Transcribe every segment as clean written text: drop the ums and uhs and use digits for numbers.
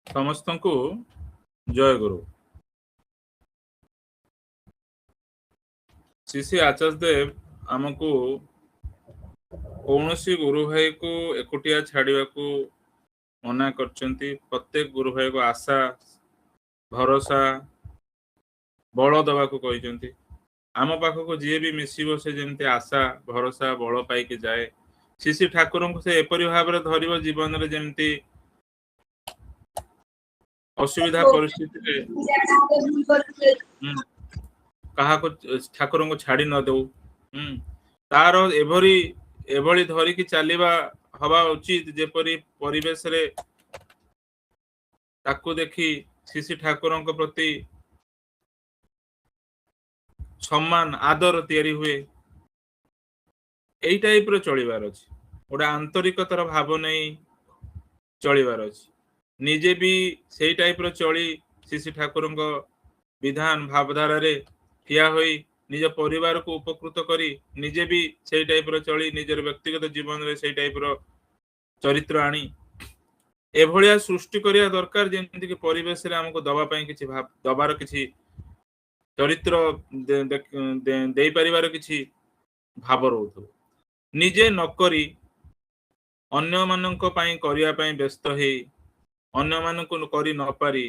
ସମସ୍ତଙ୍କୁ ଜୟ ଗୁରୁ। ଶ୍ରୀ ଶ୍ରୀ ଆଚାର୍ଯ୍ୟ ଦେବ ଆମକୁ କୌଣସି ଗୁରୁ ଭାଇକୁ ଏକୁଟିଆ ଛାଡ଼ିବାକୁ ମନା କରିଛନ୍ତି। ପ୍ରତ୍ୟେକ ଗୁରୁ ଭାଇକୁ ଆଶା ଭରସା ବଳ ଦେବାକୁ କହିଛନ୍ତି। ଆମ ପାଖକୁ ଯିଏ ବି ମିଶିବ ସେ ଯେମିତି ଆଶା ଭରସା ବଳ ପାଇକି ଯାଏ। ଶ୍ରୀ ଶ୍ରୀ ଠାକୁରଙ୍କୁ ସେ ଏପରି ଭାବରେ ଧରିବ ଜୀବନରେ ଯେମିତି ଅସୁବିଧା ପରିସ୍ଥିତିରେ କାହାକୁ ଠାକୁରଙ୍କୁ ଛାଡି ନ ଦଉ। ତାର ଏଭଳି ଧରିକି ଚାଲିବା ହବା ଉଚିତ ଯେପରି ପରିବେଶରେ ତାକୁ ଦେଖି ଶ୍ରୀ ଶ୍ରୀ ଠାକୁରଙ୍କ ପ୍ରତି ସମ୍ମାନ ଆଦର ତିଆରି ହୁଏ। ଏଇ ଟାଇପର ଚଳିବାର ଅଛି। ଗୋଟେ ଆନ୍ତରିକତାର ଭାବ ନେଇ ଚଳିବାର ଅଛି। ନିଜେ ବି ସେଇ ଟାଇପର ଚଳି ଶ୍ରୀ ଶ୍ରୀ ଠାକୁରଙ୍କ ବିଧାନ ଭାବଧାରାରେ ଠିଆ ହୋଇ ନିଜ ପରିବାରକୁ ଉପକୃତ କରି ନିଜେ ବି ସେଇ ଟାଇପର ଚଳି ନିଜର ବ୍ୟକ୍ତିଗତ ଜୀବନରେ ସେଇ ଟାଇପର ଚରିତ୍ର ଆଣି ଏଭଳିଆ ସୃଷ୍ଟି କରିବା ଦରକାର ଯେମିତିକି ପରିବେଶରେ ଆମକୁ ଦବା ପାଇଁ କିଛି ଦବାର କିଛି ଚରିତ୍ର ଦେଇପାରିବାର କିଛି ଭାବ ରହୁଥିବ। ନିଜେ ନକରି ଅନ୍ୟମାନଙ୍କ ପାଇଁ କରିବା ପାଇଁ ବ୍ୟସ୍ତ ହେଇ ଅନ୍ୟମାନଙ୍କୁ କରି ନପାରି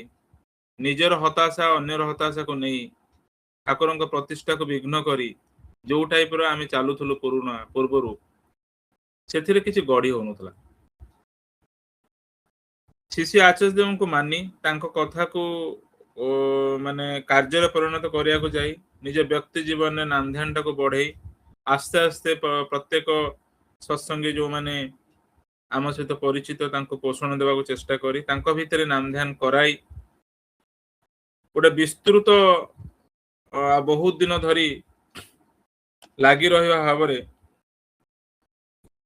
ନିଜର ହତାଶା ଅନ୍ୟର ହତାଶାକୁ ନେଇ ଠାକୁରଙ୍କ ପ୍ରତିଷ୍ଠାକୁ ବିଘ୍ନ କରି ଯୋଉ ଟାଇପର ଆମେ ଚାଲୁଥିଲୁ ପୂର୍ବରୁ ସେଥିରେ କିଛି ଗଢି ହଉନଥିଲା। ଶ୍ରୀ ଶ୍ରୀ ଆଚାର୍ଯ୍ୟ ଦେବଙ୍କୁ ମାନି ତାଙ୍କ କଥାକୁ ମାନେ କାର୍ଯ୍ୟରେ ପରିଣତ କରିବାକୁ ଯାଇ ନିଜ ବ୍ୟକ୍ତି ଜୀବନରେ ନାନ୍ଧ୍ୟାନଟାକୁ ବଢେଇ ଆସ୍ତେ ଆସ୍ତେ ପ୍ରତ୍ୟେକ ସତ୍ସଙ୍ଗୀ ଯୋଉମାନେ ଆମ ସହିତ ପରିଚିତ ତାଙ୍କୁ ପୋଷଣ ଦେବାକୁ ଚେଷ୍ଟା କରି ତାଙ୍କ ଭିତରେ ନାମଧ୍ୟାନ କରାଇ ଗୋଟେ ବିସ୍ତୃତ ବହୁତ ଦିନ ଧରି ଲାଗି ରହିବା ଭାବରେ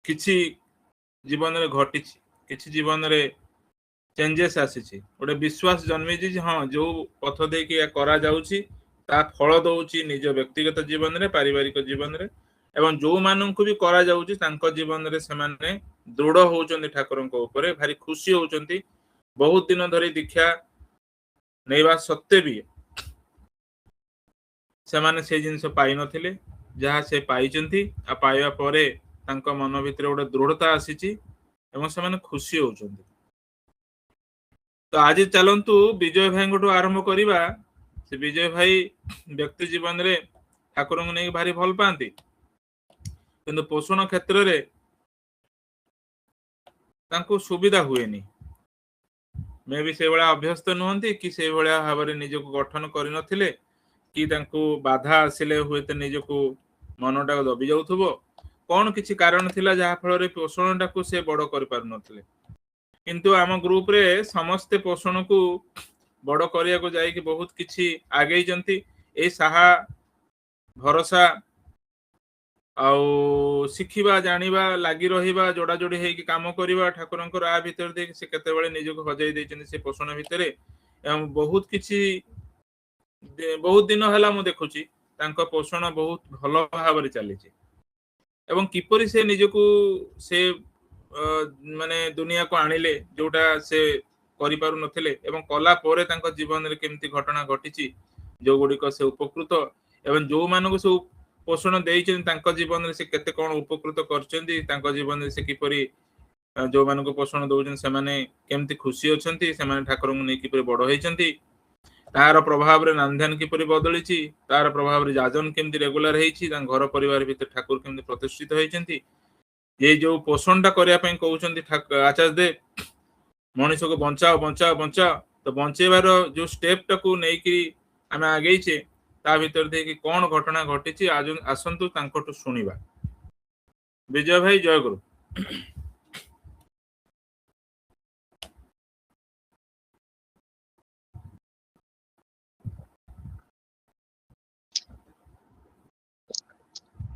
କିଛି ଜୀବନରେ ଘଟିଛି, କିଛି ଜୀବନରେ ଚେଞ୍ଜେସ୍ ଆସିଛି। ଗୋଟେ ବିଶ୍ୱାସ ଜନ୍ମିଛି ଯେ ହଁ ଯୋଉ ପଥ ଦେଇକି କରାଯାଉଛି ତା ଫଳ ଦଉଛି ନିଜ ବ୍ୟକ୍ତିଗତ ଜୀବନରେ ପାରିବାରିକ ଜୀବନରେ ଏବଂ ଯୋଉମାନଙ୍କୁ ବି କରାଯାଉଛି ତାଙ୍କ ଜୀବନରେ ସେମାନେ ଦୃଢ ହଉଛନ୍ତି ଠାକୁରଙ୍କ ଉପରେ ଭାରି ଖୁସି ହଉଛନ୍ତି। ବହୁତ ଦିନ ଧରି ଦୀକ୍ଷା ନେଇବା ସତ୍ତ୍ୱେ ବି ସେମାନେ ସେ ଜିନିଷ ପାଇନଥିଲେ ଯାହା ସେ ପାଇଛନ୍ତି। ଆଉ ପାଇବା ପରେ ତାଙ୍କ ମନ ଭିତରେ ଗୋଟେ ଦୃଢତା ଆସିଛି ଏବଂ ସେମାନେ ଖୁସି ହଉଛନ୍ତି। ତ ଆଜି ଚାଲନ୍ତୁ ବିଜୟ ଭାଇଙ୍କଠୁ ଆରମ୍ଭ କରିବା। ସେ ବିଜୟ ଭାଇ ବ୍ୟକ୍ତି ଜୀବନରେ ଠାକୁରଙ୍କୁ ନେଇକି ଭାରି ଭଲ ପାଆନ୍ତି, କିନ୍ତୁ ପୋଷଣ କ୍ଷେତ୍ରରେ ତାଙ୍କୁ ସୁବିଧା ହୁଏନି। ମେ ବି ସେଇଭଳିଆ ଅଭ୍ୟସ୍ତ ନୁହନ୍ତି କି ସେଇଭଳିଆ ଭାବରେ ନିଜକୁ ଗଠନ କରିନଥିଲେ କି ତାଙ୍କୁ ବାଧା ଆସିଲେ ହୁଏତ ନିଜକୁ ମନଟାକୁ ଦବି ଯାଉଥିବ। କଣ କିଛି କାରଣ ଥିଲା ଯାହା ଫଳରେ ପୋଷଣଟାକୁ ସେ ବଡ କରିପାରୁନଥିଲେ। କିନ୍ତୁ ଆମ ଗ୍ରୁପରେ ସମସ୍ତେ ପୋଷଣକୁ ବଡ କରିବାକୁ ଯାଇକି ବହୁତ କିଛି ଆଗେଇଛନ୍ତି। ଏଇ ସାହା ଭରସା ଆଉ ଶିଖିବା ଜାଣିବା ଲାଗି ରହିବା ଯୋଡା ଯୋଡି ହେଇକି କାମ କରିବା ଠାକୁରଙ୍କର ଆ ଭିତରେ ଦେଇକି ସେ କେତେବେଳେ ନିଜକୁ ହଜେଇ ଦେଇଛନ୍ତି ସେ ପୋଷଣ ଭିତରେ। ଏବଂ ବହୁତ ଦିନ ହେଲା ମୁଁ ଦେଖୁଛି ତାଙ୍କ ପୋଷଣ ବହୁତ ଭଲ ଭାବରେ ଚାଲିଛି ଏବଂ କିପରି ସେ ନିଜକୁ ସେ ମାନେ ଦୁନିଆକୁ ଆଣିଲେ ଯୋଉଟା ସେ କରିପାରୁନଥିଲେ ଏବଂ କଲା ପରେ ତାଙ୍କ ଜୀବନରେ କେମିତି ଘଟଣା ଘଟିଛି ଯୋଉ ଗୁଡିକ ସେ ଉପକୃତ ଏବଂ ଯୋଉମାନଙ୍କୁ ସବୁ ପୋଷଣ ଦେଇଛନ୍ତି ତାଙ୍କ ଜୀବନରେ ସେ କେତେ କଣ ଉପକୃତ କରିଛନ୍ତି। ତାଙ୍କ ଜୀବନରେ ସେ କିପରି ଯୋଉମାନଙ୍କୁ ପୋଷଣ ଦଉଛନ୍ତି ସେମାନେ କେମିତି ଖୁସି ଅଛନ୍ତି, ସେମାନେ ଠାକୁରଙ୍କୁ ନେଇ କିପରି ବଡ ହେଇଛନ୍ତି, ତାର ପ୍ରଭାବରେ ନାନ୍ଧ୍ୟାନ କିପରି ବଦଳିଛି, ତାର ପ୍ରଭାବରେ ଯାଜନ କେମିତି ରେଗୁଲାର ହେଇଛି, ତାଙ୍କ ଘର ପରିବାର ଭିତରେ ଠାକୁର କେମିତି ପ୍ରତିଷ୍ଠିତ ହେଇଛନ୍ତି। ଏଇ ଯୋଉ ପୋଷଣଟା କରିବା ପାଇଁ କହୁଛନ୍ତି ଆଚାର୍ଯ୍ୟ ଦେବ ମଣିଷକୁ ବଞ୍ଚାଅ ବଞ୍ଚାଅ ବଞ୍ଚାଅ, ତ ବଞ୍ଚେଇବାର ଯୋଉ ଷ୍ଟେପଟାକୁ ନେଇକି ଆମେ ଆଗେଇଛେ ତା ଭିତରେ ଦେଇକି କଣ ଘଟଣା ଘଟିଛି ଆସନ୍ତୁ ତାଙ୍କଠୁ ଶୁଣିବା। ବିଜୟ ଭାଇ ଜୟଗୁରୁ।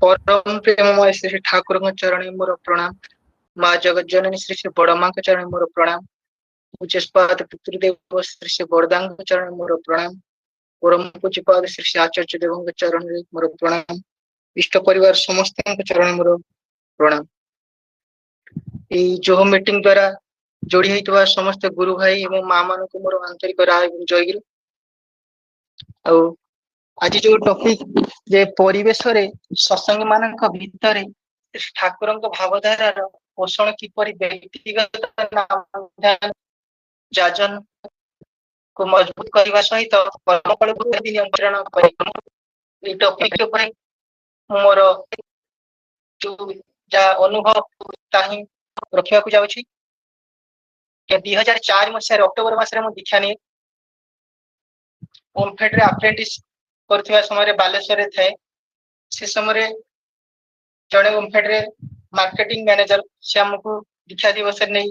परम प्रेममय श्री ठाकुर चरण मोर प्रणाम। माँ जगत जननी श्री श्री बड़मा चरण मोर प्रणाम। पूज्यपाद पितृदेव श्री श्री बरदांग चरण मोर प्रणाम। परम पूज्यपाद श्री श्री आचार्य देव चरण मोर प्रणाम। इष्ट परिवार समस्त चरण मोर प्रणाम। जो मीटिंग द्वारा जोड़ी होइतबा समस्त गुरु भाई एवं माँ मानक मोर आंतरिक राय एवं जयगिरी। ଆଉ ଆଜି ଯୋଉ ଟପିକ ଯେ ପରିବେଶରେ ସତ୍ସଙ୍ଗୀ ମାନଙ୍କ ଭିତରେ ଠାକୁରଙ୍କ ଭାବଧାରାର ପୋଷଣ କିପରି ବ୍ୟକ୍ତିଗତ ଯାଜନ କୁ ମଜବୁତ କରିବା ସହିତ କର୍ମଫଳକୁ ନିୟନ୍ତ୍ରଣ କରିବା, এই ଟପିକ ଉପରେ ମୋର ଯୋଉ ଯାହା ଅନୁଭବ ତାହା ହିଁ ରଖିବାକୁ ଯାଉଛି। 2004 ମସିହାରେ ଅକ୍ଟୋବର ମାସରେ ମୁଁ ଦୀକ୍ଷା ନିଏ। ଓମଫେଡରେ ଆପ୍ରେଣ୍ଟିସ କରୁଥିବା ସମୟରେ ବାଲେଶ୍ୱରରେ ଥାଏ। ସେ ସମୟରେ ଜଣେ ଓମଫେଡରେ ମାର୍କେଟିଂ ମ୍ୟାନେଜର ସେ ଆମକୁ ଦୀକ୍ଷା ଦିବସରେ ନେଇ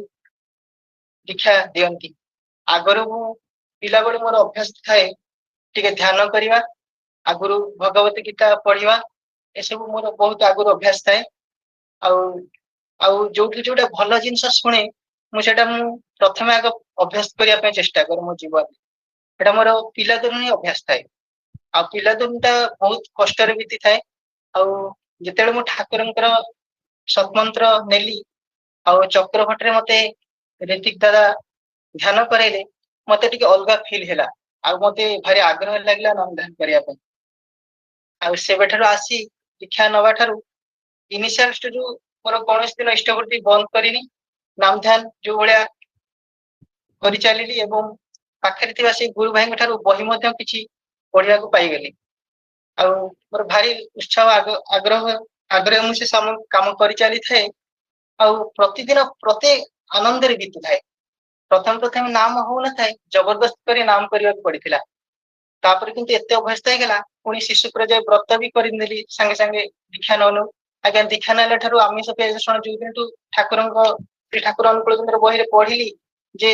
ଦୀକ୍ଷା ଦିଅନ୍ତି। ଆଗରୁ ମୁଁ ପିଲାବେଳୁ ମୋର ଅଭ୍ୟାସ ଥାଏ ଟିକେ ଧ୍ୟାନ କରିବା, ଆଗରୁ ଭଗବତ ଗୀତା ପଢିବା, ଏସବୁ ମୋର ବହୁତ ଆଗରୁ ଅଭ୍ୟାସ ଥାଏ। ଆଉ ଆଉ ଯୋଉଠି ଯୋଉଟା ଭଲ ଜିନିଷ ଶୁଣେ ମୁଁ ପ୍ରଥମେ ଆଗ ଅଭ୍ୟାସ କରିବା ପାଇଁ ଚେଷ୍ଟା କରେ ମୋ ଜୀବନରେ। ଏଟା ମୋର ପିଲାଦିନୁ ହିଁ ଅଭ୍ୟାସ ଥାଏ। ଆଉ ପିଲାଦିନଟା ବହୁତ କଷ୍ଟରେ ବିତିଥାଏ। ଆଉ ଯେତେବେଳେ ମୁଁ ଠାକୁରଙ୍କର ସତ୍ମନ୍ତ୍ର ନେଲି ଆଉ ଚକ୍ରଭଟରେ ମତେ ଋତିକ ଦାଦା ଧ୍ୟାନ କରାଇଲେ, ମତେ ଟିକେ ଅଲଗା ଫିଲ୍ ହେଲା। ଆଉ ମତେ ଭାରି ଆଗ୍ରହ ଲାଗିଲା ନାମ ଧ୍ୟାନ କରିବା ପାଇଁ। ଆଉ ସେବେଠାରୁ ଆସି ଦୀକ୍ଷା ନବା ଠାରୁ ଇନିସିଆଲ ଷ୍ଟେଜରୁ ମୋର କୌଣସି ଦିନ ଇଷ୍ଟବୃତ୍ତି ବନ୍ଦ କରିନି। ନାମ ଧ୍ୟାନ ଯୋଉ ଭଳିଆ କରିଚାଲିଲି ଏବଂ ପାଖରେ ଥିବା ସେଇ ଗୁରୁ ଭାଇଙ୍କ ଠାରୁ ବହି ମଧ୍ୟ କିଛି ପଢିବାକୁ ପାଇଗଲି। ଆଉ ମୋର ଭାରି ଉତ୍ସାହ ଆଗ୍ରହ ମୁଁ ସେ କାମ କରିଚାଲିଥାଏ। ଆଉ ପ୍ରତିଦିନ ପ୍ରତି ଆନନ୍ଦରେ ବିତୁଥାଏ। ପ୍ରଥମେ ନାମ ହଉନଥାଏ, ଜବରଦସ୍ତ କରି ନାମ କରିବାକୁ ପଡିଥିଲା। ତାପରେ କିନ୍ତୁ ଏତେ ଅଭ୍ୟସ୍ତ ହେଇଗଲା, ପୁଣି ଶିଶୁ ପ୍ରଜୟ ବ୍ରତ ବି କରିନେଲି ସାଙ୍ଗେ ସାଙ୍ଗେ ଦୀକ୍ଷା ନଉନୁ। ଆଜ୍ଞା ଦୀକ୍ଷା ନେଲା ଠାରୁ ଆମିଷ ପିଆଜ ରସୁଣ ଯୋଉ ଦିନଠୁ ଠାକୁର ଅନୁକୂଳ ଚନ୍ଦ୍ର ବହିରେ ପଢିଲି ଯେ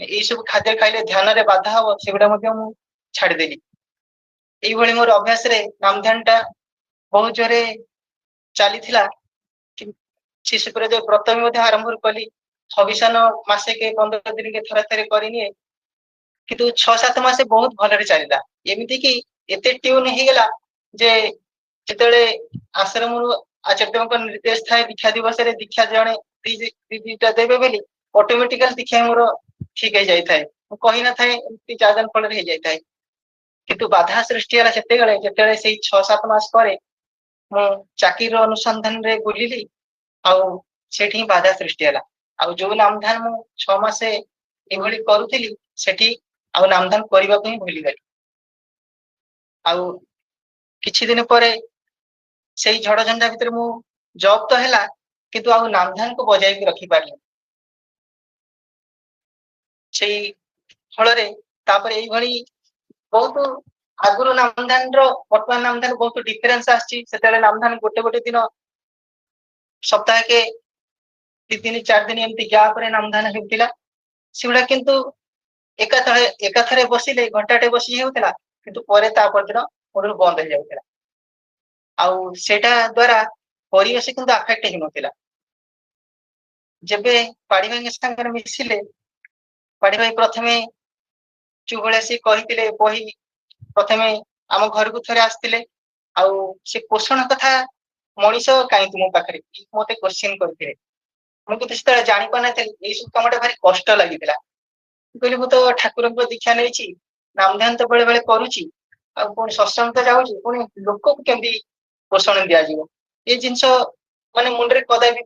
ଏଇ ସବୁ ଖାଦ୍ୟ ଖାଇଲେ ଧ୍ୟାନରେ ବାଧା ହବ, ସେଗୁଡା ମଧ୍ୟ ମୁଁ ଛାଡିଦେଲି। ଏଇଭଳି ମୋର ଅଭ୍ୟାସରେ ନାମ ଧ୍ୟାନ ଟା ବହୁତ ଜୋରେ ଚାଲିଥିଲା। ଶିଶୁ ପ୍ରଜୟ ବ୍ରତ ବି ମଧ୍ୟ ଆରମ୍ଭ କଲି। ହବିଷାନ ମାସେ କେ 15 ଦିନ କେ ଥରେ ଥରେ କରିନିଏ। କିନ୍ତୁ 6-7 ମାସ ବହୁତ ଭଲରେ ଚାଲିଲା। ଏମିତି କି ଏତେ ଟ୍ୟୁନ ହେଇଗଲା ଯେ ଯେତେବେଳେ ଆଶ୍ରମରୁ ଆଚାର୍ଯ୍ୟଙ୍କ ନିର୍ଦ୍ଦେଶ ଥାଏ ଦୀକ୍ଷା ଦିବସରେ ଦୀକ୍ଷା ଜଣେ ଦିଟା ଦେବେ ବୋଲି, ଅଟୋମେଟିକାଲ ଦୀକ୍ଷା ମୋର ଠିକ ହେଇଯାଇଥାଏ। ମୁଁ କହିନଥାଏ, ଏମିତି ଯାଜନ ଫଳରେ ହେଇଯାଇଥାଏ। କିନ୍ତୁ ବାଧା ସୃଷ୍ଟି ହେଲା ଯେତେବେଳେ ସେଇ 6-7 ମାସ ପରେ ମୁଁ ଚାକିରିର ଅନୁସନ୍ଧାନରେ ବୁଲିଲି। ଆଉ ସେଠି ହିଁ ବାଧା ସୃଷ୍ଟି ହେଲା। ଆଉ ଯୋଉ ନାମଧାନ ମୁଁ 6 ମାସେ ଏଭଳି କରୁଥିଲି, ସେଠି ଆଉ ନାମଧାନ କରିବାକୁ ହିଁ ଭୁଲିଗଲି। ଆଉ କିଛି ଦିନ ପରେ ସେଇ ଝଡଝଞ୍ଜା ଭିତରେ ମୁଁ ଜବ ତ ହେଲା, କିନ୍ତୁ ଆଉ ନାମଧାନକୁ ବଜାଇକି ରଖିପାରିଲି। ସେଇ ଫଳରେ ତାପରେ ଏଇଭଳି ବହୁତ ଆଗରୁ ନାମଧାନର ବର୍ତ୍ତମାନ ନାମଧାନ ବହୁତ ଡିଫରେନ୍ସ ଆସିଛି। ସେତେବେଳେ ନାମଧାନ ଗୋଟେ ଦିନ ସପ୍ତାହକେ 3-4 ଦିନ ଏମିତି ଗ୍ୟାପରେ ନାମଧାନ ହେଉଥିଲା। ସେଗୁଡା କିନ୍ତୁ ଏକାଥରେ ବସିଲେ ଘଣ୍ଟାଟେ ବସି ହେଉଥିଲା, କିନ୍ତୁ ପରେ ତା ପରଦିନ ମୂଳରୁ ବନ୍ଦ ହେଇଯାଉଥିଲା। ଆଉ ସେଇଟା ଦ୍ଵାରା ପରିବେଶ କିନ୍ତୁ ଆଫେକ୍ଟ ହେଇନଥିଲା। ଯେବେ ପାଢୀ ଭାଇଙ୍କ ସାଙ୍ଗରେ ମିଶିଲେ, ପାଢୀ ଭାଇ ପ୍ରଥମେ ଯୋଉ ଭଳିଆ ସେ କହିଥିଲେ, ବହି ପ୍ରଥମେ ଆମ ଘରକୁ ଥରେ ଆସିଥିଲେ। ଆଉ ସେ ପୋଷଣ କଥା ମଣିଷ କାହିଁକି ମୋ ପାଖରେ ମତେ କୋଶ୍ଚିନ୍ କରିଥିଲେ। ମୁଁ କିନ୍ତୁ ସେତେବେଳେ ଜାଣିପାରିନଥିଲି, ଏଇ ସବୁ କାମଟା ଭାରି କଷ୍ଟ ଲାଗିଥିଲା। ମୁଁ କହିଲି ମୁଁ ତ ଠାକୁରଙ୍କ ଦୀକ୍ଷା ନେଇଛି, ନାମ ଧ୍ୟାନ ତ ବେଳେ ବେଳେ କରୁଛି, ଆଉ ପୁଣି ସତ୍ସଙ୍ଗ ତ ଯାଉଛି, ପୁଣି ଲୋକକୁ କେମିତି ପୋଷଣ ଦିଆଯିବ, ଏ ଜିନିଷ ମାନେ ମୁଣ୍ଡରେ କଦାପି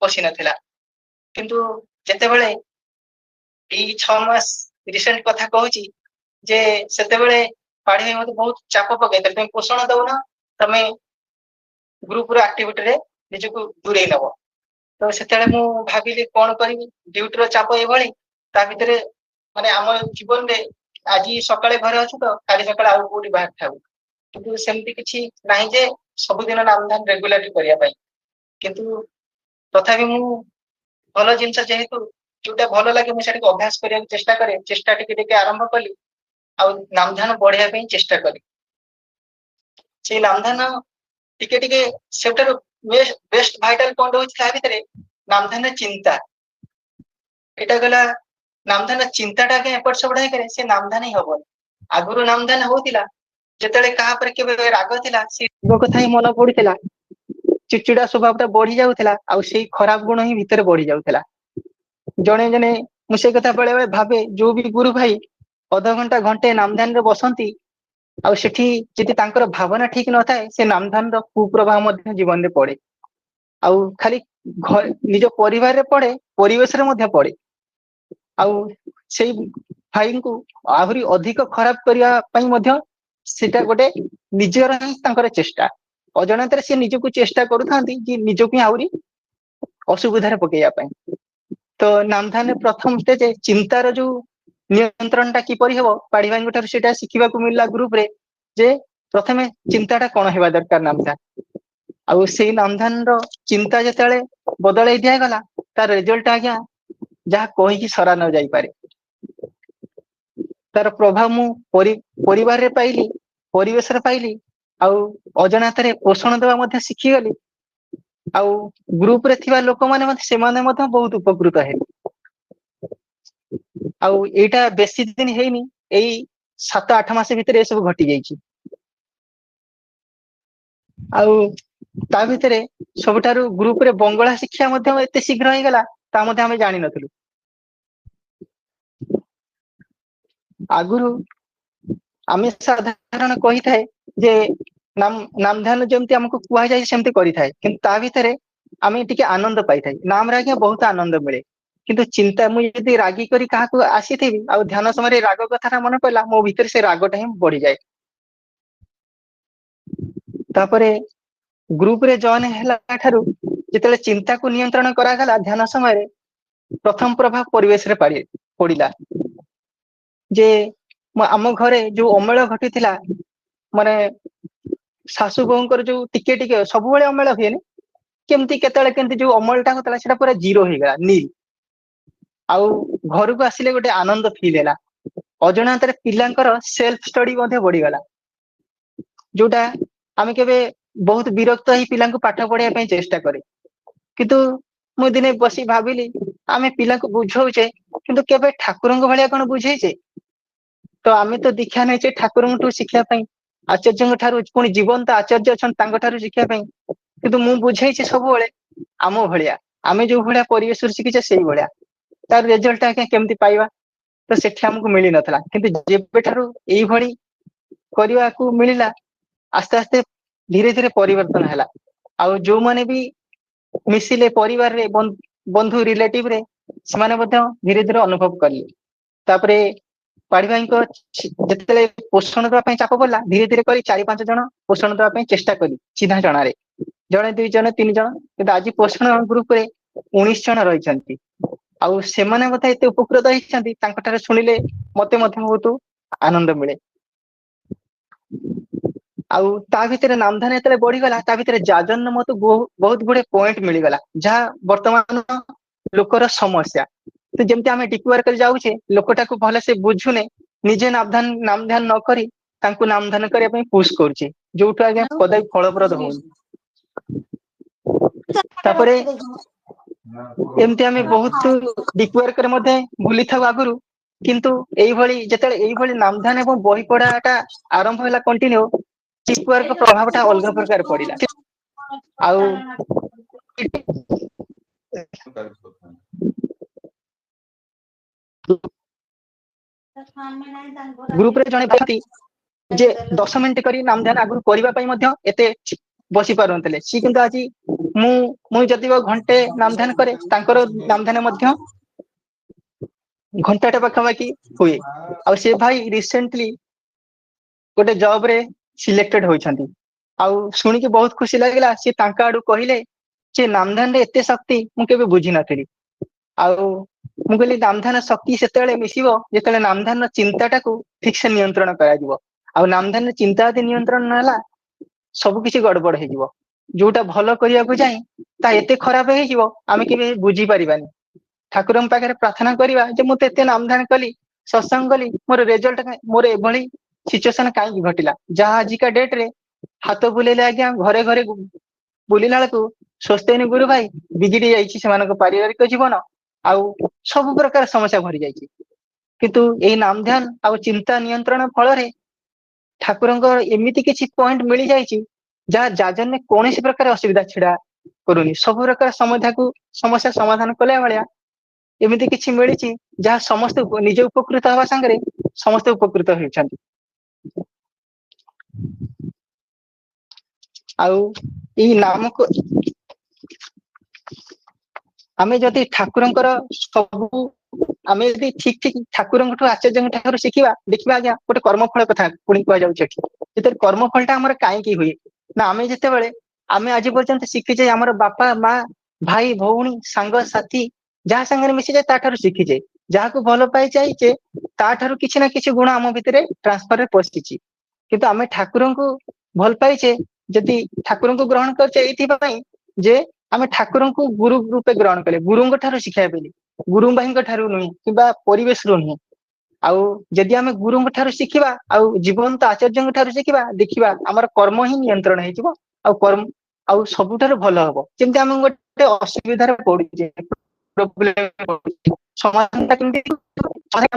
ପଶି ନଥିଲା। କିନ୍ତୁ ଯେତେବେଳେ ଏଇ 6 ମାସ ରିସେଣ୍ଟ କଥା କହୁଛି, ଯେ ସେତେବେଳେ ପାଢୀ ଭାଇ ମତେ ବହୁତ ଚାପ ପକେଇଥିଲେ, ତମେ ପୋଷଣ ଦଉନ, ତମେ ଗ୍ରୁପର ଆକ୍ଟିଭିଟିରେ ନିଜକୁ ଦୂରେଇ ନବ। ତ ସେତେବେଳେ ମୁଁ ଭାବିଲି କଣ କରିବି, ଡ୍ୟୁଟିର ଚାପ ଏଇଭଳି, ତା ଭିତରେ ମାନେ ଆମ ଜୀବନରେ ଆଜି ସକାଳେ ଘରେ ଅଛୁ ତ କାଲି ସକାଳେ ଆଉ କୋଉଠି ବାହାରିଥାଉ। କିନ୍ତୁ ସେମିତି କିଛି ନାହିଁ ଯେ ସବୁଦିନ ନାମଧାନ ରେଗୁଲାରଲି କରିବା ପାଇଁ। କିନ୍ତୁ ତଥାପି ମୁଁ ଭଲ ଜିନିଷ ଯେହେତୁ ଯୋଉଟା ଭଲ ଲାଗେ ମୁଁ ସେଟାକୁ ଅଭ୍ୟାସ କରିବାକୁ ଚେଷ୍ଟା କରେ। ଚେଷ୍ଟା ଟିକେ ଟିକେ ଆରମ୍ଭ କଲି, ଆଉ ନାମଧାନ ବଢେଇବା ପାଇଁ ଚେଷ୍ଟା କଲି। ସେଇ ନାମଧାନ ଟିକେ ଟିକେ ସେଟାରୁ ବେଷ୍ଟ ଭାଇଟାଲ ପଏଣ୍ଟ ହଉଛି ତା ଭିତରେ ନାମଧାନ ଚିନ୍ତା। ଏଇଟା ଗଲା ନାମଧାନ ଚିନ୍ତାଟା ଏପଟ ସେପଟ ହେଇକରେ ସେ ନାମଧାନ ହିଁ ହବନି। ଆଗରୁ ନାମଧାନ ହଉଥିଲା, ଯେତେବେଳେ କାହା ଉପରେ କେବେ ରାଗ ଥିଲା, ସେ ରାଗ କଥା ହିଁ ମନେ ପଡୁଥିଲା, ଚିଡଚିଡା ସ୍ୱଭାବଟା ବଢି ଯାଉଥିଲା, ଆଉ ସେଇ ଖରାପ ଗୁଣ ହିଁ ଭିତରେ ବଢି ଯାଉଥିଲା। ଜଣେ ଜଣେ ମୁଁ ସେ କଥା ବେଳେ ବେଳେ ଭାବେ, ଯୋଉ ବି ଗୁରୁ ଭାଇ ଅଧଘଣ୍ଟା ଘଣ୍ଟେ ନାମ ଧ୍ୟାନରେ ବସନ୍ତି ଆଉ ସେଠି ଯଦି ତାଙ୍କର ଭାବନା ଠିକ ନଥାଏ, ସେ ନାମ ଧ୍ୟାନର କୁପ୍ରଭାବ ମଧ୍ୟ ଜୀବନରେ ପଡେ। ଆଉ ଖାଲି ନିଜ ପରିବାରରେ ପଡେ, ପରିବେଶରେ ମଧ୍ୟ ପଡେ। ଆଉ ସେଇ ଭାଇଙ୍କୁ ଆହୁରି ଅଧିକ ଖରାପ କରିବା ପାଇଁ ମଧ୍ୟ ସେଟା ଗୋଟେ ନିଜର ହିଁ ତାଙ୍କର ଚେଷ୍ଟା, ଅଜାଣତରେ ସେ ନିଜକୁ ଚେଷ୍ଟା କରୁଥାନ୍ତି କି ନିଜକୁ ହିଁ ଆହୁରି ଅସୁବିଧାରେ ପକେଇବା ପାଇଁ। ତ ନାମଧାନରେ ପ୍ରଥମ ଷ୍ଟେଜ ଚିନ୍ତାର ଯୋଉ ନିୟନ୍ତ୍ରଣ ଟା କିପରି ହେବ, ପାଢୀ ଭାଇଙ୍କ ଠାରୁ ସେଇଟା ଶିଖିବାକୁ ମିଳିଲା ଗ୍ରୁପରେ, ଯେ ପ୍ରଥମେ ଚିନ୍ତାଟା କଣ ହେବା ଦରକାର ନାମଧାନ। ଆଉ ସେଇ ନାମଧାନ ର ଚିନ୍ତା ଯେତେବେଳେ ବଦଳେଇ ଦିଆଗଲା, ତାର ରେଜଲ୍ଟ ଆଜ୍ଞା ଯାହା କହିକି ସରା ନ ଯାଇପାରେ। ତାର ପ୍ରଭାବ ମୁଁ ପରିବାରରେ ପାଇଲି, ପରିବେଶରେ ପାଇଲି, ଆଉ ଅଜାଣତରେ ପୋଷଣ ଦେବା ମଧ୍ୟ ଶିଖିଗଲି। ଆଉ ଗ୍ରୁପ ରେ ଥିବା ଲୋକମାନେ ମଧ୍ୟ ସେମାନେ ମଧ୍ୟ ବହୁତ ଉପକୃତ ହେଲେ। ଆଉ ଏଇଟା ବେଶୀ ଦିନ ହେଇନି, ଏଇ 7-8 ମାସ ଭିତରେ ଏସବୁ ଘଟି ଯାଇଛି। ଆଉ ତା ଭିତରେ ସବୁଠାରୁ ଗ୍ରୁପରେ ବଙ୍ଗଳା ଶିକ୍ଷା ମଧ୍ୟ ଏତେ ଶୀଘ୍ର ହେଇଗଲା, ତା ମଧ୍ୟ ଆମେ ଜାଣିନଥିଲୁ। ଆଗରୁ ଆମେ ସାଧାରଣ କହିଥାଏ ଯେ ନାମଧାନ ଯେମିତି ଆମକୁ କୁହାଯାଏ ସେମିତି କରିଥାଏ, କିନ୍ତୁ ତା ଭିତରେ ଆମେ ଟିକେ ଆନନ୍ଦ ପାଇଥାଏ। ନାମରେ ଆଜ୍ଞା ବହୁତ ଆନନ୍ଦ ମିଳେ, କିନ୍ତୁ ଚିନ୍ତା, ମୁଁ ଯଦି ରାଗି କରି କାହାକୁ ଆସିଥିବି ଆଉ ଧ୍ୟାନ ସମୟରେ ରାଗ କଥାଟା ମନେ ପଡିଲା, ମୋ ଭିତରେ ସେ ରାଗଟା ହିଁ ବଢିଯାଏ। ତାପରେ ଗ୍ରୁପରେ ଜଏନ ହେଲା ଠାରୁ ଯେତେବେଳେ ଚିନ୍ତାକୁ ନିୟନ୍ତ୍ରଣ କରାଗଲା ଧ୍ୟାନ ସମୟରେ, ପ୍ରଥମ ପ୍ରଭାବ ପରିବେଶରେ ପଡିଲା। ଯେ ଆମ ଘରେ ଯୋଉ ଅମଳ ଘଟିଥିଲା, ମାନେ ଶାଶୁ ବୋହୂଙ୍କର ଯୋଉ ଟିକେ ଟିକେ ସବୁବେଳେ ଅମଳ ହୁଏନି, କେମିତି କେତେବେଳେ କେମିତି ଯୋଉ ଅମଳଟା ହଉଥିଲା ସେଟା ପୁରା ଜିରୋ ହେଇଗଲା, ନିଲ୍। ଆଉ ଘରକୁ ଆସିଲେ ଗୋଟେ ଆନନ୍ଦ ଫିଲ୍ ହେଲା। ଅଜଣାନ୍ତରେ ପିଲାଙ୍କର ସେଲ୍ଫ ଷ୍ଟଡି ମଧ୍ୟ ବଢିଗଲା। ଯୋଉଟା ଆମେ କେବେ ବହୁତ ବିରକ୍ତ ହେଇ ପିଲାଙ୍କୁ ପାଠ ପଢେଇବା ପାଇଁ ଚେଷ୍ଟା କରେ, କିନ୍ତୁ ମୁଁ ଦିନେ ବସି ଭାବିଲି, ଆମେ ପିଲାଙ୍କୁ ବୁଝଉଛେ କିନ୍ତୁ କେବେ ଠାକୁରଙ୍କ ଭଳିଆ କଣ ବୁଝେଇଛେ? ତ ଆମେ ତ ଦୀକ୍ଷା ନେଇଛେ ଠାକୁରଙ୍କଠୁ ଶିଖିବା ପାଇଁ, ଆଚାର୍ଯ୍ୟଙ୍କ ଠାରୁ, ପୁଣି ଜୀବନ୍ତ ଆଚାର୍ଯ୍ୟ ଅଛନ୍ତି ତାଙ୍କ ଠାରୁ ଶିଖିବା ପାଇଁ, କିନ୍ତୁ ମୁଁ ବୁଝେଇଛି ସବୁବେଳେ ଆମ ଭଳିଆ, ଆମେ ଯୋଉ ଭଳିଆ ପରିବେଶରୁ ଶିଖିଛେ ସେଇ ଭଳିଆ। ତାର ରେଜଲ୍ଟ ଆଜ୍ଞା କେମିତି ପାଇବା? ତ ସେଠି ଆମକୁ ମିଳିନଥିଲା, କିନ୍ତୁ ଯେବେଠାରୁ ଏଇଭଳି କରିବାକୁ ମିଳିଲା, ଆସ୍ତେ ଆସ୍ତେ ଧୀରେ ଧୀରେ ପରିବର୍ତ୍ତନ ହେଲା। ଆଉ ଯୋଉମାନେ ବି ମିଶିଲେ ପରିବାରରେ, ବନ୍ଧୁ ରିଲେଟିଭରେ, ସେମାନେ ମଧ୍ୟ ଧୀରେ ଧୀରେ ଅନୁଭବ କଲେ। ତାପରେ ପାଢୀ ଭାଇଙ୍କ ଯେତେବେଳେ ପୋଷଣ ଦେବା ପାଇଁ ଚାପ ପଡିଲା, ଧୀରେ ଧୀରେ କରି 4-5 ଜଣ ପୋଷଣ ଦେବା ପାଇଁ ଚେଷ୍ଟା କଲି ସିଧା ଜଣାରେ, ଜଣେ 2 ଜଣ 3 ଜଣ, କିନ୍ତୁ ଆଜି ପୋଷଣ ଗ୍ରୁପରେ 19 ଜଣ ରହିଛନ୍ତି। ଆଉ ସେମାନେ ମଧ୍ୟ ଏତେ ଉପକୃତ ହେଇଛନ୍ତି, ତାଙ୍କ ଠାରୁ ଶୁଣିଲେ ମତେ ମଧ୍ୟ ବହୁତ ଆନନ୍ଦ ମିଳେ। ଆଉ ତା ଭିତରେ ନାମଧାନ ଯେତେବେଳେ ବଢିଗଲା, ତା ଭିତରେ ଯାଜନ ମତେ ବହୁତ ଗୁଡେ ପଏଣ୍ଟ ମିଳିଗଲା, ଯାହା ବର୍ତ୍ତମାନ ଲୋକର ସମସ୍ୟା। ତ ଯେମିତି ଆମେ ଡିପିୱାର୍କ ଯାଉଛେ, ଲୋକଟାକୁ ଭଲ ସେ ବୁଝୁନେ, ନିଜେ ନାମ ଧ୍ୟାନ ନ କରି ତାଙ୍କୁ ନାମ ଧ୍ୟାନ କରିବା ପାଇଁ ପୁଶ କରୁଛି, ଯୋଉଠୁ ଆଜ୍ଞା କଦାପି ଫଳପ୍ରଦ ହଉନି। ତାପରେ ଏମିତି ଆମେ ବହୁତ ଡିପିୱାର୍କରେ ମଧ୍ୟ ଭୁଲିଥାଉ ଆଗରୁ, କିନ୍ତୁ ଏଇଭଳି ଯେତେବେଳେ ଏଇଭଳି ନାମଧାନ ଏବଂ ବହି ପଢାଟା ଆରମ୍ଭ ହେଲା କଣ୍ଟିନ୍ୟୁ, ଡିପିୱାର୍କ ପ୍ରଭାବ ଟା ଅଲଗା ପ୍ରକାର ପଡିଲା। ଆଉ ଗ୍ରୁପରେ ଜଣେ ବ୍ୟକ୍ତି ଯେ 10 ମିନିଟ କରି ନାମ ଧ୍ୟାନ ଆଗରୁ କରିବା ପାଇଁ ମଧ୍ୟ ଏତେ ବସି ପାରୁନଥିଲେ, ସିଏ କିନ୍ତୁ ଆଜି ମୁଁ ଯଦି ଘଣ୍ଟେ ନାମ ଧ୍ୟାନ କରେ, ତାଙ୍କର ନାମ ଧ୍ୟାନ ମଧ୍ୟ ଘଣ୍ଟାଟେ ପାଖାପାଖି ହୁଏ। ଆଉ ସେ ଭାଇ ରିସେଣ୍ଟଲି ଗୋଟେ ଜବ ରେ ସିଲେକ୍ଟେଡ ହୋଇଛନ୍ତି। ଆଉ ଶୁଣିକି ବହୁତ ଖୁସି ଲାଗିଲା, ସେ ତାଙ୍କ ଆଡୁ କହିଲେ ଯେ ନାମଧାନରେ ଏତେ ଶକ୍ତି ମୁଁ କେବେ ବୁଝିନଥିଲି। ଆଉ ମୁଁ କହିଲି ନାମଧାନ ଶକ୍ତି ସେତେବେଳେ ମିଶିବ ଯେତେବେଳେ ନାମଧାନର ଚିନ୍ତାଟାକୁ ଠିକ ସେ ନିୟନ୍ତ୍ରଣ କରାଯିବ। ଆଉ ନାମଧାନରେ ଚିନ୍ତା ଯଦି ନିୟନ୍ତ୍ରଣ ନ ହେଲା, ସବୁ କିଛି ଗଡବଡ ହେଇଯିବ। ଯୋଉଟା ଭଲ କରିବାକୁ ଯାଇ ତାହା ଏତେ ଖରାପ ହେଇଯିବ, ଆମେ କେବେ ବୁଝି ପାରିବାନି। ଠାକୁରଙ୍କ ପାଖରେ ପ୍ରାର୍ଥନା କରିବା ଯେ ମୁଁ ତ ଏତେ ନାମଧାନ କଲି, ସତ୍ସଙ୍ଗ କଲି, ମୋର ରେଜଲ୍ଟ ମୋର ଏଭଳି ସିଚୁଏସନ କାହିଁକି ଘଟିଲା? ଯାହା ଆଜିକା ଡେଟ ରେ ହାତ ବୁଲେଇଲେ ଆଜ୍ଞା ଘରେ ଘରେ ବୁଲିଲା ବେଳକୁ ସ୍ୱସ୍ତିନ ଗୁରୁ ଭାଇ ବିଗିଡି ଯାଇଛି ସେମାନଙ୍କ ପାରିବାରିକ ଜୀବନ, ଆଉ ସବୁ ପ୍ରକାର ସମସ୍ୟା ଭରି ଯାଇଛି। କିନ୍ତୁ ଏଇ ନାମ ଧ୍ୟାନ ଆଉ ଚିନ୍ତା ନିୟନ୍ତ୍ରଣ ଫଳରେ ଠାକୁରଙ୍କ ଏମିତି କିଛି ପଏଣ୍ଟ ମିଳିଯାଇଛି, ଯାହା ଯାଜନରେ କୌଣସି ପ୍ରକାର ଅସୁବିଧା ଛିଡା କରୁନି। ସବୁ ପ୍ରକାର ସମସ୍ୟା ସମାଧାନ କଲା ଭଳିଆ ଏମିତି କିଛି ମିଳିଛି ଯାହା ସମସ୍ତେ ନିଜେ ଉପକୃତ ହେବା ସାଙ୍ଗରେ ସମସ୍ତେ ଉପକୃତ ହେଉଛନ୍ତି। ଆଉ ଏଇ ନାମକୁ ଆମେ ଯଦି ଠାକୁରଙ୍କର ସବୁ ଆମେ ଯଦି ଠିକ ଠିକ ଠାକୁରଙ୍କଠୁ ଆଚାର୍ଯ୍ୟଙ୍କ ଠାରୁ ଶିଖିବା, ଦେଖିବା ଆଜ୍ଞା ଗୋଟେ କର୍ମଫଳ କଥା ପୁଣି କୁହାଯାଉଛି ଏଠି। ଯେତେବେଳେ କର୍ମଫଳଟା ଆମର କାହିଁକି ହୁଏ ନା, ଆମେ ଆଜି ପର୍ଯ୍ୟନ୍ତ ଶିଖିଛେ ଆମର ବାପା ମା ଭାଇ ଭଉଣୀ ସାଙ୍ଗସାଥି ଯାହା ସାଙ୍ଗରେ ମିଶିଯାଏ ତା ଠାରୁ ଶିଖିଛେ, ଯାହାକୁ ଭଲ ପାଇ ଯାଇଛେ ତା ଠାରୁ କିଛି ନା କିଛି ଗୁଣ ଆମ ଭିତରେ ଟ୍ରାନ୍ସଫରରେ ପଶିଛି। କିନ୍ତୁ ଆମେ ଠାକୁରଙ୍କୁ ଭଲ ପାଇଛେ, ଯଦି ଠାକୁରଙ୍କୁ ଗ୍ରହଣ କରୁଛେ ଏଇଥିପାଇଁ ଯେ ଆମେ ଠାକୁରଙ୍କୁ ଗୁରୁ ରୂପେ ଗ୍ରହଣ କଲେ, ଗୁରୁଙ୍କ ଠାରୁ ଶିକ୍ଷା ପାଇଲେ, ଗୁରୁ ଭାଇଙ୍କ ଠାରୁ ନୁହେଁ କିମ୍ବା ପରିବେଶରୁ ନୁହେଁ। ଆଉ ଯଦି ଆମେ ଗୁରୁଙ୍କ ଠାରୁ ଶିଖିବା ଆଉ ଜୀବନ୍ତ ଆଚାର୍ଯ୍ୟଙ୍କ ଠାରୁ ଶିଖିବା, ଦେଖିବା ଆମର କର୍ମ ହିଁ ନିୟନ୍ତ୍ରଣ ହେଇଯିବ। ଆଉ କର୍ମ ଆଉ ସବୁଠାରୁ ଭଲ ହବ। ଯେମିତି ଆମେ ଗୋଟେ ଅସୁବିଧାରେ ପଡୁଛେ, ସମାଧାନଟା କେମିତି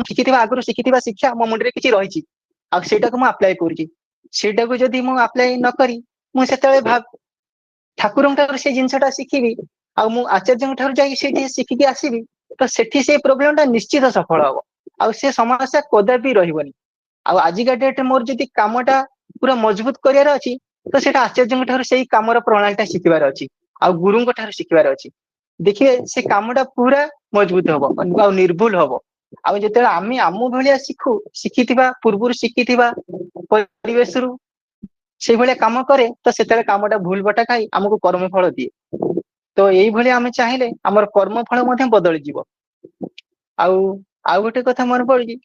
ଶିଖିଥିବା ଆଗରୁ ଶିଖିଥିବା ଶିକ୍ଷା ମୋ ମୁଣ୍ଡରେ କିଛି ରହିଛି, ଆଉ ସେଇଟାକୁ ମୁଁ ଆପ୍ଲାଏ କରୁଛି। ସେଇଟାକୁ ଯଦି ମୁଁ ଆପ୍ଲାଏ ନ କରି ମୁଁ ସେତେବେଳେ ଠାକୁରଙ୍କ ଠାରୁ ସେଇ ଜିନିଷଟା ଶିଖିବି ଆଉ ମୁଁ ଆଚାର୍ଯ୍ୟଙ୍କ ଠାରୁ ଯାଇକି ସେଇଠି ଶିଖିକି ଆସିବି, ତ ସେଠି ସେଇ ପ୍ରୋବ୍ଲେମ ଟା ନିଶ୍ଚିତ ସଫଳ ହବ ଆଉ ସେ ସମସ୍ୟା କଦାପି ରହିବନି। ଆଉ ଆଜିକା ଡେଟରେ ମୋର ଯଦି କାମଟା ପୁରା ମଜବୁତ କରିବାର ଅଛି, ତ ସେଇଟା ଆଚାର୍ଯ୍ୟଙ୍କ ଠାରୁ ସେଇ କାମର ପ୍ରଣାଳୀଟା ଶିଖିବାର ଅଛି ଆଉ ଗୁରୁଙ୍କ ଠାରୁ ଶିଖିବାର ଅଛି। ଦେଖିବେ ସେ କାମଟା ପୁରା ମଜବୁତ ହବ ଆଉ ନିର୍ଭୁଲ ହବ। ଆଉ ଯେତେବେଳେ ଆମେ ଆମ ଭଳିଆ ଶିଖିଥିବା ପୂର୍ବରୁ ଶିଖିଥିବା ପରିବେଶରୁ ସେଇଭଳିଆ କାମ କରେ, ତ ସେତେବେଳେ କାମଟା ଭୁଲ ବଟା ଖାଇ ଆମକୁ କର୍ମଫଳ ଦିଏ। ତ ଏଇଭଳି ଆମେ ଚାହିଁଲେ ଆମର କର୍ମଫଳ ମଧ୍ୟ ବଦଳିଯିବ। ଆଉ ଆଉ ଗୋଟେ କଥା ମନେ ପଡୁଛି,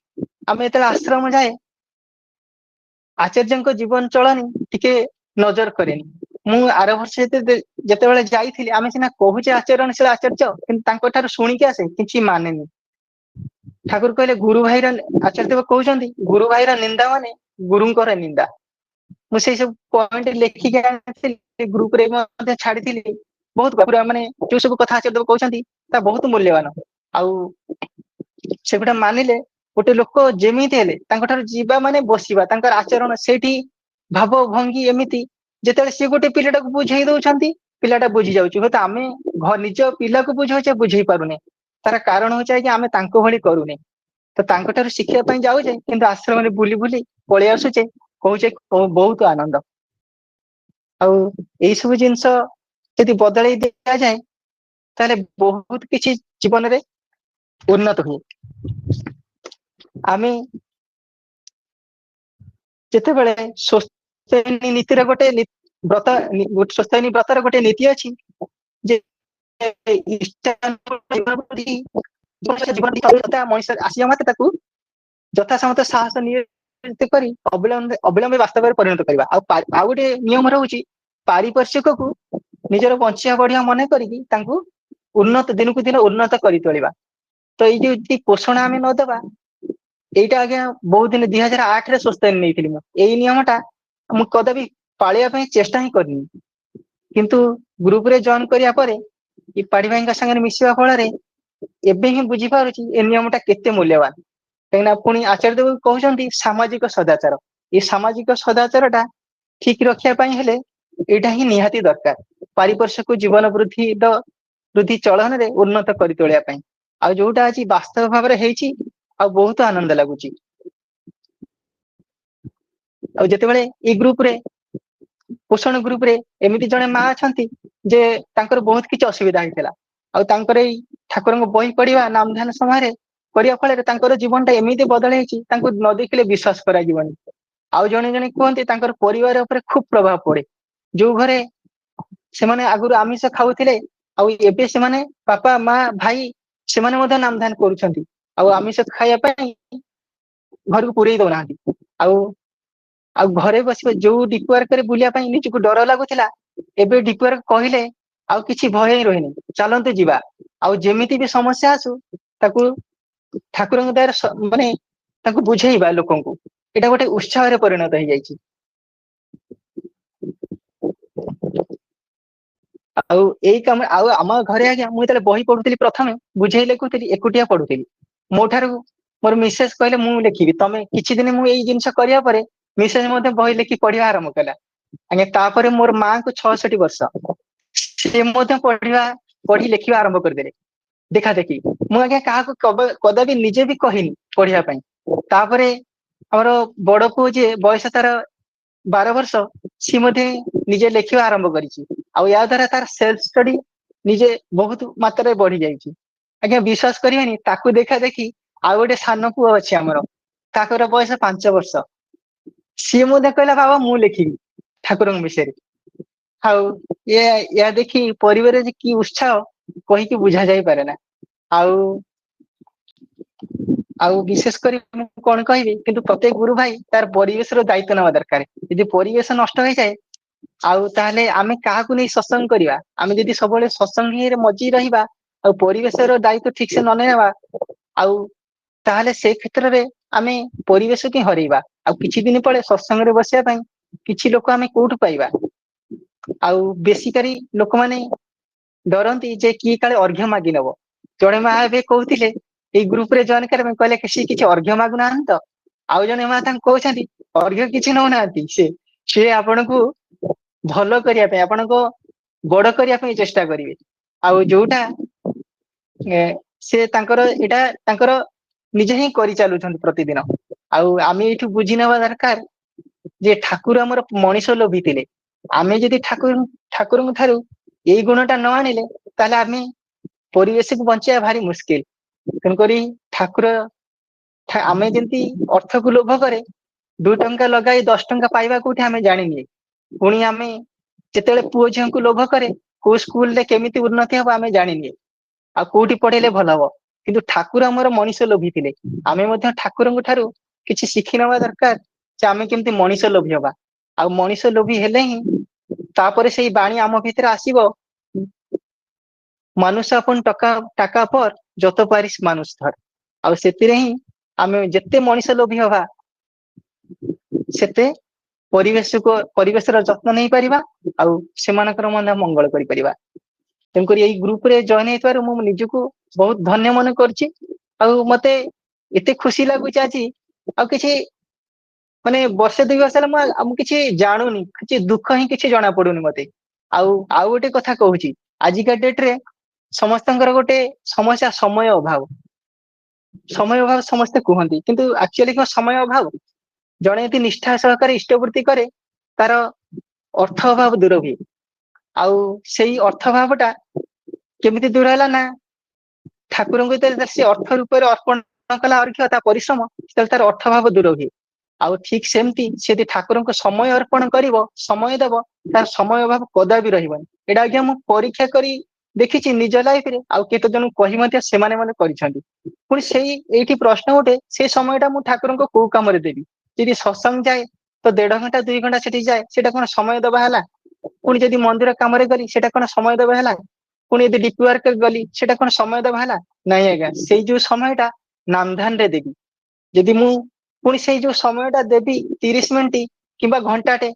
ଆମେ ଯେତେବେଳେ ଆଶ୍ରମ ଯାଏ ଆଚାର୍ଯ୍ୟଙ୍କ ଜୀବନ ଚଳଣି ଟିକେ ନଜର କରେନି। ମୁଁ ଆର ବର୍ଷ ଯେତେବେଳେ ଯାଇଥିଲି, ଆମେ ସିନା କହୁଛେ ଆଚରଣଶୀଳ ଆଚାର୍ଯ୍ୟ, କିନ୍ତୁ ତାଙ୍କ ଠାରୁ ଶୁଣିକି ଆସେ କିଛି ମାନେନି। ଠାକୁର କହିଲେ ଗୁରୁ ଭାଇର ଆଚାର୍ଯ୍ୟଦେବ କହୁଛନ୍ତି ଗୁରୁ ଭାଇର ନିନ୍ଦା ମାନେ ଗୁରୁଙ୍କର ନିନ୍ଦା। ମୁଁ ସେଇ ସବୁ ପଏଣ୍ଟ ଲେଖିକି ଆଣିଥିଲି, ଗ୍ରୁପରେ ମଧ୍ୟ ଛାଡିଥିଲି। ବହୁତ ମାନେ ଯୋଉ ସବୁ କଥା ଆଚାର୍ଯ୍ୟଦେବ କହୁଛନ୍ତି ତା ବହୁତ ମୂଲ୍ୟବାନ। ଆଉ ସେଗୁଟା ମାନିଲେ ଗୋଟେ ଲୋକ ଯେମିତି ହେଲେ ତାଙ୍କ ଠାରୁ ଯିବା ମାନେ ବସିବା, ତାଙ୍କର ଆଚରଣ ସେଇଠି ଭାବ ଭଙ୍ଗୀ ଏମିତି, ଯେତେବେଳେ ସିଏ ଗୋଟେ ପିଲାଟାକୁ ବୁଝେଇ ଦଉଛନ୍ତି ପିଲାଟା ବୁଝି ଯାଉଛି। ହୁଏତ ଆମେ ନିଜ ପିଲାକୁ ବୁଝାଉଛେ ବୁଝେଇ ପାରୁନେ, ତାର କାରଣ ହଉଛି କି ଆମେ ତାଙ୍କ ଭଳି କରୁନେ। ତ ତାଙ୍କ ଠାରୁ ଶିଖିବା ପାଇଁ ଯାଉଛେ କିନ୍ତୁ ଆଶ୍ରମରେ ବୁଲି ବୁଲି ପଳେଇ ଆସୁଛେ, କହୁଛେ ବହୁତ ଆନନ୍ଦ। ଆଉ ଏଇ ସବୁ ଜିନିଷ ଯଦି ବଦଳେଇ ଦିଆଯାଏ, ତାହେଲେ ବହୁତ କିଛି ଜୀବନରେ ଉନ୍ନତ ହୁଏ। ଆମେ ଯେତେବେଳେ ନୀତିର ଗୋଟେ ବ୍ରତର ଗୋଟେ ନୀତି ଅଛି ଯେ ମଣିଷ ଆସିବା ମାତ୍ରେ ତାକୁ ଯଥାସମତ ସାହସ କରି ଅବିଳମ୍ବେ ବାସ୍ତବରେ ପରିଣତ କରିବା। ଆଉ ଗୋଟେ ନିୟମ ରହୁଛି, ପାରିପାର୍ଶ୍ୱିକକୁ ନିଜର ବଞ୍ଚିବା ବଢିଆ ମନେ କରିକି ତାଙ୍କୁ ଦିନକୁ ଦିନ ଉନ୍ନତ କରି ତୋଳିବା। ତ ଏଇ ଯୋଉ ପୋଷଣ ଆମେ ନଦବା, ଏଇଟା ଆଜ୍ଞା ବହୁତ ଦିନ 2008ରେ ନେଇଥିଲି ମୁଁ ଏଇ ନିୟମଟା ମୁଁ କଦାପି ପାଳିବା ପାଇଁ ଚେଷ୍ଟା ହିଁ କରିନି। କିନ୍ତୁ ଗ୍ରୁପରେ ଜଏନ କରିବା ପରେ ଏ ପାଡି ଭାଇଙ୍କ ସାଙ୍ଗରେ ମିଶିବା ଫଳରେ ଏବେ ହିଁ ବୁଝିପାରୁଛି ଏ ନିୟମଟା କେତେ ମୂଲ୍ୟବାନ। କାହିଁକିନା ପୁଣି ଆଚାର୍ଯ୍ୟଦେବ କହୁଛନ୍ତି ସାମାଜିକ ସଦାଚାର, ଏ ସାମାଜିକ ସଦାଚାରଟା ଠିକ ରଖିବା ପାଇଁ ହେଲେ ଏଇଟା ହିଁ ନିହାତି ଦରକାର, ପାରିପାର୍ଶ୍ୱିକ ଜୀବନ ବୃଦ୍ଧି ଚଳନରେ ଉନ୍ନତ କରି ତୋଳିବା ପାଇଁ। ଆଉ ଯୋଉଟା ଆଜି ବାସ୍ତବ ଭାବରେ ହେଇଛି, ଆଉ ବହୁତ ଆନନ୍ଦ ଲାଗୁଛି। ଆଉ ଯେତେବେଳେ ଏଇ ଗ୍ରୁପରେ ପୋଷଣ ଗ୍ରୁପରେ ଏମିତି ଜଣେ ମା ଅଛନ୍ତି ଯେ ତାଙ୍କର ବହୁତ କିଛି ଅସୁବିଧା ହେଇଥିଲା, ଆଉ ତାଙ୍କର ଏଇ ଠାକୁରଙ୍କ ବହି ପଢିବା ନାମ ଧ୍ୟାନ ସମୟରେ କରିବା ଫଳରେ ତାଙ୍କର ଜୀବନଟା ଏମିତି ବଦଳେଇଛି, ତାଙ୍କୁ ନ ଦେଖିଲେ ବିଶ୍ୱାସ କରାଯିବନି। ଆଉ ଜଣେ ଜଣେ କୁହନ୍ତି ତାଙ୍କର ପରିବାର ଉପରେ ଖୁବ ପ୍ରଭାବ ପଡେ। ଯୋଉ ଘରେ ସେମାନେ ଆଗରୁ ଆମିଷ ଖାଉଥିଲେ, ଆଉ ଏବେ ସେମାନେ ବାପା ମା ଭାଇ ସେମାନେ ମଧ୍ୟ ନାମ ଧ୍ୟାନ କରୁଛନ୍ତି, ଆଉ ଆମିଷ ଖାଇବା ପାଇଁ ଘରକୁ ପୁରେଇ ଦଉନାହାନ୍ତି। ଆଉ ଘରେ ବସିବା ଯୋଉ ଡିପୱାର୍କରେ ବୁଲିବା ପାଇଁ ନିଜକୁ ଡର ଲାଗୁଥିଲା, ଏବେ ଡିପୱାର୍କ କହିଲେ ଆଉ କିଛି ଭୟ ହିଁ ରହିନି, ଚାଲନ୍ତୁ ଯିବା। ଆଉ ଯେମିତି ବି ସମସ୍ୟା ଆସୁ ତାକୁ ଠାକୁରଙ୍କ ଦୟାରେ ମାନେ ତାଙ୍କୁ ବୁଝେଇବା ଲୋକଙ୍କୁ, ଏଇଟା ଗୋଟେ ଉତ୍ସାହରେ ପରିଣତ ହେଇଯାଇଛି। ଆଉ ଏଇ କାମ ଆଉ ଆମ ଘରେ ଆଜ୍ଞା ମୁଁ ଯେତେବେଳେ ବହି ପଢୁଥିଲି, ପ୍ରଥମେ ବୁଝେଇ ଲେଖୁଥିଲି ଏକୁଟିଆ ପଢୁଥିଲି। ମୋ ଠାରୁ ମୋର ମିସେସ କହିଲେ ମୁଁ ଲେଖିବି, ତମେ କିଛି ଦିନ ମୁଁ ଏଇ ଜିନିଷ କରିବା ପରେ ମିସେସ ମଧ୍ୟ ବହି ଲେଖି ପଢିବା ଆରମ୍ଭ କଲା। ଆଜ୍ଞା ତାପରେ ମୋର ମାଙ୍କୁ 66 ବର୍ଷ, ସେ ମଧ୍ୟ ପଢି ଲେଖିବା ଆରମ୍ଭ କରିଦେଲେ। देखा देखी मु आज्ञा क्या कदापि निजे भी कहनी पढ़िया तापर आमर बड़ पुओ जे बयस तार 12 वर्ष सी निजे लेखिबा आरंभ करिछि आ या द्वारा तार सेल्फ स्टडी निजे बहुत मात्रा बढ़ी जाइछि आज्ञा विश्वास करियानी ताकू देखा देखी आ गोटे सान पुओ अछि हमर ताकर बयस 5 वर्ष सी मुझे कहला बाबा मु लेखिबी ठाकुर विषय हाउ ये या देखी परिवार जे की उत्साह कही की बुझा जाई पारे ना आउ आउ विशेष कर कौन कहि किंतु प्रत्येक गुरु भाई तार परिवेश रो दायित्व नेवा दरकार यदि परिवेश नष्ट हो जाए आउ ताहले आमे काहाकू नै सत्संग करिवा आमे यदि सबले सत्संग रे मजी रहिबा आउ परिवेश रो दायित्व ठीक से न नेवा आउ ताहले से क्षेत्र रे आमे परिवेश के हरैबा आउ किछि दिन पळे सत्संग रे बसिया पई किछि लोक आमे कोउठ पाइबा आउ बेसिकरी लोक माने डरंती जे की काले अर्घ्य मागि नबो जणे महाबे कहउतिले ए ग्रुप रे जॉइन करे कहले किछि अर्घ्य मागु नाहन तो आउ जणे मा तां कहउछंती अर्घ्य किछि न नांती से आपनको भलो करिया पे आपनको बड़ करिया पे चेष्टा करिवे आउ जोटा से तांकर एटा तांकर निजे ही करि चालुछंती प्रतिदिन आउ आमे एठु बुझि नेबा दरकार जे ठाकुर हमर मनीष लोभी थिले आमे जदि ठाकुर थारु एई गुणटा न आनिले ताले आमे परिवेश को बंचिया भारी मुश्किल तेनकरी ठाकुर आमे जंती अर्थ को लोभ करे 2 टंका लगाई 10 टंका पाइबा कोठी आमे जानिनी पुणी आमे जेतेले पुओ झियो को लोभ करे को स्कूल रे केमिति उन्नति हबो आमे जानिनी आ कोठी पढेले भल हबो किंतु ठाकुर हमर मनीष लोभी थिले आमे मध्ये ठाकुरंग थारु किछि शिखि नवा दरकार जे आमे केमिति मनीष लोभी हबा आ मनीष लोभी हेले ही तापरे सेई बाणी आम भितर आसीबो मनुष्य अपन टका टाका पर जत पारिस मानुष धर आ सेतिरे ही आमे जत्ते मनीष लोभी हबा सेते परिवेश रो जत्न नै परिबा आ सेमानकर मन मंगल करि परिबा तेनकर एई ग्रुप रे जॉइन हेतवार मु निजको बहुत धन्य मन करछि आ मते एते खुशी लागु चाची आ किछि माने वर्षे 2 वर्ष हम किछि जानुनी किछि दुख ही किछि जणा पडुनी मते आउ गोटे कथा कहूची आजि का डेट रे समस्तंकर गोटे समस्या समय अभाव समस्त कहती किंतु एक्चुअली को समय अभाव जड़े यदि निष्ठा सहकारे इष्टवृत्ति करे तार अर्थ अभाव दूर हुए आउ सेई अर्थ अभावटा केमिति दूर हैला ना ठाकुर को से अर्थ रूप अर्पण कला अर्घ्य परिश्रम तार अर्थ अभाव दूर हुए आउ ठीक सेमती से ठाकुर को समय अर्पण करिवो समय देव तार समय अभाव कदा भी रहिबन एडा आज्ञा मु परीक्षा करी देखिछि निज लाइफ रे आउ केतो जन कहि मते सेमाने माने करिसंती पुनी सेई एठी प्रश्न उठे से समयटा मु ठाकुर को को काम रे देबी यदि सत्संग जाए तो 1.5 घंटा 2 घंटा सेठी जाए सेटा कोन समय देबा हला पुनी यदि मंदिर काम रे करी सेटा कोन समय देबा हला पुनी यदि डीपी वर्क गली सेटा कोन समय देबा हला नाही आज्ञा सेई जो समयटा नामधान रे देबी यदि मु पुनी सेई जो समयटा देबी 30 मिनिट किबा घंटाटे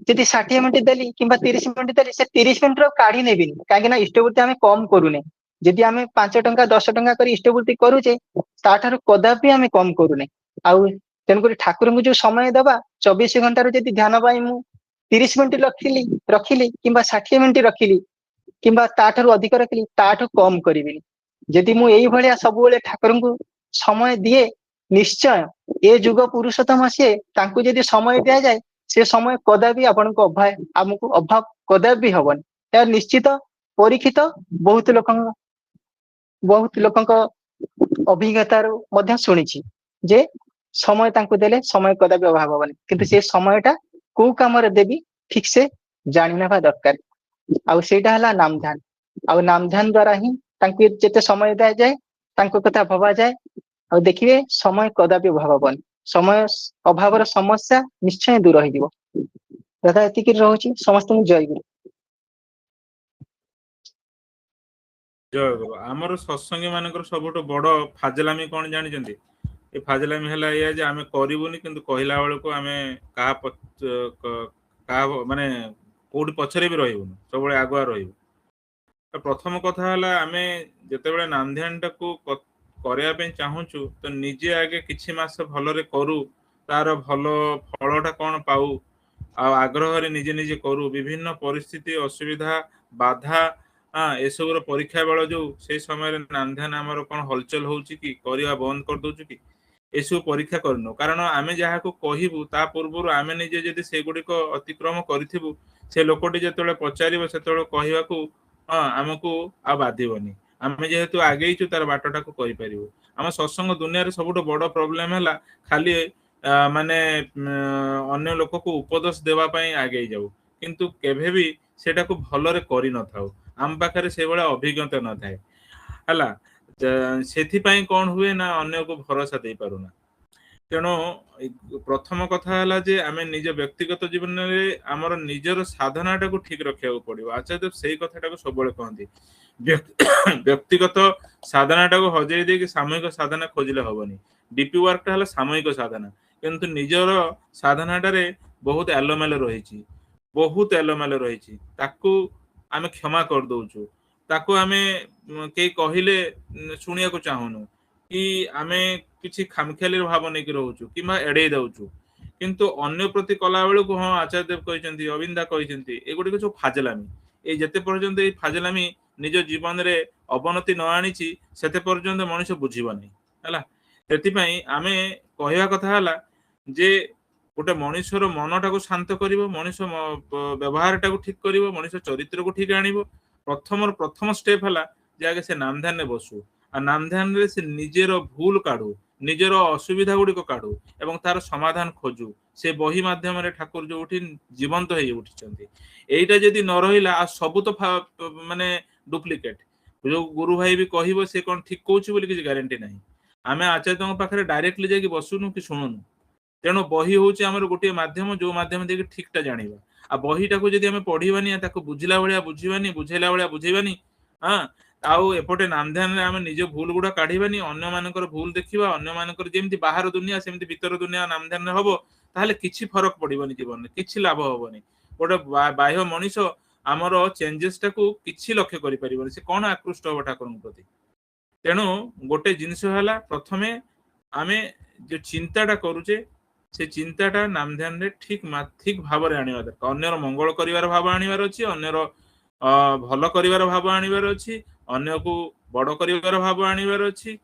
यदि 60 मिनिट देली किबा 30 मिनिट देली से 30 मिनिट रो काढी नेबिनी काहे ना इष्टवृत्ति हमें कम करूने यदि हमें 5 टंका 10 टंका करी इष्टवृत्ति करूचे ताठारु कदापि हमें कम करूने आउ तेनकरी ठाकुर को जो समय दबा 24 घंटा रो यदि ध्यान पाई मु 30 मिनिट रखिली किबा 60 मिनिट रखिली किबा ताठारु अधिक रखिली ताठु कम करिबिनी यदि मु एई भलिया सब बेले ठाकुर को समय दिए निश्चय ए जुग पुरुषोत्तम से तांकु यदि समय दिया जाए से समय कदापि आपण को अभाव हमको अभाव कदापि हबन या निश्चित परीक्षित बहुत लोकंक अभिज्ञता रो शुणी जे समय तांकु देले समय कदापि अभाव हबन किंतु से समयटा को काम रे देबी ठीक से जानि नेबा दरकार आउ सेटा हला नामधान आउ नामधान द्वारा ही तांकु जेते समय दिया जाए तांको कथा भबा जाए और देखिए समय कदापि अभाव हबन समय अभाव समस्या निश्चय दूर हो दादा एतिक रहुची समस्त जय गुरु जय गुरु आमर सत्संगी मानकर सबुठ बड़ फाजलामी कौन जानी ए फाजलामी है या जे आमे करिवुनी किंतु कहला बेल को आमे का माने कोड पछरे भी रहिबुनी सब बळे आगुआ रहिबु तो प्रथम कथा हला आमे जते बळे नाम ध्यान टाको करिया पे चाहूचु तो निजे आगे किछि मास भलरे करू तार भलो फलटा कौन पाऊ आ आग्रह रे निजे निजे करू विभिन्न परिस्थिति असुविधा बाधा हाँ एसबूर परीक्षा बेल जो से समय नाम ध्यान आमर कौन हलचल होउची कि करवा बंद कर दउछु कि एसबू परीक्षा करनु कारण आमे जहाँ को कहबू ता पूर्व आमे निजे जदि से गुड़िक अतिक्रम करूँ से लोकटी जो पचार से कहवाक हाँ आमको आ बाधबनी आमे जेहेतु आगेचु तार बाटटा को कहीपर आम सत्संग दुनिया रे सबुठ बड़ प्रोब्लेम है खाली माने अन्य लोक को उपदेश देवाई आगे जाऊ किंतु केभे भी सेटा को भलरे करि न थाउ आम पाखरे से बड़ा अभिज्ञता न थाए हला सेथिपाई कौन हुए ना अन्य को भरोसा दे पारुना तेणु प्रथम कथा है जे आम निज व्यक्तिगत जीवन में आमर निजर साधनाटा को ठीक रखा पड़ो आचार्य से कथाटा को सब कहती व्यक्तिगत साधनाटा को हजई दे सामूहिक साधना खोजिले हेनी डीपी वर्कटा है सामूहिक साधना किंतु निजर साधनाटे बहुत एलोमेल रही बहुत एलोमेल रही आम क्षमा कर दौचु ताको आमे कई कहले शुणिया को चाहूनु कि आमे किसी खामखियाली भाव नहीं रोचु कि एड़े दौचु किंतु अन्य प्रति कला बेलू को हाँ आचार्य देव कहते अविंदा कहते एगुड़ी सब फाजलामी ये जिते पर्यंत ये फाजलामी निज जीवन रे अवनति न आनी से पर्यंत मनुष्य बुझीबनी है आमे कहवा कथा है जे गोटे मनुष्यर मनटा को शांत कर मनुष्य व्यवहार टाक ठीक कर मनुष्य चरित्र को ठीक आण प्रथम स्टेप है जे आगे से नाम ध्यान बसु आ नाम ध्यान रे से निजेर भूल काढ़ू निजेर असुविधा गुड़िक काढ़ू एवं तार समाधान खोजू से बही माध्यम ठाकुर जो जीवंत हो उठी एटा जदि न रहा आ सबू तो माने डुप्लिकेट जो गुरु भाई भी कह से कौन ठीक कौच किसी गारंटी ना आम आचार्य पाखे डायरेक्टली जाकि बसुनु कि शुणुनु तेणु बही हूँ आम गोटे मध्यम जो मध्यम देख ठीकटा जाना आ बहीटा को जब आम पढ़ानी बुझला भाया बुझानी बुझेला भाया बुझेबानी हाँ आउ एपटे नाम ध्यान आम निज भूल गुड़ा काढ़ानी अन्य मानकर भूल देखा अन्य मानकर जमी बाहर दुनिया सेमती भीतर दुनिया नाम ध्यान हम ताहले किछि फरक पड़ोनी जीवन में किछि लाभ हेनी गोटे बाह्य मनीष आमर चेंजेस टाकू किछि लक्ष्य करें से कौन आकृष्ट हम ठाकुर प्रति तेणु गोटे जिनस है प्रथमे आम जो चिंताटा करुचे से चिंताटा नाम ध्यान रे ठीक ठीक भाव में आने दरकार अन्यर मंगल कर भाव आनबार अच्छी अन्यर भल कर भाव आनबार अच्छी अन्य को बड़ कर भाव आनबार अच्छी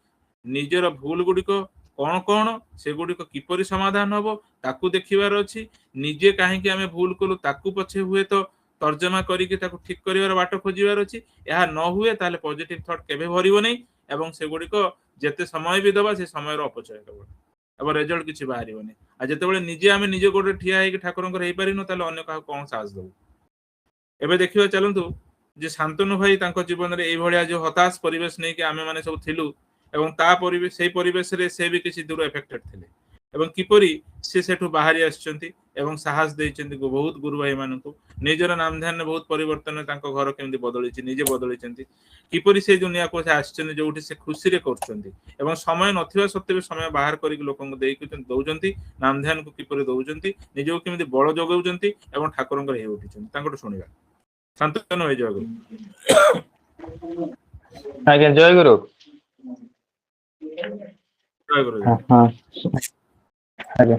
निजर भूल गुड़िक कौन कौन से गुड़िक किपरि समाधान हम ताकू देखिबार अच्छी निजे कहीं आम भूल कलु ताकू पछे हुए तो तर्जमा करके ठीक कर बाट खोजार अच्छी यह न हुए ताले पॉजिटिव थॉट केबे भरिबो नहीं एवं से गुड़िक जेते समय भी दबा से समय अपचय केवल अब रिजल्ट किसी बाहर आ जिते निजे आम निज गोटे ठिया होकर ठाकुर हो पारिनु अन्य क्या कौन साहस दबू एबे देखिबा चलतु जे शांतनु भाई जीवन में यह जो हताश परिवेश नहीं कि आम मैंने सब थिलु एवं ता परिवेश से परिवेश रे से भी किसी दूर एफेक्टेड थिले एवं किपरि से सेठु बाहरी आछंती एवं साहस देइछंती बहुत गुरु भाई मानकु निजर नाम ध्यान में बहुत परिवर्तन तांको घर केमती बदलिछि निजे बदलिछंती किपरि से दुनिया को से आछंती जोठी से खुशी रे करछंती एवं समय नथिबा सत्ते भी समय बाहर करिक लोकन देइक दउजंती नाम ध्यान को किपरि दउजंती निजो केमती बळ जगउजंती एवं ठाकुरंकर हे उठिछंती तांको सुनिबा शांतनु भाई जय गुरु आज्ञा जय गुरु जय गुरु हाँ आज्ञा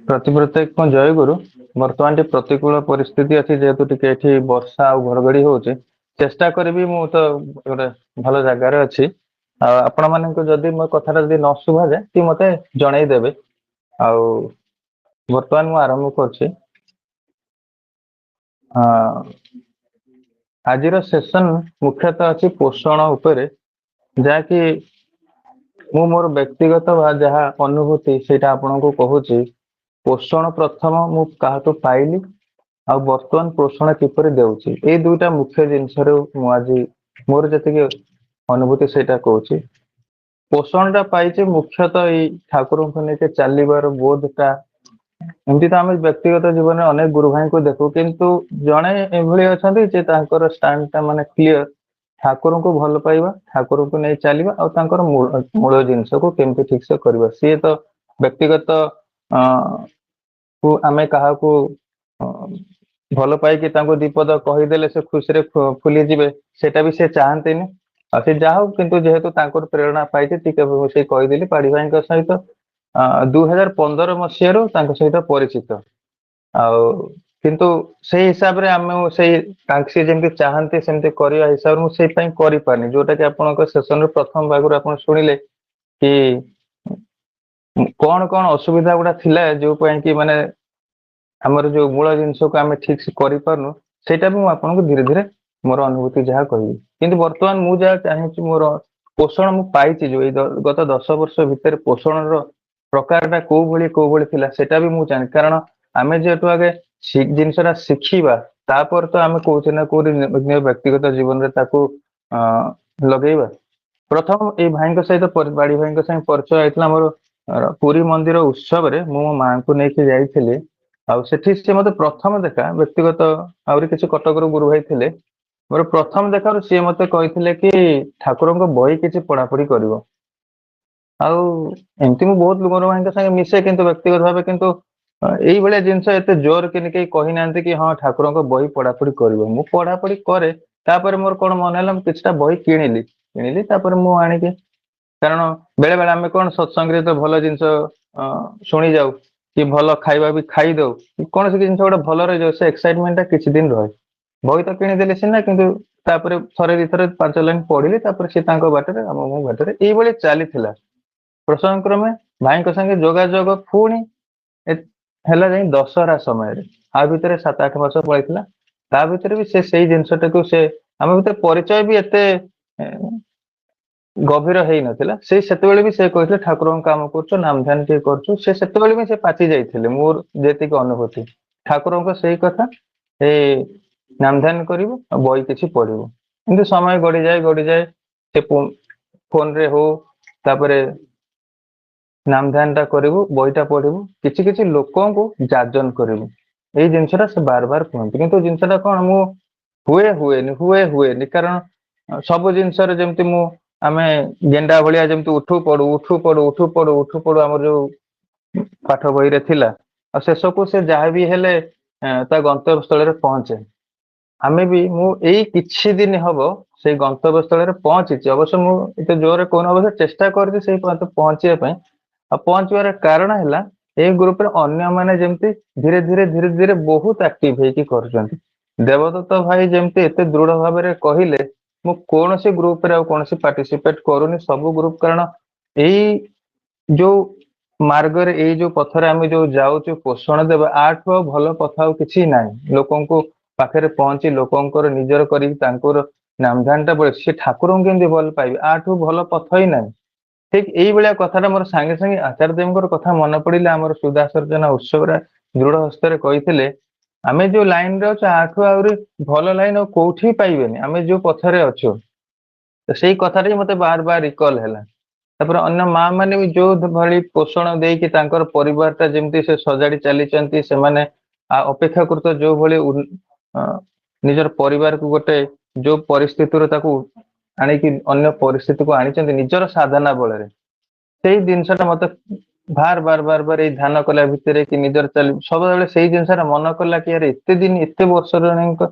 प्रति प्रत्येक को जय गुरु वर्तमान प्रतिकूल परिस्थिति अच्छी जेहेतु टी वर्षा आ घड़घड़ी होचे चेष्टा करी मु तो गोटे भल जगार अच्छी आपण मानक जदि मो कथा जदि न शुभा जाए कि मते जणई देबे आउ वर्तमान मु आरंभ करछि आजिर सेशन मुख्यतः अच्छी पोषण उपरे जहाँकि मु मोर व्यक्तिगत जहाँ अनुभूति सेटा आपन को कहूची पोषण प्रथम मु काहातु पाइली आ वर्तमान पोषण किपरि देउची ए दुईटा मुख्य जिनस मु आज मोर जतिके अनुभूति सेटा कहूची पोषणटा पाइचे मुख्यतः ई ठाकुर को लेके चलिबार बोधटा एमती तो आम व्यक्तिगत जीवन में अनेक गुरु भाई को देखू किंतु जड़े एभली अच्छा जे तांकर स्टैंडटा माने क्लियर ठाकुर को भल पाइबा ठाकुर को नहीं चलवा और मूल जिनस को केमती ठीक से करबा सी तो व्यक्तिगत आमे कहा को भल पाई दीपद कहीदेले से खुशी रे फुली जीवे सेटा भी से चाहते से जाओ किंतु जेहेतु प्रेरणा पाई से कहीदेली पाड़ी भाई सहित 2015 मसीह सहित परिचित କିନ୍ତୁ ସେଇ ହିସାବରେ ଆମେ ସେଇ ସେ ଯେମିତି ଚାହାନ୍ତି ସେମିତି କରିବା ହିସାବରେ ମୁଁ ସେଇ ପାଇଁ କରିପାରୁନି, ଯୋଉଟା କି ଆପଣଙ୍କ ସେସନର ପ୍ରଥମ ଭାଗରୁ ଆପଣ ଶୁଣିଲେ କି କଣ କଣ ଅସୁବିଧା ଗୁଡା ଥିଲା ଯୋଉ ପାଇଁ କି ମାନେ ଆମର ଯୋଉ ମୂଳ ଜିନିଷକୁ ଆମେ ଠିକ ସେ କରିପାରୁନୁ, ସେଇଟା ବି ମୁଁ ଆପଣଙ୍କୁ ଧୀରେ ଧୀରେ ମୋର ଅନୁଭୂତି ଯାହା କହିବି। କିନ୍ତୁ ବର୍ତ୍ତମାନ ମୁଁ ଯାହା ଚାହିଁଛି, ମୋର ପୋଷଣ ମୁଁ ପାଇଛି ଯୋଉ ଏଇ ଗତ 10 ବର୍ଷ ଭିତରେ ପୋଷଣର ପ୍ରକାରଟା କୋଉ ଭଳି ଥିଲା ସେଟା ବି ମୁଁ ଜାଣି, କାରଣ ଆମେ ଯେହେତୁ ଆଗେ ଜିନିଷଟା ଶିଖିବା ତାପରେ ତ ଆମେ କୋଉଠି ନା କୋଉଠି ନିଜ ବ୍ୟକ୍ତିଗତ ଜୀବନରେ ତାକୁ ଲଗେଇବା। ପ୍ରଥମ ଏଇ ଭାଇଙ୍କ ସହିତ ବାଡି ଭାଇଙ୍କ ସାଙ୍ଗେ ପରିଚୟ ହେଇଥିଲା ମୋର ପୁରୀ ମନ୍ଦିର ଉତ୍ସବରେ। ମୁଁ ମୋ ମାଙ୍କୁ ନେଇକି ଯାଇଥିଲି, ଆଉ ସେଠି ସେ ମତେ ପ୍ରଥମ ଦେଖା ବ୍ୟକ୍ତିଗତ, ଆହୁରି କିଛି କଟକରୁ ଗୁରୁ ଭାଇ ଥିଲେ, ମୋର ପ୍ରଥମ ଦେଖାରୁ ସିଏ ମତେ କହିଥିଲେ କି ଠାକୁରଙ୍କ ବହି କିଛି ପଢାପଢି କରିବ। ଆଉ ଏମିତି ମୁଁ ବହୁତ ଗୁରୁ ଭାଇଙ୍କ ସାଙ୍ଗେ ମିଶେ କିନ୍ତୁ ବ୍ୟକ୍ତିଗତ ଭାବେ, କିନ୍ତୁ ଏଇଭଳିଆ ଜିନିଷ ଏତେ ଜୋର କି କେହି କହିନାହାନ୍ତି କି ହଁ ଠାକୁରଙ୍କ ବହି ପଢାପଢି କରିବ। ମୁଁ ପଢାପଢି କରେ, ତାପରେ ମୋର କଣ ମନେ ହେଲା ମୁଁ କିଛିଟା ବହି କିଣିଲି ତାପରେ ମୁଁ ଆଣିକି, କାରଣ ବେଳେ ବେଳେ ଆମେ କଣ ସତ୍ସଙ୍ଗରେ ତ ଭଲ ଜିନିଷ ଶୁଣି ଯାଉ କି ଭଲ ଖାଇବା ବି ଖାଇଦଉ, କୌଣସି ଜିନିଷ ଗୋଟେ ଭଲ ରହିଯାଉ, ସେ ଏକ୍ସାଇଟମେଣ୍ଟ ଟା କିଛି ଦିନ ରହେ। ବହି ତ କିଣିଦେଲି ସିନା, କିନ୍ତୁ ତାପରେ ଥରେ ଦିଥର 5 ଲାଇନ ପଢିଲି, ତାପରେ ସେ ତାଙ୍କ ବାଟରେ ମୋ ବାଟରେ, ଏଇଭଳି ଚାଲିଥିଲା। ପ୍ରସଙ୍ଗକ୍ରମେ ଭାଇଙ୍କ ସାଙ୍ଗେ ଯୋଗାଯୋଗ ପୁଣି ହେଲା ଯାଇ ଦଶହରା ସମୟରେ, ଆ ଭିତରେ 7-8 ମାସ ପଳେଇଥିଲା। ତା ଭିତରେ ବି ସେ ସେଇ ଜିନିଷଟାକୁ ଆମ ଭିତରେ ପରିଚୟ ବି ଏତେ ଗଭୀର ହେଇନଥିଲା। ସେତେବେଳେ ବି ସେ କହିଥିଲେ ଠାକୁରଙ୍କ କାମ କରୁଛୁ, ନାମ ଧ୍ୟାନ ଟିକେ କରୁଛୁ, ସେତେବେଳେ ବି ସେ ପାଚି ଯାଇଥିଲେ। ମୋର ଯେତିକି ଅନୁଭୂତି ଠାକୁରଙ୍କ ସେଇ କଥା, ଏଇ ନାମ ଧ୍ୟାନ କରିବୁ ଆଉ ବହି କିଛି ପଢିବୁ। କିନ୍ତୁ ସମୟ ଗଡିଯାଏ, ସେ ଫୋନରେ ହଉ, ତାପରେ ନାମ ଧ୍ୟାନ ଟା କରିବୁ, ବହିଟା ପଢିବୁ, କିଛି କିଛି ଲୋକଙ୍କୁ ଯାଜନ କରିବୁ, ଏଇ ଜିନିଷଟା ସେ ବାର ବାର କୁହନ୍ତି। କିନ୍ତୁ ଜିନିଷଟା କଣ ମୁଁ ହୁଏନି, କାରଣ ସବୁ ଜିନିଷରେ ଯେମିତି ଆମେ ଗେଣ୍ଡା ଭଳିଆ ଯେମିତି ଉଠୁ ପଡୁ ଆମର ଯୋଉ ପାଠ ବହିରେ ଥିଲା, ଆଉ ଶେଷକୁ ସେ ଯାହା ବି ହେଲେ ତା ଗନ୍ତବ୍ୟ ସ୍ଥଳରେ ପହଞ୍ଚେ। ମୁଁ ଏଇ କିଛି ଦିନ ହବ ସେଇ ଗନ୍ତବ୍ୟ ସ୍ଥଳରେ ପହଞ୍ଚିଛି। ଅବଶ୍ୟ ମୁଁ ଏତେ ଜୋରରେ କହୁନି, ଅବଶ୍ୟ ଚେଷ୍ଟା କରିଛି ସେଇ ପହଞ୍ଚିବା ପାଇଁ। ଆଉ ପହଞ୍ଚିବାର କାରଣ ହେଲା ଏଇ ଗ୍ରୁପରେ ଅନ୍ୟମାନେ ଯେମିତି ଧୀରେ ଧୀରେ ବହୁତ ଆକ୍ଟିଭ ହେଇକି କରୁଛନ୍ତି। ଦେବଦତ୍ତ ଭାଇ ଯେମିତି ଏତେ ଦୃଢ ଭାବରେ କହିଲେ, ମୁଁ କୌଣସି ଗ୍ରୁପରେ ଆଉ କୌଣସି ପାର୍ଟିସିପେଟ କରୁନି, ସବୁ ଗ୍ରୁପ, କାରଣ ଏଇ ଯୋଉ ମାର୍ଗରେ, ଏଇ ଯୋଉ ପଥରେ ଆମେ ଯୋଉ ଯାଉଛୁ ପୋଷଣ ଦେବା, ଆଠୁ ଆଉ ଭଲ ପଥ ଆଉ କିଛି ନାହିଁ। ଲୋକଙ୍କୁ ପାଖରେ ପହଞ୍ଚି ଲୋକଙ୍କର ନିଜର କରିକି ତାଙ୍କର ନାମଧାନ ଟା ବଳେ, ସେ ଠାକୁରଙ୍କୁ କେମିତି ଭଲ ପାଇବେ, ଆଠୁ ଭଲ ପଥ ହିଁ ନାହିଁ। ଠିକ ଏଇଭଳିଆ କଥାଟା ମୋର ସାଙ୍ଗେ ସାଙ୍ଗେ ଆଚାର୍ଯ୍ୟ ଦେବଙ୍କର କଥା ମନେ ପଡିଲା। ଆମର ସୁଦାସର୍ଜନା ଉତ୍ସବରେ ଦୃଢ ହସ୍ତରେ କହିଥିଲେ, ଆମେ ଯୋଉ ଲାଇନରେ ଅଛୁ ଆଠୁ ଆହୁରି ଭଲ ଲାଇନ ଆଉ କୋଉଠି ପାଇବେନି, ଆମେ ଯୋଉ ପଥରେ ଅଛୁ। ସେଇ କଥାଟା ହିଁ ମତେ ବାର ବାର ରିକଲ ହେଲା। ତାପରେ ଅନ୍ୟ ମା ମାନେ ବି ଯୋଉ ଭଳି ପୋଷଣ ଦେଇକି ତାଙ୍କର ପରିବାର ଟା ଯେମିତି ସେ ସଜାଡି ଚାଲିଛନ୍ତି, ସେମାନେ ଅପେକ୍ଷାକୃତ ଯୋଉ ଭଳି ନିଜର ପରିବାରକୁ ଗୋଟେ ଯୋଉ ପରିସ୍ଥିତିରୁ ତାକୁ ଆଣିକି ଅନ୍ୟ ପରିସ୍ଥିତିକୁ ଆଣିଛନ୍ତି ନିଜର ସାଧନା ବଳରେ, ସେଇ ଜିନିଷଟା ମତେ ବାର ଏଇ ଧ୍ୟାନ କଲା ଭିତରେ କି ନିଜର ସବୁବେଳେ ସେଇ ଜିନିଷଟା ମନେ କଲା କି ଆରେ ଏତେ ଦିନ ଏତେ ବର୍ଷ ଜଣଙ୍କ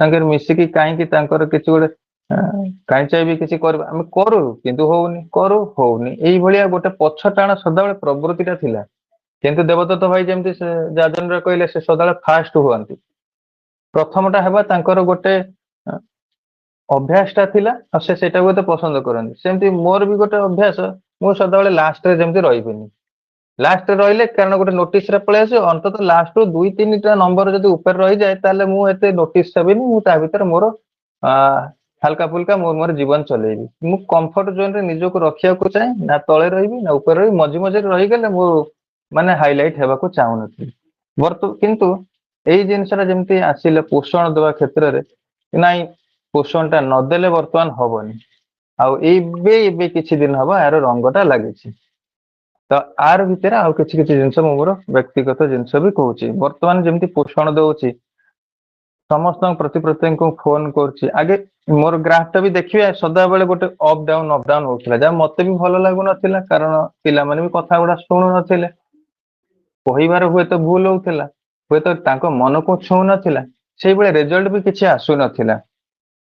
ସାଙ୍ଗରେ ମିଶିକି କାହିଁକି ତାଙ୍କର କିଛି ଗୋଟେ ବି କିଛି କରିବା, ଆମେ କିନ୍ତୁ ହଉନି ଏଇଭଳିଆ ଗୋଟେ ପଛ ଟାଣ ସଦାବେଳେ ପ୍ରବୃତ୍ତି ଟା ଥିଲା। କିନ୍ତୁ ଦେବଦତ୍ତ ଭାଇ ଯେମିତି ସେ ଯାଜନରେ କହିଲେ, ସେ ସଦାବେଳେ ଫାଷ୍ଟ ହୁଅନ୍ତି। ପ୍ରଥମଟା ହେବା ତାଙ୍କର ଗୋଟେ ଅଭ୍ୟାସ ଟା ଥିଲା, ଆଉ ସେଇଟାକୁ ଏତେ ପସନ୍ଦ କରନ୍ତି। ସେମିତି ମୋର ବି ଗୋଟେ ଅଭ୍ୟାସ, ମୁଁ ସଦାବେଳେ ଲାଷ୍ଟରେ ଯେମିତି ରହିବିନି। ଲାଷ୍ଟରେ ରହିଲେ କାରଣ ଗୋଟେ ନୋଟିସରେ ପଳେଇ ଆସିବ, ଅନ୍ତତଃ ଲାଷ୍ଟରୁ 2-3ଟା ନମ୍ବର ଯଦି ଉପରେ ରହିଯାଏ, ତାହେଲେ ମୁଁ ଏତେ ନୋଟିସ ହେବିନି। ମୁଁ ତା ଭିତରେ ମୋର ହାଲକା ଫୁଲକା ମୋର ଜୀବନ ଚଲେଇବି। ମୁଁ କମ୍ଫର୍ଟ ଜୋନରେ ନିଜକୁ ରଖିବାକୁ ଚାହେଁ, ନା ତଳେ ରହିବି ନା ଉପରେ ରହିବି, ମଝିରେ ରହିଗଲେ ମୁଁ ମାନେ ହାଇଲାଇଟ ହେବାକୁ ଚାହୁଁନଥିଲି। କିନ୍ତୁ ଏଇ ଜିନିଷଟା ଯେମିତି ଆସିଲେ ପୋଷଣ ଦେବା କ୍ଷେତ୍ରରେ, ନାଇଁ ପୋଷଣ ଟା ନଦେଲେ ବର୍ତ୍ତମାନ ହବନି। ଆଉ ଏବେ କିଛି ଦିନ ହବ ଏହାର ରଙ୍ଗଟା ଲାଗିଛି। ତ ଆର ଭିତରେ ଆଉ କିଛି ଜିନିଷ ମୁଁ ମୋର ବ୍ୟକ୍ତିଗତ ଜିନିଷ ବି କହୁଛି। ବର୍ତ୍ତମାନ ଯେମିତି ପୋଷଣ ଦଉଛି, ସମସ୍ତଙ୍କ ପ୍ରତ୍ୟେକଙ୍କୁ ଫୋନ କରୁଛି। ଆଗେ ମୋର ଗ୍ରାଫ ଟା ବି ଦେଖିବେ ସଦାବେଳେ ଗୋଟେ ଅପ୍ ଡାଉନ ହଉଥିଲା, ଯାହା ମତେ ବି ଭଲ ଲାଗୁନଥିଲା, କାରଣ ପିଲାମାନେ ବି କଥା ଗୁଡା ଶୁଣୁ ନଥିଲେ, କହିବାର ହୁଏତ ଭୁଲ ହଉଥିଲା, ହୁଏତ ତାଙ୍କ ମନକୁ ଛୁଁ ନଥିଲା, ସେଇଭଳିଆ ରେଜଲ୍ଟ ବି କିଛି ଆସୁନଥିଲା।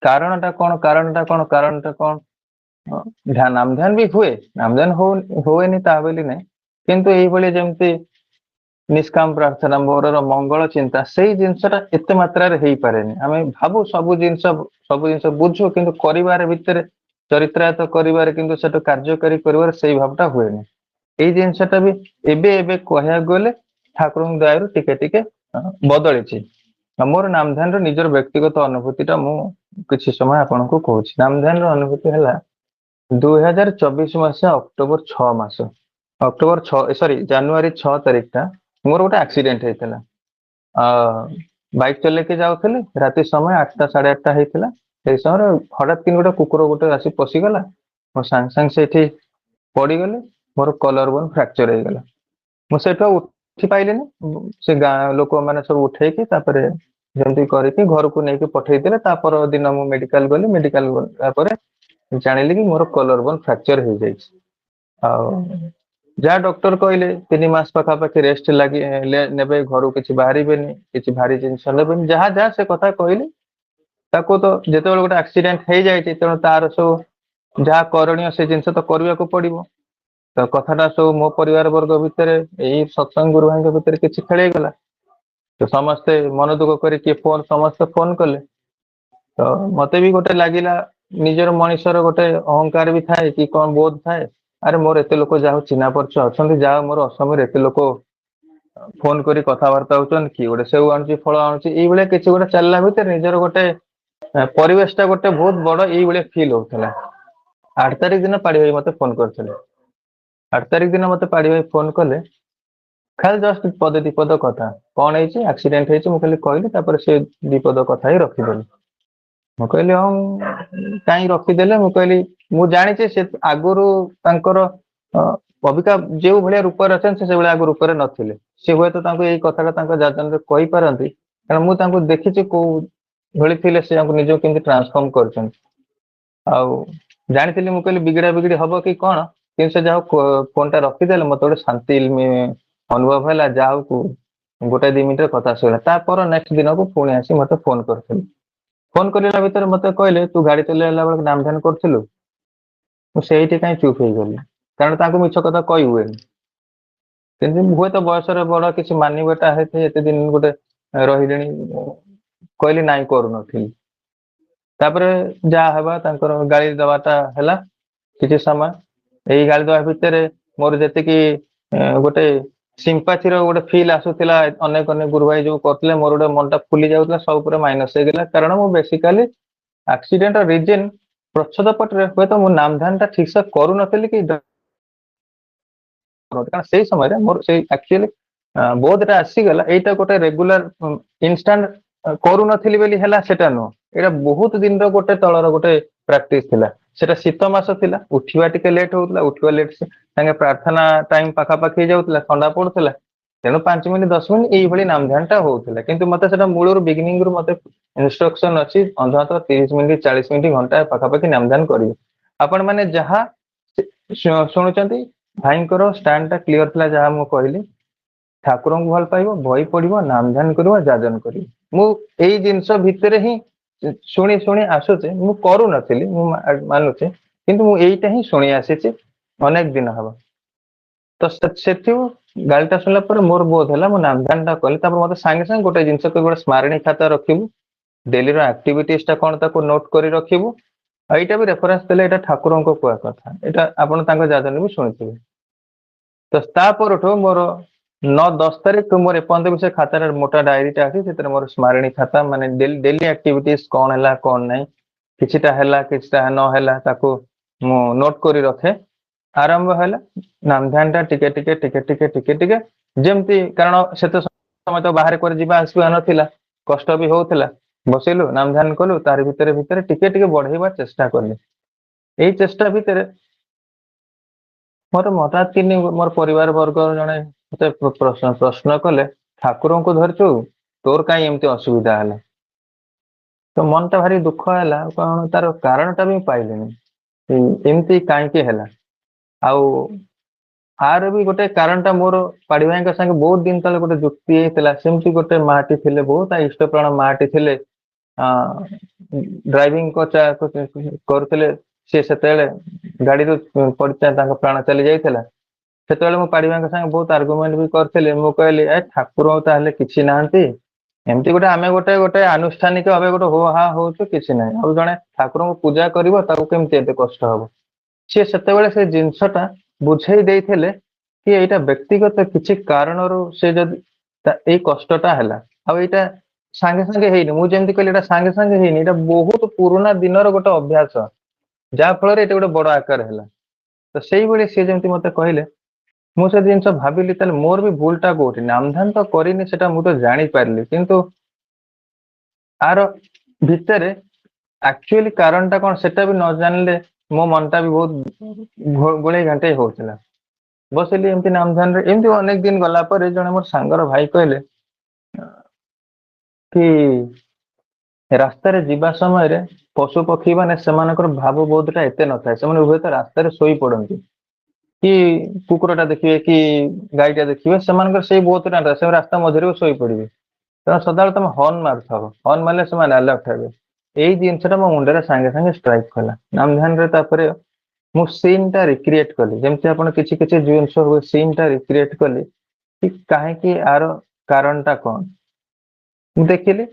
କାରଣଟା କଣ ନାମଧ୍ୟାନ ବି ହୁଏ, ନାମଧ୍ୟାନ ହୁଏନି ତା ବୋଲି ନାହିଁ, କିନ୍ତୁ ଏଇଭଳି ଯେମିତି निष्काम प्रार्थना मोर मंगल चिंता सेई जिनसटा एते मात्रा रे हेई पारेनी आमे भाबु सब जिनस बुझु किंतु करिवार भितर चरित्रायत करिवार किंतु सेटा कार्यकारी करिवार सेई भावटा हुएनी एई जिनसटा भी एबे एबे कहया गले ठाकुर दयारु टिके टिके बदलिछि मोर नामध्यान निजर व्यक्तिगत अनुभूतिटा मु किछि समय आपनको कहूछि नामध्यान अनुभूति हला 2024 मसिया अक्टोबर 6 मास अक्टोबर 6 सॉरी जनवरी 6 तारिख टा मोर गोटे एक्सीडेंट हेतला बाइक चले के जाउथले राति समय 8टा 8:30 हेतला ए समय हठात किन गोटे कुकुर गोटे आसी पसी गला मो सांग सांग सेठी पड़ी गले मोर कलर बोन फ्रैक्चर हे गला मो सेठो उठी पाइलेनी से गाँ लोक मैंने सब उठे कि तापरे जमती करके घर को लेके पठेई देले तापर दिन मु मेडिकल गली मेडिकल तापरे जानिली कि मोर कलर बोन फ्रैक्चर हो जाइछ आ जा डॉक्टर कहले 3 मास पाखा पाखी रेस्ट लगी नेबे घर किछि बाहरी बेनी किछि भारी जिंस लेबेनी जहा जहा से कथा कहले ताको तो जेते गोटे एक्सीडेंट हो जाइछ तेणु तार सब जहा करणीय से जिंस तो करबा को पड़िबो तो कथाटा सब मो परिवार वर्ग भितर यही सत्संग गुरु भाई भितर किसी खेल गला तो समस्ते मन दुख करके फोन समस्ते फोन कले तो मत भी गोटे लगिला निजर मनीषर गोटे अहंकार भी थाए कि कौन बोध थाए अरे मोर एत लोक जहाँ चिन्हा परिचय अच्छा जहाँ मोर असमय एत लोक फोन करी कथबार्ता होचन कि गोटे सेव आणुची फल आणुची ये किसी गोटे चलला भितर निजर गोटे परिवेशटा गोटे बहुत बड़ ये फील होता 8 तारिख दिन पाड़ी भाई मत फोन करते 8 तारिख दिन मत पाड़ी भाई फोन कले खाली जस्ट पद दीपद कथा कौन है एक्सीडेंट है मुझे कहली से दीपद कथा ही रखीदेली मुझे कहली हाँ कहीं रखीदे मुझे मु जानी से आगुरी अबिका जो भाया रूप अच्छे से आग रूप नथिले सी हे तो यही कथा जाजन कही पारती कारण मुझे देखी कौ भली थे से निज के ट्रांसफॉर्म कर जानी मुझे बिगड़ा बिगड़ी हम कि कौन कि से जहाँ फोन टा रखीदे मत गोटे शांति अनुभव है जहाँ को गोटे 2 मिनट कथा सर नेक्स्ट दिन को पुणी आसी मत फोन कर फोन करला भितर मत कहले तू गाड़ी चलेला बेल नाम ध्यान करूँ मुझे कहीं चुप हो गली कारण मिछ कथा कही हुए हुए तो बयस बड़ किसी मानवटा है एत दिन गोटे रही कहली नाई करू जहाँ गाड़ी दबाटा है किसी समय यही गाड़ी दबा भितर मोर जी गोटे सिंपाथी गोटे फिल आसूला अनेक अनेक गुरु भाई जो करते मोर गोटे मनटा फुली जाऊला सब पूरा माइनस हो गला कारण मु बेसिकाली एक्सीडेंट रिजन प्रच्छद पटे हे तो मो नाम ध्यान ठीक से करू नथिली कि कारण से समय मोर से एक्चुअली बोधटा आसीगला एटा गोटे रेगुलर इंस्टांट करू नथिली बेली हला सेटा नो एटा बहुत दिन गोटे तलर गोटे प्रैक्टिस थिला सेटा शीत मास थिला उठिवा टिके लेट होउतला उठिवा लेट संगे प्रार्थना टाइम पाखा पाखी जाउतला ठंडा पड़ुतला तेणु 5 मिनिट 10 मिनिट यही नाम ध्यानटा होउतला किंतु मते सेटा मूलर बिगिनिंग रु मते इंस्ट्रक्शन अछि अंधात 30 मिनिट 40 मिनिट घंटा पाखा पाखी नाम ध्यान करिवे आपण माने जहा सुनुचंती भाईंकर स्टैंड टा क्लियर थिला जहा मु कहली ठाकुर को भल पाइब बही पड़ो नाम ध्यान कर जाजन कर जिनस भितर ही शुणी शुणी आसुचे मु करू नथिली मु मानुचे किंतु मु एइटा ही शुणी आसीचे अनेक दिन हवा तो सेठी गाड़ीटा सुनला पर मोर बोध है मो नाम ध्यान टा कली मत सांगे सांगे गोटे जिनस गोटे स्मारणी खाता रखिबु डेली रो एक्टिविटीज टा कोन ताको नोट करी रखिबु एइटा भी रेफरेंस देले एटा ठाकुर को कुआ कथा एटा आपण तांको जाजन भी सुनिथिबे तो तापरठो मोर 9-10 तारिख मोर एपंत भी से खाता मोटा डायरीटा अच्छी मोर स्मारणी खाता माने डेली एक्टिविटीज कौन है कौन नहीं किछिटा है किछिटा न है ताको मु नोट करी रखे आरंभ है नाम ध्यान टा टिके टिके टिके टिके टिके टिके जेमती कारण से तो समय तो बाहर कर जीवा आसवा नथिला कष्ट भी होउथिला बसिलु नाम ध्यान कलु तार भितर भितर टिके टिके बढ़ेबा चेष्टा करले एई चेष्टा भितर मोर हठात कि मोर परिवार वर्ग जड़े मत प्रश्न कले ठाकुर को धरचु तोर कहीं एमती असुविधा है तो मन टा भारी दुख है कौन तार कारण टा भी पाइले एमती कहीं है आर भी गोटे कारण टा मोर पाड़ी भाई संगे बहुत दिन तले गोटे जुक्ति होता सेमती गोटे माटी थे बहुत इष्ट प्राण माटी थे ड्राइविंग करते सी से गाड़ी प्राण चली जाता ସେତେବେଳେ ମୁଁ ପାଡିବାଙ୍କ ସାଙ୍ଗେ ବହୁତ ଆର୍ଗୁମେଣ୍ଟ ବି କରିଥିଲି। ମୁଁ କହିଲି ଏ ଠାକୁର ତାହେଲେ କିଛି ନାହାନ୍ତି, ଏମିତି ଗୋଟେ ଆମେ ଗୋଟେ ଗୋଟେ ଆନୁଷ୍ଠାନିକ ଭାବେ ଗୋଟେ ହୋ ହା ହଉଛୁ, କିଛି ନାହିଁ। ଆଉ ଜଣେ ଠାକୁରଙ୍କୁ ପୂଜା କରିବ ତାକୁ କେମିତି ଏତେ କଷ୍ଟ ହବ? ସିଏ ସେତେବେଳେ ସେ ଜିନିଷଟା ବୁଝେଇ ଦେଇଥିଲେ କି ଏଇଟା ବ୍ୟକ୍ତିଗତ କିଛି କାରଣରୁ ସେ ଯଦି ଏଇ କଷ୍ଟଟା ହେଲା, ଆଉ ଏଇଟା ସାଙ୍ଗେ ସାଙ୍ଗେ ହେଇନି। ମୁଁ ଯେମିତି କହିଲି ଏଇଟା ସାଙ୍ଗେ ସାଙ୍ଗେ ହେଇନି, ଏଇଟା ବହୁତ ପୁରୁଣା ଦିନର ଗୋଟେ ଅଭ୍ୟାସ, ଯାହା ଫଳରେ ଏଇଟା ଗୋଟେ ବଡ ଆକାର ହେଲା। ତ ସେଇଭଳି ସିଏ ଯେମିତି ମତେ କହିଲେ, ମୁଁ ସେ ଜିନିଷ ଭାବିଲି ତାହେଲେ ମୋର ବି ଭୁଲଟା କୋଉଠି? ନାମଧାନ ତ କରିନି ସେଟା ମୁଁ ତ ଜାଣିପାରିଲି, କିନ୍ତୁ ଆର ଭିତରେ ଆକ୍ଚୁଆଲି କାରଣଟା କଣ ସେଟା ବି ନ ଜାଣିଲେ ମୋ ମନଟା ବି ବହୁତ ଗୋଳେଇ ଘାଣ୍ଟେଇ ହଉଥିଲା। ବସିଲି ଏମିତି ନାମଧାନରେ, ଏମିତି ଅନେକ ଦିନ ଗଲା ପରେ ଜଣେ ମୋର ସାଙ୍ଗର ଭାଇ କହିଲେ କି ରାସ୍ତାରେ ଯିବା ସମୟରେ ପଶୁ ପକ୍ଷୀ ମାନେ ସେମାନଙ୍କର ଭାବ ବୋଧଟା ଏତେ ନଥାଏ, ସେମାନେ ହୁଏତ ରାସ୍ତାରେ ଶୋଇ ପଡନ୍ତି, କି କୁକୁରଟା ଦେଖିବେ କି ଗାଈଟା ଦେଖିବେ, ସେମାନଙ୍କର ସେଇ ବୋଧଟା ନଥାଏ, ସେମାନେ ରାସ୍ତା ମଝିରେ ଶୋଇ ପଡିବେ। ତେଣୁ ସଦାବେଳେ ତମେ ହର୍ନ ମାରୁଥାଅ, ହର୍ନ ମାରିଲେ ସେମାନେ ଆଲର୍ଟ ହେବେ। ଏଇ ଜିନିଷଟା ମୋ ମୁଣ୍ଡରେ ସାଙ୍ଗେ ସାଙ୍ଗେ ଷ୍ଟ୍ରାଇକ୍ କଲା ନାମଧାନରେ। ତାପରେ ମୁଁ ସିନ୍ ଟା ରିକ୍ରିଏଟ କଲି, ଯେମିତି ଆପଣ କିଛି କିଛି ଜିନିଷ ହୁଏ ସିନ୍ ଟା ରିକ୍ରିଏଟ କଲି କି କାହିଁକି ଆର କାରଣଟା କଣ। ମୁଁ ଦେଖିଲି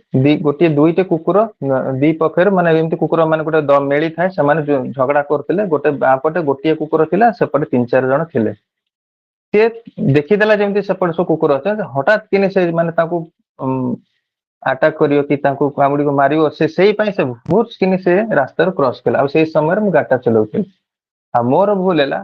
ଗୋଟିଏ ଦୁଇଟି କୁକୁର ଦି ପକ୍ଷରେ, ମାନେ ଏମିତି କୁକୁର ମାନେ ଗୋଟେ ମେଳି ଥାଏ, ସେମାନେ ଝଗଡା କରୁଥିଲେ। ଗୋଟେ ବାଁ ପଟେ ଗୋଟିଏ କୁକୁର ଥିଲା, ସେପଟେ 3-4 ଜଣ ଥିଲେ। ସିଏ ଦେଖିଦେଲା ଯେମିତି ସେପଟେ ସବୁ କୁକୁର ଅଛନ୍ତି, ହଠାତ୍ କିନି ସେ ମାନେ ତାଙ୍କୁ ଆଟାକ୍ କରିବ କି ତାଙ୍କୁ କାମୁଡିକୁ ମାରିବ, ସେ ସେଇ ପାଇଁ ସେ ବହୁତ କିନି ସେ ରାସ୍ତାରୁ କ୍ରସ କଲା। ଆଉ ସେଇ ସମୟରେ ମୁଁ ଗାଡିଟା ଚଲାଉଥିଲି, ଆଉ ମୋର ଭୁଲ ହେଲା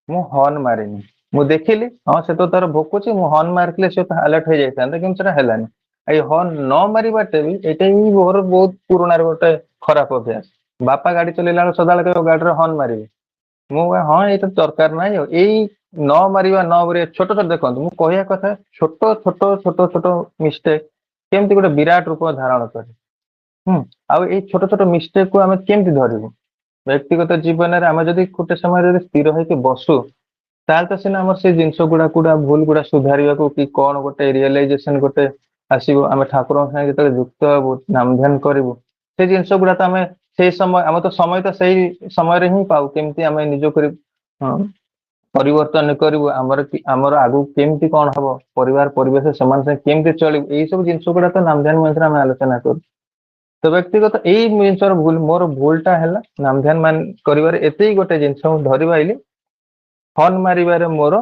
ମୁଁ ହର୍ନ ମାରିନି। ମୁଁ ଦେଖିଲି ହଁ ସେ ତ ତାର ଭୋକୁଛି, ମୁଁ ହର୍ନ ମାରିଥିଲେ ସେ ଆଲର୍ଟ ହେଇଯାଇଥାନ୍ତା, କିନ୍ତୁ ସେଟା ହେଲାନି। ଏଇ ହର୍ନ ନ ମାରିବାଟେ ବି ଏଇଟା ବି ମୋର ବହୁତ ପୁରୁଣାର ଗୋଟେ ଖରାପ ଅଭ୍ୟାସ। ବାପା ଗାଡି ଚଲେଇଲା ବେଳେ ସଦାବେଳେ କହିବ ଗାଡିରେ ହର୍ନ ମାରିବେ, ମୁଁ ହଁ ଏଇଟା ଦରକାର ନାହିଁ। ଆଉ ଏଇ ନ ମାରିବା ଛୋଟ ଛୋଟ ଦେଖନ୍ତୁ, ମୁଁ କହିବା କଥା ଛୋଟ ଛୋଟ ଛୋଟ ଛୋଟ ମିଷ୍ଟେକ୍ କେମିତି ଗୋଟେ ବିରାଟ ରୂପ ଧାରଣ କରେ। ଆଉ ଏଇ ଛୋଟ ଛୋଟ ମିଷ୍ଟେକ୍ କୁ ଆମେ କେମିତି ଧରିବୁ? ବ୍ୟକ୍ତିଗତ ଜୀବନରେ ଆମେ ଯଦି ଗୋଟେ ସମୟରେ ଯଦି ସ୍ଥିର ହେଇକି ବସୁ, ତାହେଲେ ତ ସିନା ଆମର ସେଇ ଜିନିଷ ଗୁଡା ଭୁଲ ଗୁଡା ସୁଧାରିବାକୁ କି କଣ ଗୋଟେ ରିଏଲାଇଜେସନ ଗୋଟେ ଆସିବ। ଆମେ ଠାକୁରଙ୍କ ସାଙ୍ଗେ ଯେତେବେଳେ ଯୁକ୍ତ ହବୁ, ନାମଧ୍ୟାନ କରିବୁ, ସେ ଜିନିଷ ଗୁଡା ତ ଆମେ ସେଇ ସମୟ, ଆମେ ତ ସମୟ ତ ସେଇ ସମୟରେ ହିଁ ପାଉ, କେମିତି ଆମେ ନିଜକୁ ପରିବର୍ତ୍ତନ କରିବୁ, ଆମର ଆଗକୁ କେମିତି କଣ ହବ, ପରିବାର ପରିବେଶ ସେମାନେ ସାଙ୍ଗେ କେମିତି ଚଳିବୁ, ଏଇ ସବୁ ଜିନିଷ ଗୁଡା ତ ନାମଧ୍ୟାନ ମନ୍ତ୍ରରେ ଆମେ ଆଲୋଚନା କରୁ। ତ ବ୍ୟକ୍ତିଗତ ଏଇ ଜିନିଷର ଭୁଲ, ମୋର ଭୁଲଟା ହେଲା ନାମଧ୍ୟାନ କରିବାରେ ଏତିକି ଗୋଟେ ଜିନିଷ ମୁଁ ଧରି ପାଇଲି, ହର୍ନ ମାରିବାରେ ମୋର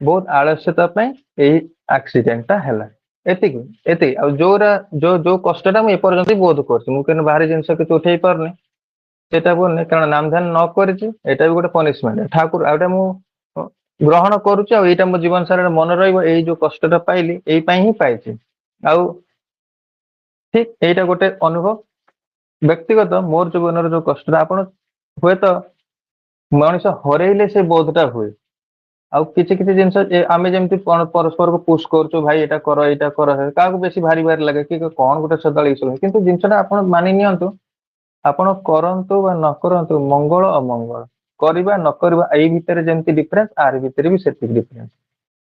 ବହୁତ ଆଳସ୍ୟତା ପାଇଁ ଏଇ ଆକ୍ସିଡେଣ୍ଟଟା ହେଲା। ଏତିକି। ଆଉ ଯୋଉ କଷ୍ଟଟା ମୁଁ ଏପର୍ଯ୍ୟନ୍ତ ବୋଧ କରୁଛି, ମୁଁ କିନ୍ତୁ ବାହାରି ଜିନିଷ କିଛି ଉଠେଇ ପାରୁନି, ସେଇଟା ବୋଧୁନି, କାରଣ ନାମଧ୍ୟାନ ନ କରିଛି ଏଇଟା ବି ଗୋଟେ ପନିଶମେଣ୍ଟ ଠାକୁର, ଆଉ ଏଇଟା ମୁଁ ଗ୍ରହଣ କରୁଛି। ଆଉ ଏଇଟା ମୋ ଜୀବନ ସାରା ମନେ ରହିବ, ଏଇ ଯୋଉ କଷ୍ଟଟା ପାଇଲି ଏଇ ପାଇଁ ହିଁ ପାଇଛି। ଆଉ ଠିକ ଏଇଟା ଗୋଟେ ଅନୁଭବ ବ୍ୟକ୍ତିଗତ ମୋର ଜୀବନର ଯୋଉ କଷ୍ଟଟା, ଆପଣ ହୁଏତ ମଣିଷ ହରେଇଲେ ସେ ବୋଧଟା ହୁଏ। ଆଉ କିଛି କିଛି ଜିନିଷ ଆମେ ଯେମିତି ପରସ୍ପରକୁ ପୁsh କରୁଛୁ, ଭାଇ ଏଇଟା କର ଏଇଟା କର, କାହାକୁ ବେଶୀ ଭାରି ଭାରି ଲାଗେ କି କଣ ଗୋଟେ ସଦାବେଳେ ଇସୁ, କିନ୍ତୁ ଜିନିଷଟା ଆପଣ ମାନି ନିଅନ୍ତୁ, ଆପଣ କରନ୍ତୁ ବା ନ କରନ୍ତୁ, ମଙ୍ଗଳ ଅମଙ୍ଗଳ, କରିବା ନ କରିବା ଏଇ ଭିତରେ ଯେମିତି ଡିଫରେନ୍ସ, ଆରି ଭିତରେ ବି ସେତିକି ଡିଫରେନ୍ସ।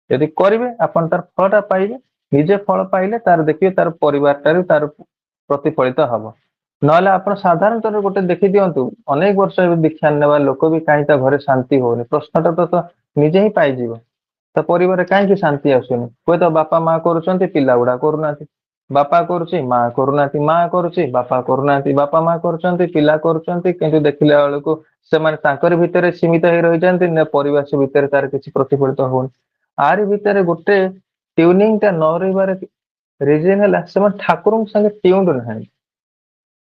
ଯଦି କରିବେ ଆପଣ ତାର ଫଳଟା ପାଇବେ, ନିଜେ ଫଳ ପାଇଲେ ତାର ଦେଖିବେ ତାର ପରିବାରଟାରୁ ତାର ପ୍ରତିଫଳିତ ହବ। ନହେଲେ ଆପଣ ସାଧାରଣତଃ ଗୋଟେ ଦେଖି ଦିଅନ୍ତୁ, ଅନେକ ବର୍ଷ ଏବେ ଦୀକ୍ଷା ନେବା ଲୋକ ବି କାହିଁ ତା ଘରେ ଶାନ୍ତି ହଉନି, ପ୍ରଶ୍ନଟା ତ ନିଜେ ହିଁ ପାଇଯିବ। ତା ପରିବାରରେ କାହିଁକି ଶାନ୍ତି ଆସୁନି? ହୁଏତ ବାପା ମା କରୁଛନ୍ତି, ପିଲା ଗୁଡା କରୁନାହାନ୍ତି। ବାପା କରୁଛି ମା କରୁନାହାନ୍ତି, ମା କରୁଛି ବାପା କରୁନାହାନ୍ତି, ବାପା ମା କରୁଛନ୍ତି ପିଲା କରୁଛନ୍ତି, କିନ୍ତୁ ଦେଖିଲା ବେଳକୁ ସେମାନେ ତାଙ୍କରି ଭିତରେ ସୀମିତ ହେଇ ରହିଛନ୍ତି, ନା ପରିବେଶ ଭିତରେ ତାର କିଛି ପ୍ରତିଫଳିତ ହଉନି। ଆରି ଭିତରେ ଗୋଟେ ଟ୍ୟୁନିଂ ଟା ନ ରହିବାର ରିଜିନ ହେଲା ସେମାନେ ଠାକୁରଙ୍କ ସାଙ୍ଗେ ଟ୍ୟୁନ୍ଡ ନାହାନ୍ତି।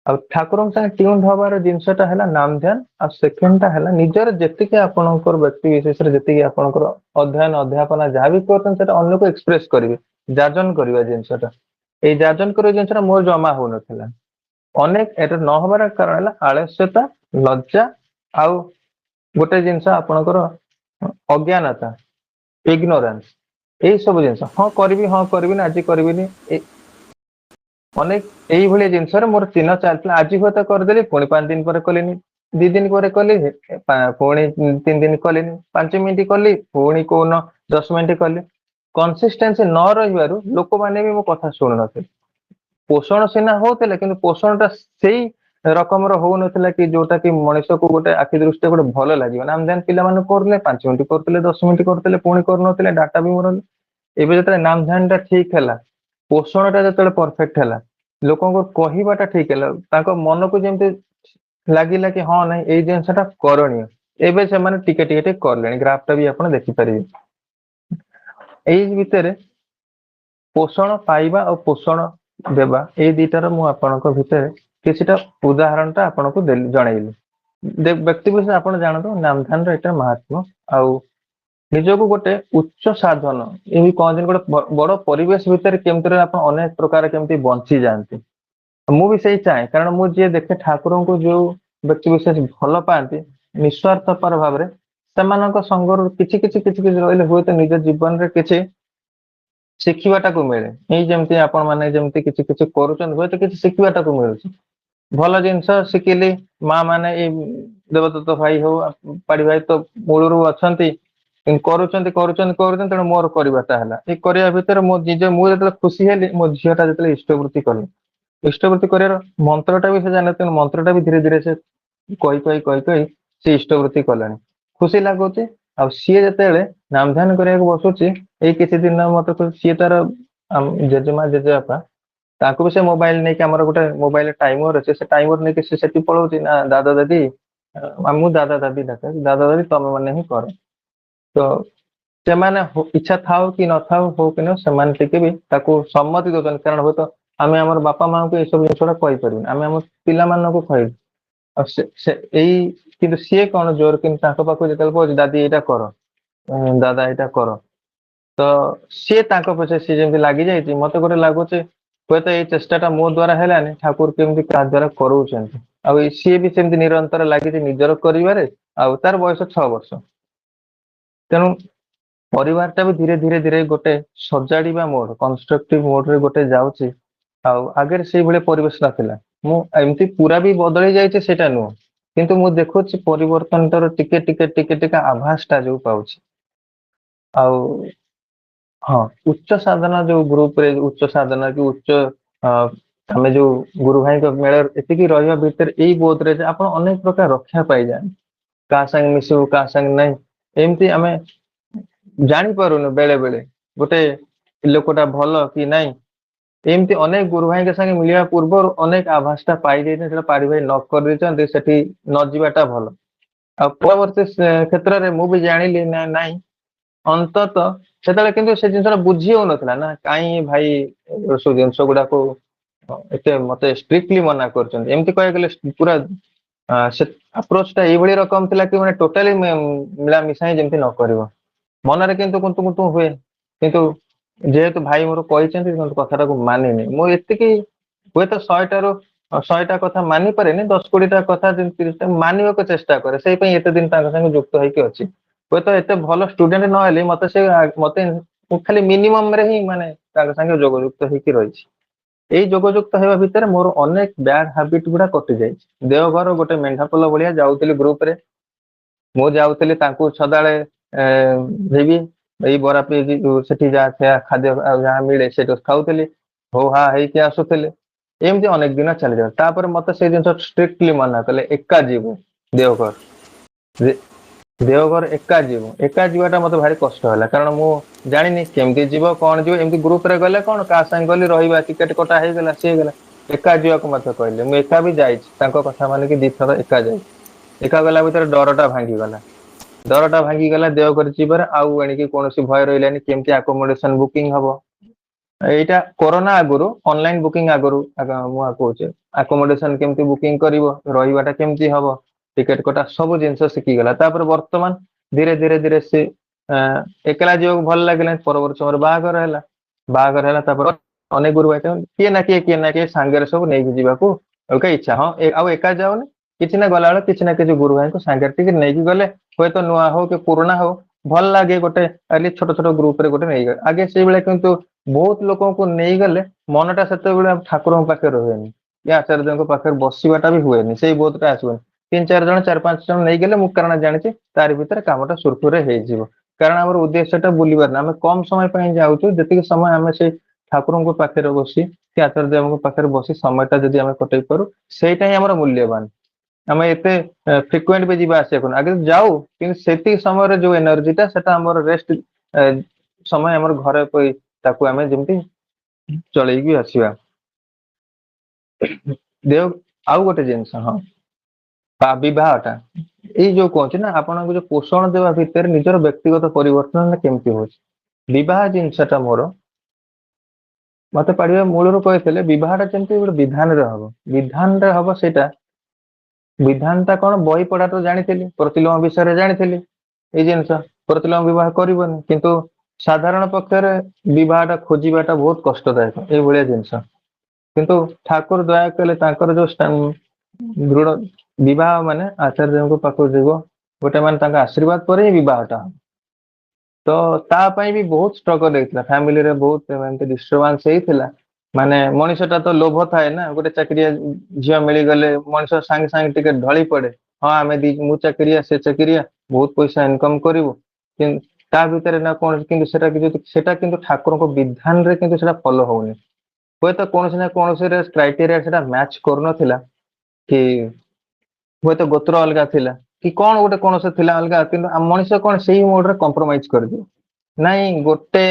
ଆଉ ଠାକୁରଙ୍କ ସାଙ୍ଗେ ଟ୍ୟୁନ୍ଡ ହବାର ଜିନିଷଟା ହେଲା ନାମଧ୍ୟାନ। ଆଉ ସେକେଣ୍ଡଟା ହେଲା ନିଜର ଯେତିକି ଆପଣଙ୍କର ବ୍ୟକ୍ତି ବିଶେଷରେ ଯେତିକି ଆପଣଙ୍କର ଅଧ୍ୟୟନ ଅଧ୍ୟାପନା ଯାହା ବି କରୁଛନ୍ତି, ସେଟା ଅନ୍ୟକୁ ଏକ୍ସପ୍ରେସ କରିବେ, ଯାଜନ କରିବା ଜିନିଷଟା। ଏଇ ଯାଜନ କରିବା ଜିନିଷଟା ମୋର ଜମା ହଉନଥିଲା। ଅନେକ ଏଟା ନ ହବାର କାରଣ ହେଲା ଆଳସ୍ୟତା, ଲଜ୍ଜା, ଆଉ ଗୋଟେ ଜିନିଷ ଆପଣଙ୍କର ଅଜ୍ଞାନତା, ଇଗ୍ନୋରାନ୍ସ। ଏଇ ସବୁ ଜିନିଷ ହଁ କରିବିନି ଆଜି କରିବିନି, ଅନେକ ଏଇଭଳିଆ ଜିନିଷରେ ମୋର ଚିହ୍ନ ଚାଲିଥିଲା। ଆଜି ହୁଏତ କରିଦେଲି, ପୁଣି 5 ଦିନ ପରେ କଲିନି, 2 ଦିନ ପରେ କଲି, ପୁଣି 3 ଦିନ କଲିନି, 5 ମିନିଟ କଲି, ପୁଣି କୋଉନ 10 ମିନିଟ କଲି। କନସିଷ୍ଟେନ୍ସି ନ ରହିବାରୁ ଲୋକମାନେ ବି ମୋ କଥା ଶୁଣୁନଥିଲେ। ପୋଷଣ ସିନା ହଉଥିଲେ, କିନ୍ତୁ ପୋଷଣଟା ସେଇ ରକମର ହଉନଥିଲା କି ଯୋଉଟା କି ମଣିଷକୁ ଗୋଟେ ଆଖି ଦୃଷ୍ଟିରେ ଗୋଟେ ଭଲ ଲାଗିବ। ନାମ ଧ୍ୟାନ ପିଲାମାନେ କରୁଥିଲେ 5 ମିନିଟ୍ କରୁଥିଲେ 10 ମିନିଟ୍ କରୁଥିଲେ ପୁଣି କରୁନଥିଲେ ଡାଟା ବି ମୋର। ଏବେ ଯେତେବେଳେ ନାମ ଧ୍ୟାନ ଟା ଠିକ ହେଲା, ପୋଷଣ ଟା ଯେତେବେଳେ ପରଫେକ୍ଟ ହେଲା, ଲୋକଙ୍କୁ କହିବାଟା ଠିକ ହେଲା, ତାଙ୍କ ମନକୁ ଯେମିତି ଲାଗିଲା କି ହଁ ନାଇଁ ଏଇ ଜିନିଷଟା କରଣୀୟ, ଏବେ ସେମାନେ ଟିକେ ଟିକେ ଟିକେ କଲେଣି। ଗ୍ରାଫ ଟା ବି ଆପଣ ଦେଖିପାରିବେ। ଏଇ ଭିତରେ ପୋଷଣ ପାଇବା ଆଉ ପୋଷଣ ଦେବା ଏଇ ଦିଟାର ମୁଁ ଆପଣଙ୍କ ଭିତରେ କିଛିଟା ଉଦାହରଣ ଟା ଆପଣଙ୍କୁ ଜଣେଇଲି। ବ୍ୟକ୍ତି ବିଶେଷ ଆପଣ ଜାଣନ୍ତୁ ନାମ ଧ୍ୟାନର ଏଇଟା ମାହାତ୍ମ୍ୟ। ଆଉ ନିଜକୁ ଗୋଟେ ଉଚ୍ଚ ସାଧନ, ଏଇ କହନ୍ତି ଗୋଟେ ବଡ ପରିବେଶ ଭିତରେ କେମିତି ଆପଣ ଅନେକ ପ୍ରକାର କେମିତି ବଞ୍ଚି ଯାଆନ୍ତି। ମୁଁ ବି ସେଇ ଚାହେଁ, କାରଣ ମୁଁ ଯିଏ ଦେଖେ ଠାକୁରଙ୍କୁ ଯୋଉ ବ୍ୟକ୍ତି ବିଶେଷ ଭଲ ପାଆନ୍ତି ନିଃସ୍ୱାର୍ଥପର ଭାବରେ, ସେମାନଙ୍କ ସଙ୍ଗରୁ କିଛି କିଛି କିଛି କିଛି ରହିଲେ ହୁଏତ ନିଜ ଜୀବନରେ କିଛି ଶିଖିବାଟାକୁ ମିଳେ। ଏଇ ଯେମିତି ଆପଣ ମାନେ ଯେମିତି କିଛି କିଛି କରୁଛନ୍ତି ହୁଏତ କିଛି ଶିଖିବାଟାକୁ ମିଳୁଛି। ଭଲ ଜିନିଷ ଶିଖିଲି, ମା ମାନେ ଏଇ ଦେବଦତ୍ତ ଭାଇ ହଉ ପାଡି ଭାଇ ତ ମୂଳରୁ ଅଛନ୍ତି, କରୁଛନ୍ତି କରୁଛନ୍ତି କରୁଛନ୍ତି, ତେଣୁ ମୋର କରିବାଟା ହେଲା। ଏଇ କରିବା ଭିତରେ ମୁଁ ଯେତେବେଳେ ଖୁସି ହେଲି, ମୋ ଝିଅ ଟା ଯେତେବେଳେ ଇଷ୍ଟବୃତ୍ତି କଲେ, ଇଷ୍ଟବୃତ୍ତି କରିବାର ମନ୍ତ୍ରଟା ବି ସେ ଜାଣିଲେ, ତେଣୁ ମନ୍ତ୍ରଟା ବି ଧୀରେ ଧୀରେ ସେ କହି କହି କହି କହି ସେ ଇଷ୍ଟବୃତ୍ତି କଲାଣି। ଖୁସି ଲାଗୁଛି। ଆଉ ସିଏ ଯେତେବେଳେ ନାମ ଧ୍ୟାନ କରିବାକୁ ବସୁଛି, ଏଇ କିଛି ଦିନ ମତେ ସିଏ ତାର ଜେଜେମା ଜେଜେବାପା ତାଙ୍କୁ ବି ସେ ମୋବାଇଲ ନେଇକି, ଆମର ଗୋଟେ ମୋବାଇଲ ଟାଇମର ଅଛି, ସେ ଟାଇମର ନେଇକି ସେ ସେଠି ପଳଉଛି ନା ଦାଦା ଦାଦି, ମୁଁ ଦାଦା ଦାଦି ଡାକେ, ଦାଦା ଦାଦି ତମେ ମାନେ ହିଁ କର। ତ ସେମାନେ ଇଚ୍ଛା ଥାଉ କି ନଥାଉ, ହଉ କି ନ, ସେମାନେ ଟିକେ ବି ତାକୁ ସମ୍ମତି ଦଉଛନ୍ତି। କାରଣ ହୁଏତ ଆମେ ଆମର ବାପା ମାଙ୍କୁ ଏଇସବୁ ଜିନିଷଟା କହିପାରିବୁନି, ଆମେ ଆମ ପିଲାମାନଙ୍କୁ କହିବୁ। ଆଉ ଏଇ କିନ୍ତୁ ସିଏ କଣ ଜୋର କିନ୍ତୁ ତାଙ୍କ ପାଖକୁ ଯେତେବେଳେ କହୁଛି ଦାଦି ଏଇଟା କର, ଦାଦା ଏଇଟା କର, ତ ସିଏ ତାଙ୍କ ପଛେ ସିଏ ଯେମିତି ଲାଗିଯାଇଛି। ମତେ ଗୋଟେ ଲାଗୁଛି ହୁଏତ ଏଇ ଚେଷ୍ଟାଟା ମୋ ଦ୍ଵାରା ହେଲାନି, ଠାକୁର କେମିତି କାହା ଦ୍ଵାରା କରଉଛନ୍ତି। ଆଉ ସିଏ ବି ସେମିତି ନିରନ୍ତର ଲାଗିଛି ନିଜର କରିବାରେ। ଆଉ ତାର ବୟସ 6 ବର୍ଷ, ତେଣୁ ପରିବାରଟା ବି ଧୀରେ ଧୀରେ ଧୀରେ ଗୋଟେ ସଜାଡିବା ମୋଡ, କନଷ୍ଟ୍ରକ୍ଟିଭ ମୋଡରେ ଗୋଟେ ଯାଉଛି। ଆଉ ଆଗରେ ସେଇଭଳି ପରିବେଶ ନଥିଲା। ମୁଁ ଏମିତି ପୁରା ବି ବଦଳି ଯାଇଛି ସେଇଟା ନୁହଁ, କିନ୍ତୁ ମୁଁ ଦେଖୁଛି ପରିବର୍ତ୍ତନଟାର ଟିକେ ଟିକେ ଟିକେ ଟିକେ ଆଭାସ ଟା ଯୋଉ ପାଉଛି। ଆଉ ହଁ, ଉଚ୍ଚ ସାଧନା ଯୋଉ ଗ୍ରୁପରେ ଉଚ୍ଚ ସାଧନା କି ଉଚ୍ଚ ଆମେ ଯୋଉ ଗୁରୁ ଭାଇଙ୍କ ମେଳରେ ଏତିକି ରହିବା ଭିତରେ ଏଇ ବୋଧରେ ଯେ ଆପଣ ଅନେକ ପ୍ରକାର ରକ୍ଷା ପାଇଯାଆନ୍ତି। କାହା ସାଙ୍ଗେ ମିଶିବୁ କାହା ସାଙ୍ଗେ ନାହିଁ, ଏମିତି ଆମେ ଜାଣିପାରୁନୁ ବେଳେ ବେଳେ ଗୋଟେ ଲୋକଟା ଭଲ କି ନାଇଁ। ଏମିତି ଅନେକ ଗୁରୁ ଭାଇଙ୍କ ସାଙ୍ଗେ ମିଳିବା ପୂର୍ବରୁ ଅନେକ ଆଭାସ ଟା ପାଇଯାଇଛନ୍ତି, ସେଟା ପାରି ଭାଇ ନ କରିଦେଇଛନ୍ତି, ସେଠି ନ ଯିବାଟା ଭଲ। ଆଉ ପରବର୍ତ୍ତୀ କ୍ଷେତ୍ରରେ ମୁଁ ବି ଜାଣିଲି ନା ନାଇଁ, ଅନ୍ତତଃ ସେତେବେଳେ କିନ୍ତୁ ସେ ଜିନିଷଟା ବୁଝି ହଉନଥିଲା ନା, କାହିଁ ଭାଇ ସବୁ ଜିନିଷ ଗୁଡାକୁ ଏତେ ମତେ ଷ୍ଟ୍ରିକ୍ଟଲି ମନା କରୁଛନ୍ତି। ଏମିତି କହିବାକୁ ଗଲେ ପୁରା ସେ ଆପ୍ରୋଚ ଟା ଏଇଭଳି ରକମ ଥିଲା କି ମାନେ ଟୋଟାଲି ମିଳାମିଶା ହିଁ ଯେମିତି ନ କରିବ। ମନରେ କିନ୍ତୁ କୁନ୍ତୁ କୁନ୍ତୁ ହୁଏ, କିନ୍ତୁ ଯେହେତୁ ଭାଇ ମୋର କହିଛନ୍ତି କଥାଟାକୁ ମାନିନି। ମୁଁ ଏତିକି ହୁଏତ 100ଟାରୁ 100ଟା କଥା ମାନି ପାରେନି, 10-20ଟା କଥା 30ଟା ମାନିବାକୁ ଚେଷ୍ଟା କରେ। ସେଇ ପାଇଁ ଏତେ ଦିନ ତାଙ୍କ ସାଙ୍ଗେ ଯୁକ୍ତ ହେଇକି ଅଛି। ହୁଏତ ଏତେ ଭଲ ଷ୍ଟୁଡେଣ୍ଟ ନହେଲେ ମତେ ମୁଁ ଖାଲି ମିନିମମ ରେ ହିଁ ମାନେ ତାଙ୍କ ସାଙ୍ଗେ ଯୋଗଯୁକ୍ତ ହେଇକି ରହିଛି। ଏଇ ଯୋଗଯୁକ୍ତ ହେବା ଭିତରେ ମୋର ଅନେକ ବ୍ୟାଡ ହାବିଟ ଗୁଡା କଟି ଯାଇଛି। ଦେଓଘର ଗୋଟେ ମେଣ୍ଢାପୋଲ ଭଳିଆ ଯାଉଥିଲି ଗ୍ରୁପରେ, ମୁଁ ଯାଉଥିଲି ତାଙ୍କୁ ସଦାବେଳେ ଯିବି ଏଇ ବରା ପିଇକି ସେଠି ଯାହା ଖାଦ୍ୟ ଯାହା ମିଳେ ସେଇଟା ଖାଉଥିଲି, ହୋ ହା ହେଇକି ଆସୁଥିଲେ। ଏମିତି ଅନେକ ଦିନ ଚାଲିଯାଏ। ତାପରେ ମତେ ସେଇ ଜିନିଷ ଷ୍ଟ୍ରିକ୍ଟଲି ମନା କଲେ, ଏକା ଯିବୁ ଦେଓଘର, ଦେଓଘର ଏକା ଯିବୁ। ଏକା ଯିବାଟା ମତେ ଭାରି କଷ୍ଟ ହେଲା, କାରଣ ମୁଁ ଜାଣିନି କେମିତି ଯିବ କଣ ଯିବ। ଏମିତି ଗ୍ରୁପରେ ଗଲେ କଣ କାହା ସାଙ୍ଗେ ଗଲି ରହିବା, ଟିକେଟ କଟା ହେଇଗଲା ସିଏ ହେଇଗଲା। ଏକା ଯିବାକୁ ମତେ କହିଲେ, ମୁଁ ଏକା ବି ଯାଇଛି, ତାଙ୍କ କଥା ମାନିକି 2 ଥର ଏକା ଯାଇଛି। ଏକା ଗଲା ଭିତରେ ଡରଟା ଭାଙ୍ଗିଗଲା, ଡରଟା ଭାଙ୍ଗିଗଲା ଦେଓଘର ଯିବାରେ। ଆଉ ଏଣିକି କୌଣସି ଭୟ ରହିଲାନି କେମିତି ଆକୋମୋଡେସନ ବୁକିଂ ହବ। ଏଇଟା କରୋନା ଆଗରୁ, ଅନଲାଇନ ବୁକିଂ ଆଗରୁ ମୁଁ କହୁଛି, ଆକୋମୋଡେସନ କେମିତି ବୁକିଂ କରିବ, ରହିବାଟା କେମିତି ହବ, ଟିକେଟ କଟା ସବୁ ଜିନିଷ ଶିଖିଗଲା। ତାପରେ ବର୍ତ୍ତମାନ ଧୀରେ ଧୀରେ ଧୀରେ ସେ ଏକଲା ଯିବାକୁ ଭଲ ଲାଗିଲାନି। ପରବର୍ତ୍ତୀ ସମୟରେ ବାହାଘର ହେଲା, ବାହାଘର ହେଲା ତାପରେ ଅନେକ ଗୁରୁ ଭାଇ କିଏ ନା କିଏ ସାଙ୍ଗରେ ସବୁ ନେଇକି ଯିବାକୁ ଇଚ୍ଛା। ହଁ, ଆଉ ଏକା ଯାଉନି, କିଛି ନା ଗଲାବେଳେ କିଛି ନା କିଛି ଗୁରୁ ଭାଇଙ୍କୁ ସାଙ୍ଗରେ ଟିକେ ନେଇକି ଗଲେ ହୁଏତ ନୂଆ ହଉ କି ପୁରୁଣା ହଉ ଭଲ ଲାଗେ। ଗୋଟେ ଛୋଟ ଛୋଟ ଗ୍ରୁପରେ ଗୋଟେ ନେଇଗଲେ ଆଗେ ସେଇଭଳିଆ, କିନ୍ତୁ ବହୁତ ଲୋକଙ୍କୁ ନେଇଗଲେ ମନଟା ସେତେବେଳେ ଠାକୁରଙ୍କ ପାଖରେ ରୁହେନି, କି ଆଚାର୍ଯ୍ୟଙ୍କ ପାଖରେ ବସିବାଟା ବି ହୁଏନି, ସେଇ ବୋଧଟା ଆସିବନି। 3-4 ଜଣ 4-5 ଜଣ ନେଇଗଲେ ମୁଁ କାରଣ ଜାଣିଛି ତାରି ଭିତରେ କାମଟା ସୁରୁଖୁରୁରେ ହେଇଯିବ। କାରଣ ଆମର ଉଦ୍ଦେଶ୍ୟଟା ବୁଲିବାର ନା, ଆମେ କମ ସମୟ ପାଇଁ ଯାଉଛୁ, ଯେତିକି ସମୟ ଆମେ ସେଇ ଠାକୁରଙ୍କ ପାଖରେ ବସି କି ଆଚାର୍ଯ୍ୟ ଦେବଙ୍କ ପାଖରେ ବସି ସମୟଟା ଯଦି ଆମେ କଟେଇ ପାରୁ ସେଇଟା ହିଁ ଆମର ମୂଲ୍ୟବାନ। ଆମେ ଏତେ ଫ୍ରିକୁଏଣ୍ଟ ବି ଯିବା ଆସିବା କରୁନୁ, ଆଗେ ଯାଉ କିନ୍ତୁ ସେତିକି ସମୟରେ ଯୋଉ ଏନର୍ଜିଟା ସେଟା ଆମର ରେଷ୍ଟ ସମୟ ଆମର ଘରେ ପଇ ତାକୁ ଆମେ ଯେମିତି ଚଳେଇକି ଆସିବା। ଦେହ ଆଉ ଗୋଟେ ଜିନିଷ, ହଁ ବିବାହଟା ଏଇ ଯୋଉ କହୁଛି ନା ଆପଣଙ୍କୁ ଯୋଉ ପୋଷଣ ଦେବା ଭିତରେ ନିଜର ବ୍ୟକ୍ତିଗତ ପରିବର୍ତ୍ତନ କେମିତି ହଉଛି। ବିବାହ ଜିନିଷଟା ମୋର ମତେ ପାଢିବା ମୂଳରୁ କହିଥିଲେ ବିବାହଟା ଯେମିତି ଗୋଟେ ବିଧାନରେ ହବ, ବିଧାନରେ ହବ ସେଇଟା ବିଧାନଟା କଣ ବହି ପଢା ତ ଜାଣିଥିଲି, ପ୍ରତିଲୋମ ବିଷୟରେ ଜାଣିଥିଲି ଏଇ ଜିନିଷ ପ୍ରତିଲୋମ ବିବାହ କରିବନି, କିନ୍ତୁ ସାଧାରଣ ପକ୍ଷରେ ବିବାହଟା ଖୋଜିବାଟା ବହୁତ କଷ୍ଟଦାୟକ ଏଇଭଳିଆ ଜିନିଷ। କିନ୍ତୁ ଠାକୁର ଦୟା କଲେ ତାଙ୍କର ଯୋଉ ଦୃଢ ବିବାହ ମାନେ ଆଚାର୍ଯ୍ୟଙ୍କ ପାଖକୁ ଯିବ ଗୋଟେ ମାନେ ତାଙ୍କ ଆଶୀର୍ବାଦ ପରେ ହିଁ ବିବାହଟା ହବ। ତ ତା ପାଇଁ ବି ବହୁତ ଷ୍ଟ୍ରଗଲ ହେଇଥିଲା, ଫ୍ୟାମିଲିରେ ବହୁତ ଏମିତି ଡିଷ୍ଟର୍ବାନ୍ସ ହେଇଥିଲା। ମାନେ ମଣିଷଟା ତ ଲୋଭ ଥାଏ ନା, ଗୋଟେ ଚାକିରିଆ ଝିଅ ମିଳିଗଲେ ମଣିଷ ସାଙ୍ଗେ ସାଙ୍ଗେ ଟିକେ ଢଳି ପଡେ। ହଁ ଆମେ ମୁଁ ଚାକିରିଆ ସେ ଚାକିରିଆ ବହୁତ ପଇସା ଇନକମ କରିବୁ, କିନ୍ତୁ ତା ଭିତରେ ନା କୌଣସି କିନ୍ତୁ ସେଟା କିନ୍ତୁ ଠାକୁରଙ୍କ ବିଧାନରେ କିନ୍ତୁ ସେଟା ଫଲୋ ହଉନି। ହୁଏତ କୌଣସି ନା କୌଣସି କ୍ରାଇଟେରିଆ ସେଟା ମ୍ୟାଚ କରୁନଥିଲା, କି ହୁଏତ ଗୋତ୍ର ଅଲଗା ଥିଲା କି କଣ ଗୋଟେ କୌଣସି ଥିଲା ଅଲଗା, କିନ୍ତୁ ମଣିଷ କଣ ସେଇ ମୋଡରେ କମ୍ପ୍ରୋମାଇଜ କରିଦିଏ। ନାଇଁ ଗୋଟେ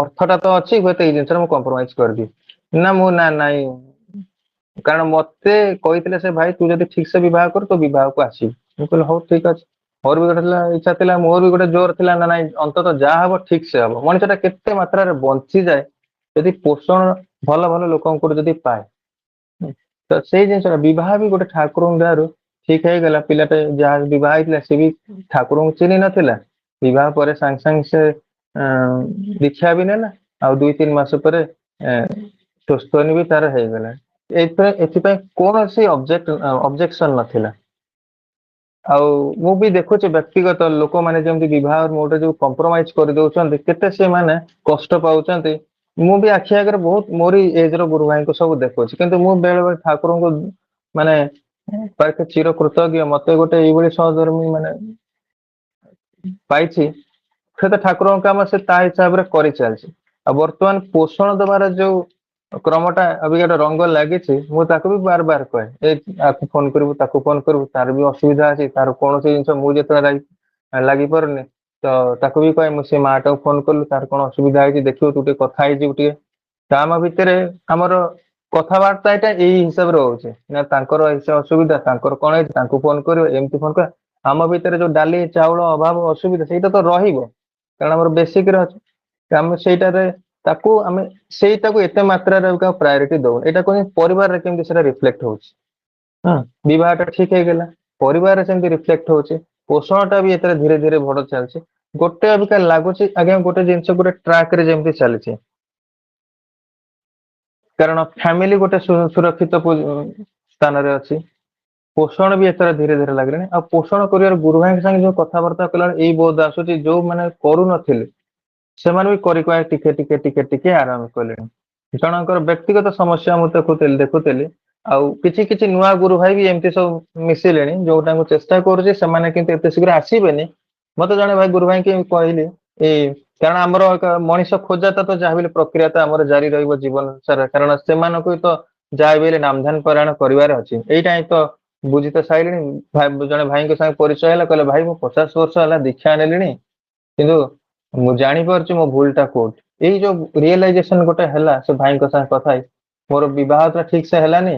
ଅର୍ଥଟା ତ ଅଛି, ହୁଏତ ଏଇ ଜିନିଷରେ ମୁଁ କମ୍ପ୍ରୋମାଇଜ କରିଦିଏ ନା ମୁଁ ନାଇଁ କାରଣ ମତେ କହିଥିଲେ ସେ ଭାଇ ତୁ ଯଦି ଠିକ ସେ ବିବାହ କରୁ ତ ବିବାହକୁ ଆସିବୁ। ମୁଁ କହିଲି ହଉ ଠିକ ଅଛି। ମୋର ବି ଗୋଟେ ଇଚ୍ଛା ଥିଲା, ମୋର ବି ଗୋଟେ ଜୋର ଥିଲା ନା ନାଇଁ ଅନ୍ତତଃ ଯାହା ହବ ଠିକ ସେ ହବ। ମଣିଷଟା କେତେ ମାତ୍ରାରେ ବଞ୍ଚିଯାଏ ଯଦି ପୋଷଣ ଭଲ ଭଲ ଲୋକଙ୍କୁ ଯଦି ପାଏ। ତ ସେଇ ଜିନିଷଟା ବିବାହ ବି ଗୋଟେ ଠାକୁରଙ୍କ ଦୟାରୁ ଠିକ ହେଇଗଲା। ପିଲାଟେ ଯାହା ବିବାହ ହେଇଥିଲା ସେ ବି ଠାକୁରଙ୍କୁ ଚିହ୍ନି ନଥିଲା, ବିବାହ ପରେ ସାଙ୍ଗେ ସାଙ୍ଗେ ସେ ଦୀକ୍ଷା ବି ନେଲା, ଆଉ 2-3 ମାସ ପରେ ସ୍ୱସ୍ଥନୀ ବି ତାର ହେଇଗଲା। ଏଥିପାଇଁ କୌଣସି ଅବଜେକ୍ସନ ନଥିଲା। ଆଉ ମୁଁ ବି ଦେଖୁଛି ବ୍ୟକ୍ତିଗତ ଲୋକମାନେ ଯେମିତି ବିବାହ ମୋଟେ ଯୋଉ କମ୍ପ୍ରୋମାଇଜ କରିଦଉଛନ୍ତି, କେତେ ସେମାନେ କଷ୍ଟ ପାଉଛନ୍ତି। ମୁଁ ବି ଆଖି ଆଗରେ ବହୁତ ମୋରି ଏଜ ର ଗୁରୁ ଭାଇଙ୍କୁ ସବୁ ଦେଖୁଛି, କିନ୍ତୁ ମୁଁ ବେଳେ ବେଳେ ଠାକୁରଙ୍କୁ ମାନେ ଚିର କୃତଜ୍ଞ ମତେ ଗୋଟେ ଏଇଭଳି ସହଧର୍ମୀ ମାନେ ପାଇଛି। ସେ ତ ଠାକୁରଙ୍କ କାମ ସେ ତା ହିସାବରେ କରିଚାଲିଛି। ଆଉ ବର୍ତ୍ତମାନ ପୋଷଣ ଦେବାର ଯୋଉ କ୍ରମଟା ଅଭିଜ୍ଞାତ ରଙ୍ଗ ଲାଗିଛି, ମୁଁ ତାକୁ ବି ବାର ବାର କହେ ଏ ଆକୁ ଫୋନ କରିବୁ ତାକୁ ଫୋନ କରିବୁ, ତାର ବି ଅସୁବିଧା ଅଛି, ତାର କୌଣସି ଜିନିଷ ମୁଁ ଯେତେବେଳେ ଲାଗି ପାରୁନି ତ ତାକୁ ବି କହେ ମୁଁ ସେ ମା ଟାକୁ ଫୋନ କଲୁ ତାର କଣ ଅସୁବିଧା ହେଇଛି ଦେଖିବୁ ତୁ ଟିକେ କଥା ହେଇଯିବୁ ଟିକେ। ତ ଆମ ଭିତରେ ଆମର କଥାବାର୍ତ୍ତା ଏଇଟା ଏଇ ହିସାବରେ ରହୁଛି ନା, ତାଙ୍କର ଅସୁବିଧା ତାଙ୍କର କଣ ହେଇଛି ତାଙ୍କୁ ଫୋନ କରିବ ଏମିତି ଫୋନ କର। ଆମ ଭିତରେ ଯୋଉ ଡାଲି ଚାଉଳ ଅଭାବ ଅସୁବିଧା ସେଇଟା ତ ରହିବ, କାରଣ ଆମର ବେସିକରେ ଅଛି। ଆମେ ସେଇଟାକୁ ଏତେ ମାତ୍ରାରେ ପ୍ରାୟୋରିଟି ଦଉ। ଏଇଟା କହୁଛନ୍ତି ପରିବାରରେ କେମିତି ସେଟା ରିଫ୍ଲେକ୍ଟ ହଉଛି। ହଁ ବିବାହଟା ଠିକ ହେଇଗଲା, ପରିବାରରେ ସେମିତି ରିଫ୍ଲେକ୍ଟ ହଉଛି, ପୋଷଣ ଟା ବି ଏଥିରେ ଧୀରେ ଧୀରେ ବଢ ଚାଲିଛି। ଗୋଟେ ଅବିକା ଲାଗୁଛି ଆଜ୍ଞା ଗୋଟେ ଜିନିଷ ଗୋଟେ ଟ୍ରାକ ରେ ଯେମିତି ଚାଲିଛି, କାରଣ ଫ୍ୟାମିଲି ଗୋଟେ ସୁରକ୍ଷିତ ସ୍ଥାନରେ ଅଛି। ପୋଷଣ ବି ଏଥର ଧୀରେ ଧୀରେ ଲାଗିଲାଣି। ଆଉ ପୋଷଣ କରିବାର ଗୁରୁ ଭାଇଙ୍କ ସାଙ୍ଗେ ଯୋଉ କଥାବାର୍ତ୍ତା କଲାବେଳେ ଏଇ ବୋଧ ଆସୁଛି, ଯୋଉମାନେ କରୁନଥିଲେ ସେମାନେ ବି ଟିକେ ଟିକେ ଟିକେ ଟିକେ ଆରାମ କଲେଣି। ଜଣଙ୍କର ବ୍ୟକ୍ତିଗତ ସମସ୍ୟା ମୁଁ ଦେଖୁଥିଲି ଆଉ କିଛି କିଛି ନୂଆ ଗୁରୁ ଭାଇ ବି ଏମିତି ସବୁ ମିଶିଲେଣି, ଯୋଉଟାଙ୍କୁ ଚେଷ୍ଟା କରୁଛି ସେମାନେ କିନ୍ତୁ ଏତେ ଶୀଘ୍ର ଆସିବେନି। ମତେ ଜଣେ ଭାଇ ଗୁରୁ ଭାଇ କି କହିଲି କାରଣ ଆମର ମଣିଷ ଖୋଜାଟା ତ ଯାହା ବି ପ୍ରକ୍ରିୟା ତ ଆମର ଜାରି ରହିବ ଜୀବନ ସାରା, କାରଣ ସେମାନଙ୍କୁ ତ ଯାହା ବି ହେଲେ ନାମଧାନ ପାରାୟଣ କରିବାର ଅଛି। ଏଇଟା ହିଁ ତ ବୁଝି ତ ସାରିଲିଣି। ଜଣେ ଭାଇଙ୍କ ସାଙ୍ଗେ ପରିଚୟ ହେଲା, କହିଲେ ଭାଇ ମୁଁ 50 ବର୍ଷ ହେଲା ଦୀକ୍ଷା ନେଲିଣି, କିନ୍ତୁ ମୁଁ ଜାଣିପାରୁଛି ମୋ ଭୁଲ ଟା କୋଉଠି। ଏଇ ଯୋଉ ରିଏଲାଇଜେସନ ଗୋଟେ ହେଲା ସେ ଭାଇଙ୍କ ସାଙ୍ଗେ କଥା ହେଇ, ମୋର ବିବାହ ଟା ଠିକ ସେ ହେଲାନି,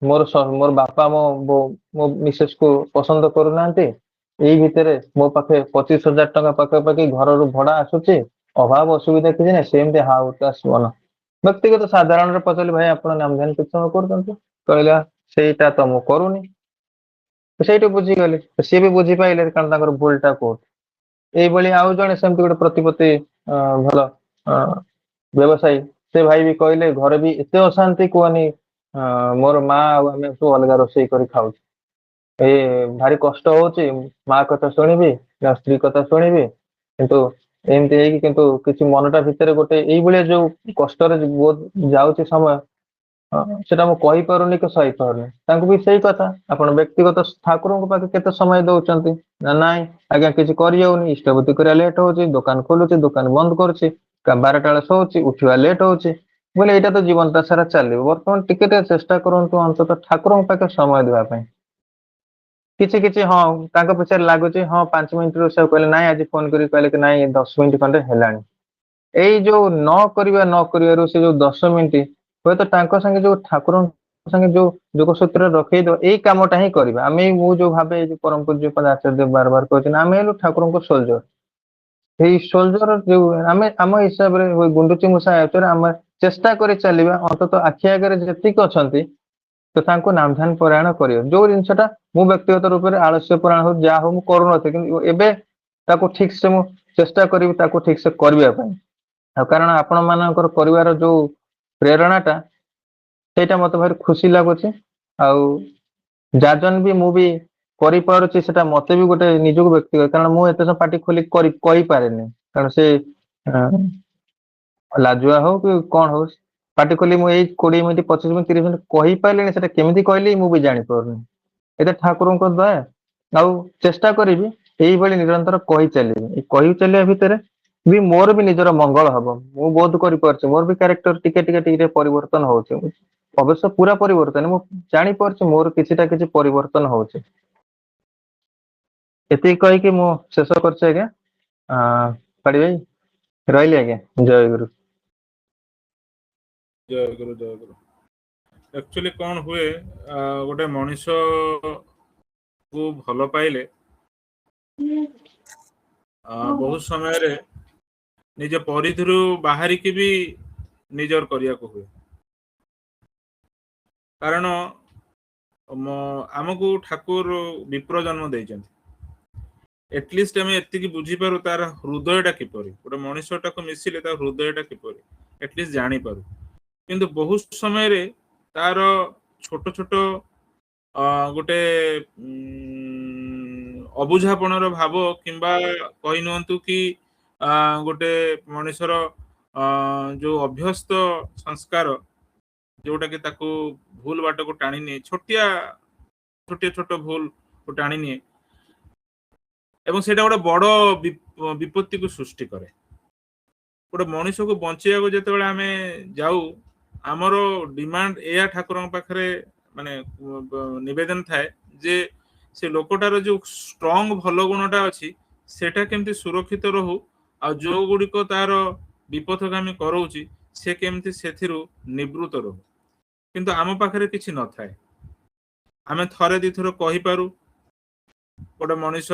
ମୋର ବାପା ମୋ ମିସେସ କୁ ପସନ୍ଦ କରୁନାହାନ୍ତି, ଏଇ ଭିତରେ ମୋ ପାଖେ 25,000 ଟଙ୍କା ପାଖାପାଖି ଘରରୁ ଭଡା ଆସୁଛି, ଅଭାବ ଅସୁବିଧା କିଛି ନାହିଁ, ସେମିତି ହାଉତାସ ମନ। ବ୍ୟକ୍ତିଗତ ସାଧାରଣରେ ପଚାରିଲି ଭାଇ ଆପଣ ନାମଧାନ କୀର୍ତ୍ତନ କରୁଛନ୍ତି, କହିଲା ସେଇଟା ତ ମୁଁ କରୁନି। ସେଇଠୁ ବୁଝିଗଲି, ସିଏ ବି ବୁଝିପାଇଲେ କାରଣ ତାଙ୍କର ଭୁଲ ଟା କୋଉଠି। ଏଇଭଳି ଆଉ ଜଣେ ସେମିତି ଗୋଟେ ପ୍ରତିପତ୍ତି ଭଲ ବ୍ୟବସାୟୀ, ସେ ଭାଇ ବି କହିଲେ ଘରେ ବି ଏତେ ଅଶାନ୍ତି କୁହନି, ମୋର ମା ଆଉ ଆମେ ସବୁ ଅଲଗା ରୋଷେଇ କରି ଖାଉଛୁ, ଭାରି କଷ୍ଟ ହଉଛି, ମା କଥା ଶୁଣିବି ନା ସ୍ତ୍ରୀ କଥା ଶୁଣିବି, କିନ୍ତୁ ଏମିତି ହେଇକି କିନ୍ତୁ କିଛି ମନଟା ଭିତରେ ଗୋଟେ ଏଇଭଳିଆ ଯୋଉ କଷ୍ଟରେ ଯାଉଛି ସମୟ, ସେଟା ମୁଁ କହିପାରୁନି କି ସହିପାରୁନି। ତାଙ୍କୁ ବି ସେଇ କଥା, ଆପଣ ବ୍ୟକ୍ତିଗତ ଠାକୁରଙ୍କ ପାଖେ କେତେ ସମୟ ଦଉଛନ୍ତି ନା ନାଇଁ ଆଜ୍ଞା କିଛି କରିହଉନି, ଇଷ୍ଟବୃତ୍ତି କରିବା ଲେଟ୍ ହଉଛି, ଦୋକାନ ଖୋଲୁଛି ଦୋକାନ ବନ୍ଦ କରୁଛି, 12ଟା ବେଳେ ଶୋଉଛି, ଉଠିବା ଲେଟ୍ ହଉଛି, बोले एटा तो जीवनता सारा चलिबो वर्तमान टिके टे चेष्टा करंतु अंतत ठाकुरଙ୍କ पाखे समय देबा ପାଇଁ କିଛି କିଛି ହଁ ତାଙ୍କ ପଛରେ ଲାଗୁଛି ହଁ 5 ମିନିଟ ରୁ ସେ କହିଲେ ନାଇଁ ଆଜି ଫୋନ କରି କହିଲେ କି ନାଇଁ 10 ମିନିଟ ଖଣ୍ଡେ ହେଲାଣି ଏଇ ଯୋଉ ନ କରିବାରୁ ସେ ଯୋଉ 10 ମିନିଟ ହୁଏତ ତାଙ୍କ ସାଙ୍ଗେ ଯୋଉ ଠାକୁରଙ୍କ ସାଙ୍ଗେ ଯୋଉ ଯୋଗସୂତ୍ର ରଖେଇଦବ ଏଇ କାମଟା ହିଁ କରିବା ଆମେ ମୁଁ ଯୋଉ ଭାବେ ଏଇ ଯୋଉ ପରମ ପୂଜ୍ୟ ପଦ ଆଚାର୍ଯ୍ୟ ବାର ବାର କହିଛନ୍ତି ଆମେ ହେଲୁ ଠାକୁରଙ୍କ ସୋଲଜର ଏଇ ସୋଲଜର ଯୋଉ ଆମେ ଆମ ହିସାବରେ ଗୁଣ୍ଡୁଚି ମୂଷା ଆୟତରେ ଆମେ ଚେଷ୍ଟା କରି ଚାଲିବା ଅନ୍ତତଃ ଆଖି ଆଗରେ ଯେତିକି ଅଛନ୍ତି ତ ତାଙ୍କୁ ନାମଧାନ ପରାୟଣ କରିବ ଯୋଉ ଜିନିଷଟା ମୁଁ ବ୍ୟକ୍ତିଗତ ରୂପରେ ଆଳସ୍ୟ ପରାୟଣ ହଉ ଯାହା ହଉ ମୁଁ କରୁନଥିଲି କିନ୍ତୁ ଏବେ ତାକୁ ଠିକ ସେ ମୁଁ ଚେଷ୍ଟା କରିବି ତାକୁ ଠିକ ସେ କରିବା ପାଇଁ ଆଉ କାରଣ ଆପଣ ମାନଙ୍କର କରିବାର ଯୋଉ ପ୍ରେରଣାଟା ସେଇଟା ମତେ ଭାରି ଖୁସି ଲାଗୁଛି ଆଉ ଯାଜନ ବି ମୁଁ ବି କରିପାରୁଛି ସେଟା ମତେ ବି ଗୋଟେ ନିଜକୁ ବ୍ୟକ୍ତିଗତ କାରଣ ମୁଁ ଏତେ ସବୁ ପାଟି ଖୋଲି କହିପାରେନି କାରଣ ସେ ଲାଜୁଆ ହଉ କି କଣ ହଉ ପାଟି ଖୋଲି ମୁଁ ଏଇ 20 ମିନିଟ୍ 25 ମିନିଟ୍ 30 ମିନିଟ୍ କହିପାରିଲିନି ସେଟା କେମିତି କହିଲି ମୁଁ ବି ଜାଣିପାରୁନି ଏତେ ଠାକୁରଙ୍କ ଦୟା ଆଉ ଚେଷ୍ଟା କରିବି ଏଇଭଳି ନିରନ୍ତର କହି ଚାଲିବି ଏଇ କହି ଚାଲିବା ଭିତରେ ବି ମୋର ବି ନିଜର ମଙ୍ଗଳ ହବ ମୁଁ ବୋଧ କରିପାରୁଛି ମୋର ବି କ୍ୟାରେକ୍ଟର ଟିକେ ପରିବର୍ତ୍ତନ ହଉଛି ଅବଶ୍ୟ ପୁରା ପରିବର୍ତ୍ତନ ମୁଁ ଜାଣିପାରୁଛି ମୋର କିଛିଟା କିଛି ପରିବର୍ତ୍ତନ ହଉଛି ଏତିକି କହିକି ମୁଁ ଶେଷ କରୁଛି ଆଜ୍ଞା ପାଡି ଭାଇ ରହିଲି ଆଜ୍ଞା ଜୟ ଗୁରୁ ଜୟ ଗୁରୁ ଜୟ ଗୁରୁ ଆକ୍ଚୁଆଲି କଣ ହୁଏ ଗୋଟେ ମଣିଷ କୁ ଭଲ ପାଇଲେ ବହୁତ ସମୟରେ ନିଜ ପରିଧିରୁ ବାହାରିକି ବି ନିଜର କରିବାକୁ ହୁଏ କାରଣ ଆମକୁ ଠାକୁର ବିପ୍ର ଜନ୍ମ ଦେଇଛନ୍ତି ଏଟଲିଷ୍ଟ ଆମେ ଏତିକି ବୁଝିପାରୁ ତାର ହୃଦୟଟା କିପରି ଗୋଟେ ମଣିଷଟାକୁ ମିଶିଲେ ତା ହୃଦୟଟା କିପରି ଏଟଲିଷ୍ଟ ଜାଣିପାରୁ କିନ୍ତୁ ବହୁତ ସମୟରେ ତାର ଛୋଟ ଛୋଟ ଗୋଟେ ଅବୁଝାପଣର ଭାବ କିମ୍ବା କହି ନିଅନ୍ତୁ କି ଗୋଟେ ମଣିଷର ଯୋଉ ଅଭ୍ୟସ୍ତ ସଂସ୍କାର ଯୋଉଟା କି ତାକୁ ଭୁଲ ବାଟକୁ ଟାଣି ନିଏ ଛୋଟ ଭୁଲକୁ ଟାଣି ନିଏ ଏବଂ ସେଇଟା ଗୋଟେ ବଡ ବିପତ୍ତିକୁ ସୃଷ୍ଟି କରେ ଗୋଟେ ମଣିଷକୁ ବଞ୍ଚେଇବାକୁ ଯେତେବେଳେ ଆମେ ଯାଉ ଆମର ଡିମାଣ୍ଡ ଏଇଆ ଠାକୁରଙ୍କ ପାଖରେ ମାନେ ନିବେଦନ ଥାଏ ଯେ ସେ ଲୋକଟାର ଯୋଉ ଷ୍ଟ୍ରଙ୍ଗ ଭଲ ଗୁଣଟା ଅଛି ସେଟା କେମିତି ସୁରକ୍ଷିତ ରହୁ ଆଉ ଯୋଉ ଗୁଡିକ ତାର ବିପଥଗାମୀ କରଉଛି ସେ କେମିତି ସେଥିରୁ ନିବୃତ୍ତ ରହୁ କିନ୍ତୁ ଆମ ପାଖରେ କିଛି ନଥାଏ ଆମେ ଥରେ ଦିଥର କହିପାରୁ ଗୋଟେ ମଣିଷ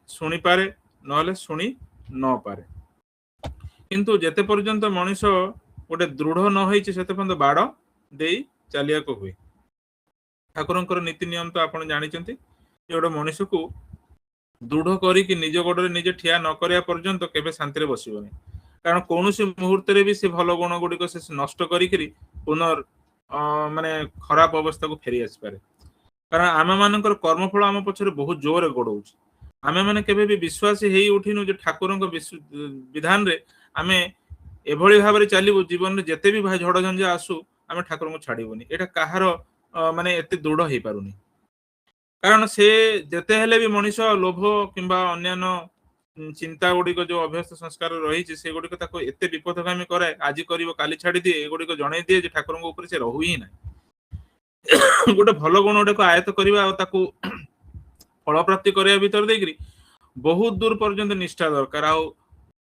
ଶୁଣିପାରେ ନହେଲେ ଶୁଣି ନପାରେ କିନ୍ତୁ ଯେତେ ପର୍ଯ୍ୟନ୍ତ ମଣିଷ ଗୋଟେ ଦୃଢ ନ ହେଇଛି ସେତେ ପର୍ଯ୍ୟନ୍ତ ବାଡ ଦେଇ ଚାଲିବାକୁ ହୁଏ ଠାକୁରଙ୍କର ନୀତି ନିୟମ ତ ଆପଣ ଜାଣିଛନ୍ତି ଯେ ଗୋଟେ ମଣିଷକୁ ଦୃଢ କରିକି ନିଜ ଗୋଡରେ ନିଜେ ଠିଆ ନ କରିବା ପର୍ଯ୍ୟନ୍ତ କେବେ ଶାନ୍ତିରେ ବସିବନି କାରଣ କୌଣସି ମୁହୂର୍ତ୍ତରେ ବି ସେ ଭଲ ଗୁଣ ଗୁଡିକ ସେ ନଷ୍ଟ କରିକିରି ମାନେ ଖରାପ ଅବସ୍ଥାକୁ ଫେରି ଆସିପାରେ କାରଣ ଆମ ମାନଙ୍କର କର୍ମଫଳ ଆମ ପଛରେ ବହୁତ ଜୋରରେ ଗୋଡଉଛି ଆମେ ମାନେ କେବେ ବି ବିଶ୍ୱାସୀ ହେଇ ଉଠିନୁ ଯେ ଠାକୁରଙ୍କ ବିଧାନରେ ଆମେ ଏଭଳି ଭାବରେ ଚାଲିବୁ ଜୀବନରେ ଯେତେ ବି ଝଡ ଝଞ୍ଜା ଆସୁ ଆମେ ଠାକୁରଙ୍କୁ ଛାଡିବୁନି ଏଇଟା କାହାର ମାନେ ଏତେ ଦୃଢ ହେଇପାରୁନି କାରଣ ସେ ଯେତେ ହେଲେ ବି ମଣିଷ ଲୋଭ କିମ୍ବା ଅନ୍ୟାନ୍ୟ ଚିନ୍ତା ଗୁଡିକ ଯୋଉ ଅଭ୍ୟସ୍ତ ସଂସ୍କାର ରହିଛି ସେଗୁଡିକ ତାକୁ ଏତେ ବିପଦଗାମୀ କରାଏ ଆଜି କରିବ କାଲି ଛାଡିଦିଏ ଏଗୁଡିକ ଜଣେଇ ଦିଏ ଯେ ଠାକୁରଙ୍କ ଉପରେ ସେ ରହୁ ହିଁ ନାହିଁ ଗୋଟେ ଭଲ ଗୁଣ ଗୁଡାକୁ ଆୟତ କରିବା ଆଉ ତାକୁ ଫଳପ୍ରାପ୍ତି କରିବା ଭିତରେ ଦେଇକିରି ବହୁତ ଦୂର ପର୍ଯ୍ୟନ୍ତ ନିଷ୍ଠା ଦରକାର ଆଉ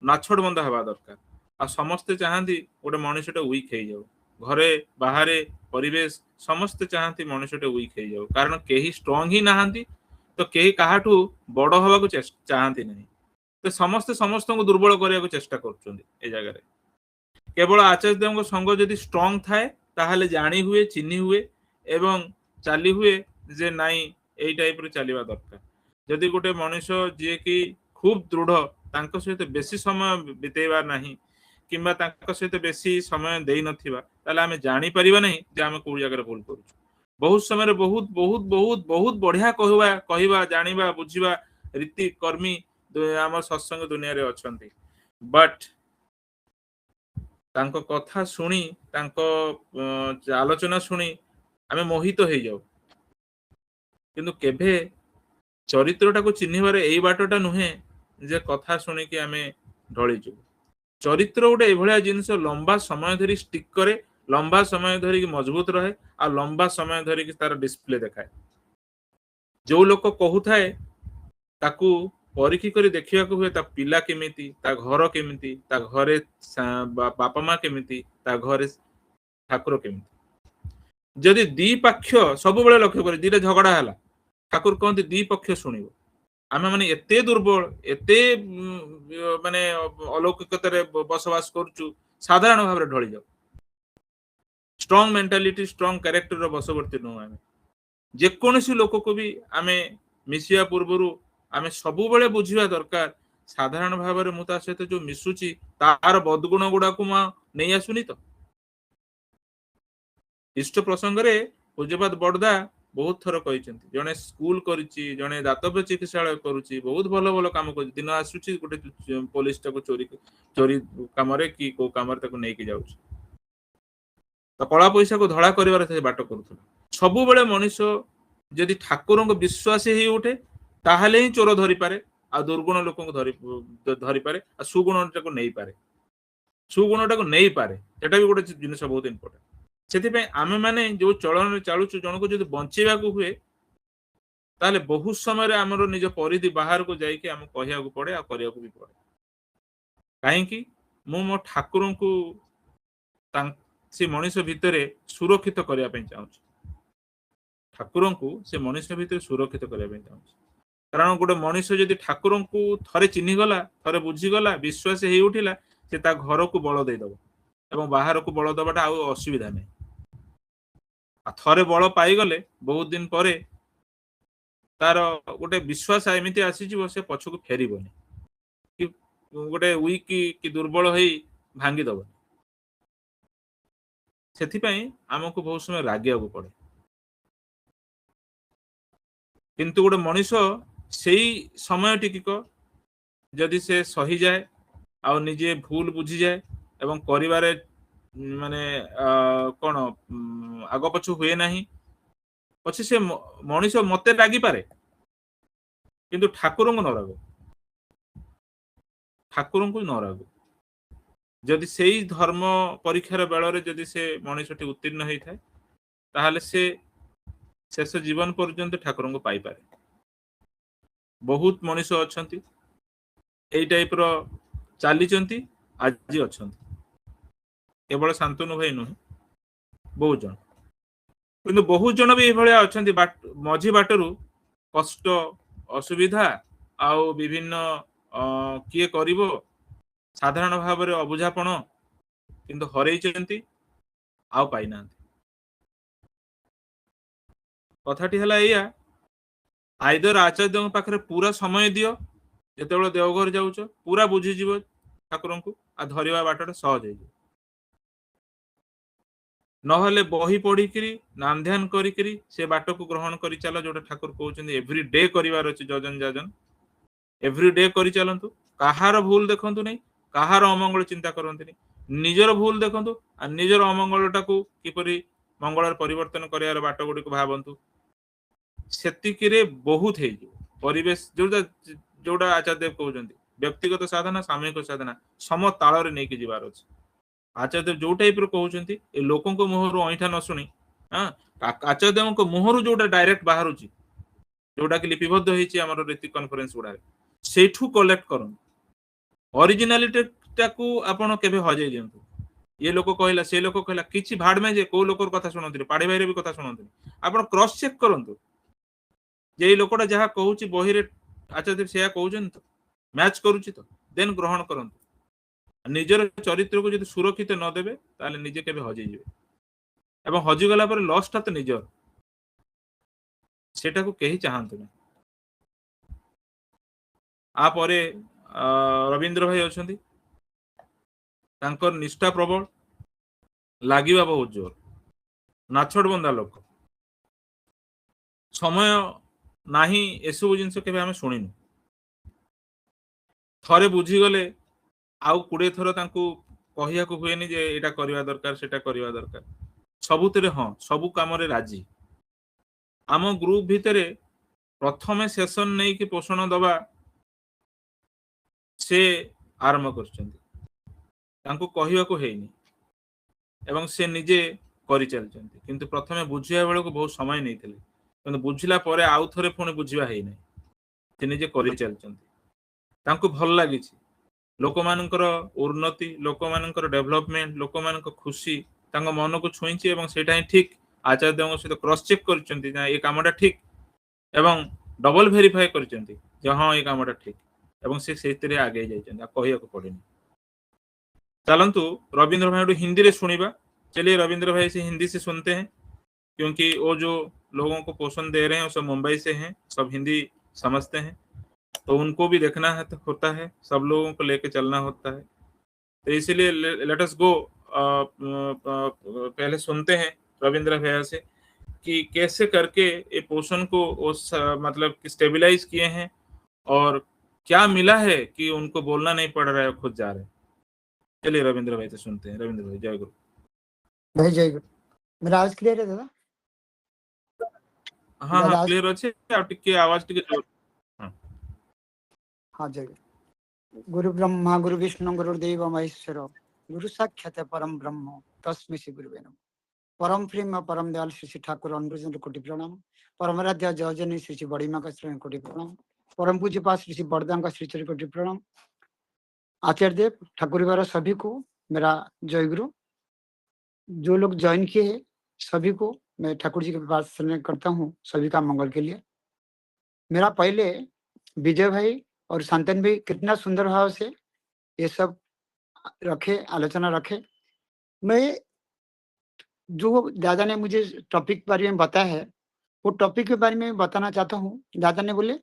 ନାଛୋଡ ବନ୍ଧା ହେବା ଦରକାର ଆଉ ସମସ୍ତେ ଚାହାନ୍ତି ଗୋଟେ ମଣିଷଟା ୱିକ୍ ହେଇଯାଉ ଘରେ ବାହାରେ ପରିବେଶ ସମସ୍ତେ ଚାହାନ୍ତି ମଣିଷଟେ ୱିକ୍ ହେଇଯାଉ କାରଣ କେହି ଷ୍ଟ୍ରଙ୍ଗ ହିଁ ନାହାନ୍ତି ତ କେହି କାହାଠୁ ବଡ ହବାକୁ ଚାହାନ୍ତି ନାହିଁ ତ ସମସ୍ତେ ସମସ୍ତଙ୍କୁ ଦୁର୍ବଳ କରିବାକୁ ଚେଷ୍ଟା କରୁଛନ୍ତି ଏ ଜାଗାରେ କେବଳ ଆଚାର୍ଯ୍ୟଙ୍କ ସଙ୍ଗ ଯଦି ଷ୍ଟ୍ରଙ୍ଗ ଥାଏ ତାହେଲେ ଜାଣି ହୁଏ ଚିହ୍ନି ହୁଏ ଏବଂ ଚାଲି ହୁଏ ଯେ ନାଇଁ ଏଇ ଟାଇପରେ ଚାଲିବା ଦରକାର ଯଦି ଗୋଟେ ମଣିଷ ଯିଏ କି ଖୁବ ଦୃଢ ତାଙ୍କ ସହିତ ବେଶୀ ସମୟ ବିତେଇବା ନାହିଁ କିମ୍ବା ତାଙ୍କ ସହିତ ବେଶୀ ସମୟ ଦେଇନଥିବା ତାହେଲେ ଆମେ ଜାଣିପାରିବା ନାହିଁ ଯେ ଆମେ କୋଉ ଜାଗାରେ ଭୁଲ କରୁଛୁ ବହୁତ ସମୟରେ ବହୁତ ବହୁତ ବହୁତ ବହୁତ ବଢିଆ କହିବା ଜାଣିବା ବୁଝିବା ରୀତି କର୍ମୀ ଆମ ସତ୍ସଙ୍ଗ ଦୁନିଆରେ ଅଛନ୍ତି ବଟ୍ ତାଙ୍କ କଥା ଶୁଣି ତାଙ୍କ ଆଲୋଚନା ଶୁଣି ଆମେ ମୋହିତ ହେଇଯାଉ କିନ୍ତୁ କେବେ ଚରିତ୍ରଟାକୁ ଚିହ୍ନିବାରେ ଏଇ ବାଟଟା ନୁହେଁ ଯେ କଥା ଶୁଣିକି ଆମେ ଢଳିଯିବୁ ଚରିତ୍ର ଗୋଟେ ଏଭଳିଆ ଜିନିଷ ଲମ୍ବା ସମୟ ଧରି ଷ୍ଟିକ୍ କରେ लंबा समय धरिक मजबूत रहे आ लंबा समय धरिक तार डिस्प्ले देखाए जो लोक कहूए ताकू परीक्षी कर देखा हुए ता पिला केमिति ता घर केमिति ता घरे बापा माँ केमिति ता घरे ठाकुर केमिति जदि दी पक्ष सब बेले लक्ष्य कर दीटा झगड़ा है ठाकुर कहते दी पक्ष शुणव आम मैंने एते दुर्बल एते माने अलौकिकतार बसवास करुचु साधारण भाव ढली जाऊ स्ट्रॉन्ग मेंटालिटी स्ट्रॉन्ग कैरेक्टर बसवर्ती नुह आम जेकोसी लोक को भी आम मिसिया पूर्व आम सब बेले बुझा दरकार साधारण भाव में मुझे सहित जो मिसुची तार बदगुण गुड़ा को नहीं आसुनी तो इष्ट प्रसंग रे पूज्यपाद बड़दा बहुत थर कही जड़े स्कूल करिछि जड़े दातव्य चिकित्सालय करुच्ची बहुत भल भल कम कर दिन आसुची गोटे पुलिस टाको चोरी चोरी कम कि को कम नहीं जाऊँ तो कला पैसा को धड़ा कर बाट करूला सबु बेले मनीष जदि ठाकुर को विश्वासी ही उठे ताहले ही चोर धरी पारे आ दुर्गुण लोक धरी पारे आ सुगुण टाको नहीं पारे सुगुण टाको नहीं पारे सेटा भी गोटे जिनिस बहुत इंपोर्टेंट से आम मैंने जो चलन चलुचु जन को जो बंचेवा हुए ताले बहुत समय आमर निज परिधि बाहर को जाइए आम कहया पड़े आ करिया भी पड़े कहीं मो ठाकुर को से मनीष भितर सुरक्षित करने चाहूँ ठाकुर को से मनीष भितर सुरक्षित करने चाहूँ कारण गोटे मनीष जदि ठाकुर को थरे चिन्हीगला थरे बुझीगला विश्वास हो उठिला से ता घर को बल देदब एवं बाहर को बल दबाटा आउ असुविधा नहीं थरे बल पाईगले बहुत दिन पर तार गोटे विश्वास एमती आसी से पछक फेरबनी कि गोटे वीक कि दुर्बल हो भांगीदब से आमको बहुत समय रागिया पड़े किंतु गोटे मनीष से समय टिक जदि से सही जाए आ निजे भूल बुझी जाए एवं करिवारे माने कौन आग पछ हुए नहीं पछे से मनीष मते रागी पारे किंतु ठाकुर को न रागो ठाकुर को न रागो जदि से ही धर्म परीक्षार बेलरे जदि से मनीषटी उत्तीर्ण होता है ताहले से शेष जीवन पर्यंत ठाकुर को पाई पारे बहुत मनीष अच्छा यही टाइप रो चली आज अच्छा केवल शांतनु भाई नुहे बहुत जन किंतु बहुत जन भी ये अच्छा मझी बाटरू कष्ट असुविधा आउ विभिन्न किए करिवो साधारण भाव में अबुझापण किंतु हरई आउ पाई ना कथाटी है या आइदर आचार्य पाखे पूरा समय दियो जिते देवघर जाऊच पूरा बुझीज ठाकुर को आ धरवा बाटा सहज हो नहले बही पढ़ी नाम ध्यान करी से बाट को ग्रहण कर चल जो ठाकुर कहते एव्री डे करार अच्छे जजन जाजन एव्री डे कर चलतु कहार भूल देखु नहीं कहार अमंगल चिंता करते निजर भूल देखु आ निजर अमंगलटा को किपरि मंगल परिवर्तन कर बाट गुड़ी को भावतु से बहुत परिवेश जोड़ा आचार्य कहते व्यक्तिगत साधना सामूहिक साधना सम ताल नहीं जीवार अच्छे आचार्य जो टाइप कहते लोकों मुहर अईठा न शुणी आचार्य मुहर जोटा डायरेक्ट बाहर जोटा कि लिपिबद्ध होमर रीति कन्फरेन्स गुड़ा से कलेक्ट कर ओरिजिनालिटी को आपण केबे हजई दिंतु ये लोक कहला से लोक कहला किछि भाड़ में जे को लोकर कथा सुनंती पाड़ी भाई भी कथा सुनंती आपण क्रॉस चेक करंतु जे लोकटा जहा कहूची बही रे आचार्य से कहउछन तो मैच करूची तो देन ग्रहण करंतु निजर चरित्र को जदि सुरक्षित न देबे ताले निजे केबे हजई जिवे एवं हजि गला पर लॉसटा तो निजर सेटा को केही चाहंतु नै आ परे रविंद्र भाई अच्छा निष्ठा प्रबल लगे बहुत जोर नाछड़ बंदा लोक समय नाही एसबू जिनस के शुणिनु थरे बुझीगले आउ 20 थर कहया हुए जे एटा करवा दरकार सेटा करवा दरकार सबुतरे हाँ सबु काम राजी आम ग्रुप भितर प्रथम सेशन नहीं कि पोषण दबा से आरंभ कर ଏବଂ ସେ ନିଜେ କରିଚାଲିଛନ୍ତି କିନ୍ତୁ ପ୍ରଥମେ ବୁଝିବା ବେଳକୁ ବହୁତ ସମୟ ନେଇଥିଲେ କିନ୍ତୁ ବୁଝିଲା ପରେ ଆଉ ଥରେ ପୁଣି ବୁଝିବା ହେଇନାହିଁ ସେ ନିଜେ କରିଚାଲିଛନ୍ତି ତାଙ୍କୁ ଭଲ ଲାଗିଛି ଲୋକମାନଙ୍କର ଉନ୍ନତି ଲୋକମାନଙ୍କର ଡେଭଲପମେଣ୍ଟ ଲୋକମାନଙ୍କ ଖୁସି ତାଙ୍କ ମନକୁ ଛୁଇଁଛି ଏବଂ ସେଇଟା ହିଁ ଠିକ ଆଚାର୍ଯ୍ୟଙ୍କ ସହିତ କ୍ରସ୍ ଚେକ୍ କରିଛନ୍ତି ନା ଏ କାମଟା ଠିକ ଏବଂ ଡବଲ ଭେରିଫାଏ କରିଛନ୍ତି ଯେ ହଁ ଏ କାମଟା ଠିକ ଏବଂ ସେ ସେଇଥିରେ ଆଗେଇ ଯାଇଛନ୍ତି ଆଉ କହିବାକୁ ପଡେନି चलंतु रविंद्र भाई हिंदी रे सुनिबा चलिए रविंद्र भाई से हिंदी से सुनते हैं क्योंकि वो जो लोगों को पोषण दे रहे हैं वो सब मुंबई से हैं सब हिंदी समझते हैं तो उनको भी देखना है तो होता है सब लोगों को लेके चलना होता है तो इसीलिए लेट अस गो पहले सुनते हैं रविंद्र भैया से कि कैसे करके ये पोषण को उस मतलब स्टेबलाइज किए हैं और क्या मिला है कि उनको बोलना नहीं पड़ रहा है खुद जा रहे हैं चलिए रविंद्र भाई से सुनते हैं रविंद्र भाई जय गुरु भाई जय गुरु मेरा आवाज क्लियर है दादा हाँ हाँ दादा क्लियर अच्छे आप टिके आवाज टिके जोर हाँ जय गुरु गुरु ब्रह्मा गुरु विष्णु गुरुदेव महेश्वर गुरु साक्षात परम ब्रह्म तस्मै श्री गुरुवे नमः परम प्रेम परम दयाल श्री श्री ठाकुर अनुराग कोटि प्रणाम परमराध्य जयजनी श्री श्री बड़ीमा का श्री कोटि प्रणाम परम पूज्य पास श्री श्री बड़दाम का श्री श्री कोटि प्रणाम आचार्य देव ठाकुर द्वारा सभी को मेरा जय गुरु जो लोग ज्वाइन किए हैं सभी को मैं ठाकुर जी के पास करता हूँ सभी का मंगल के लिए मेरा पहले विजय भाई और शांतन भाई कितना सुंदर भाव से ये सब रखे आलोचना रखे मैं जो दादा ने मुझे टॉपिक के बारे में बताया है वो टॉपिक के बारे में बताना चाहता हूँ दादा ने बोले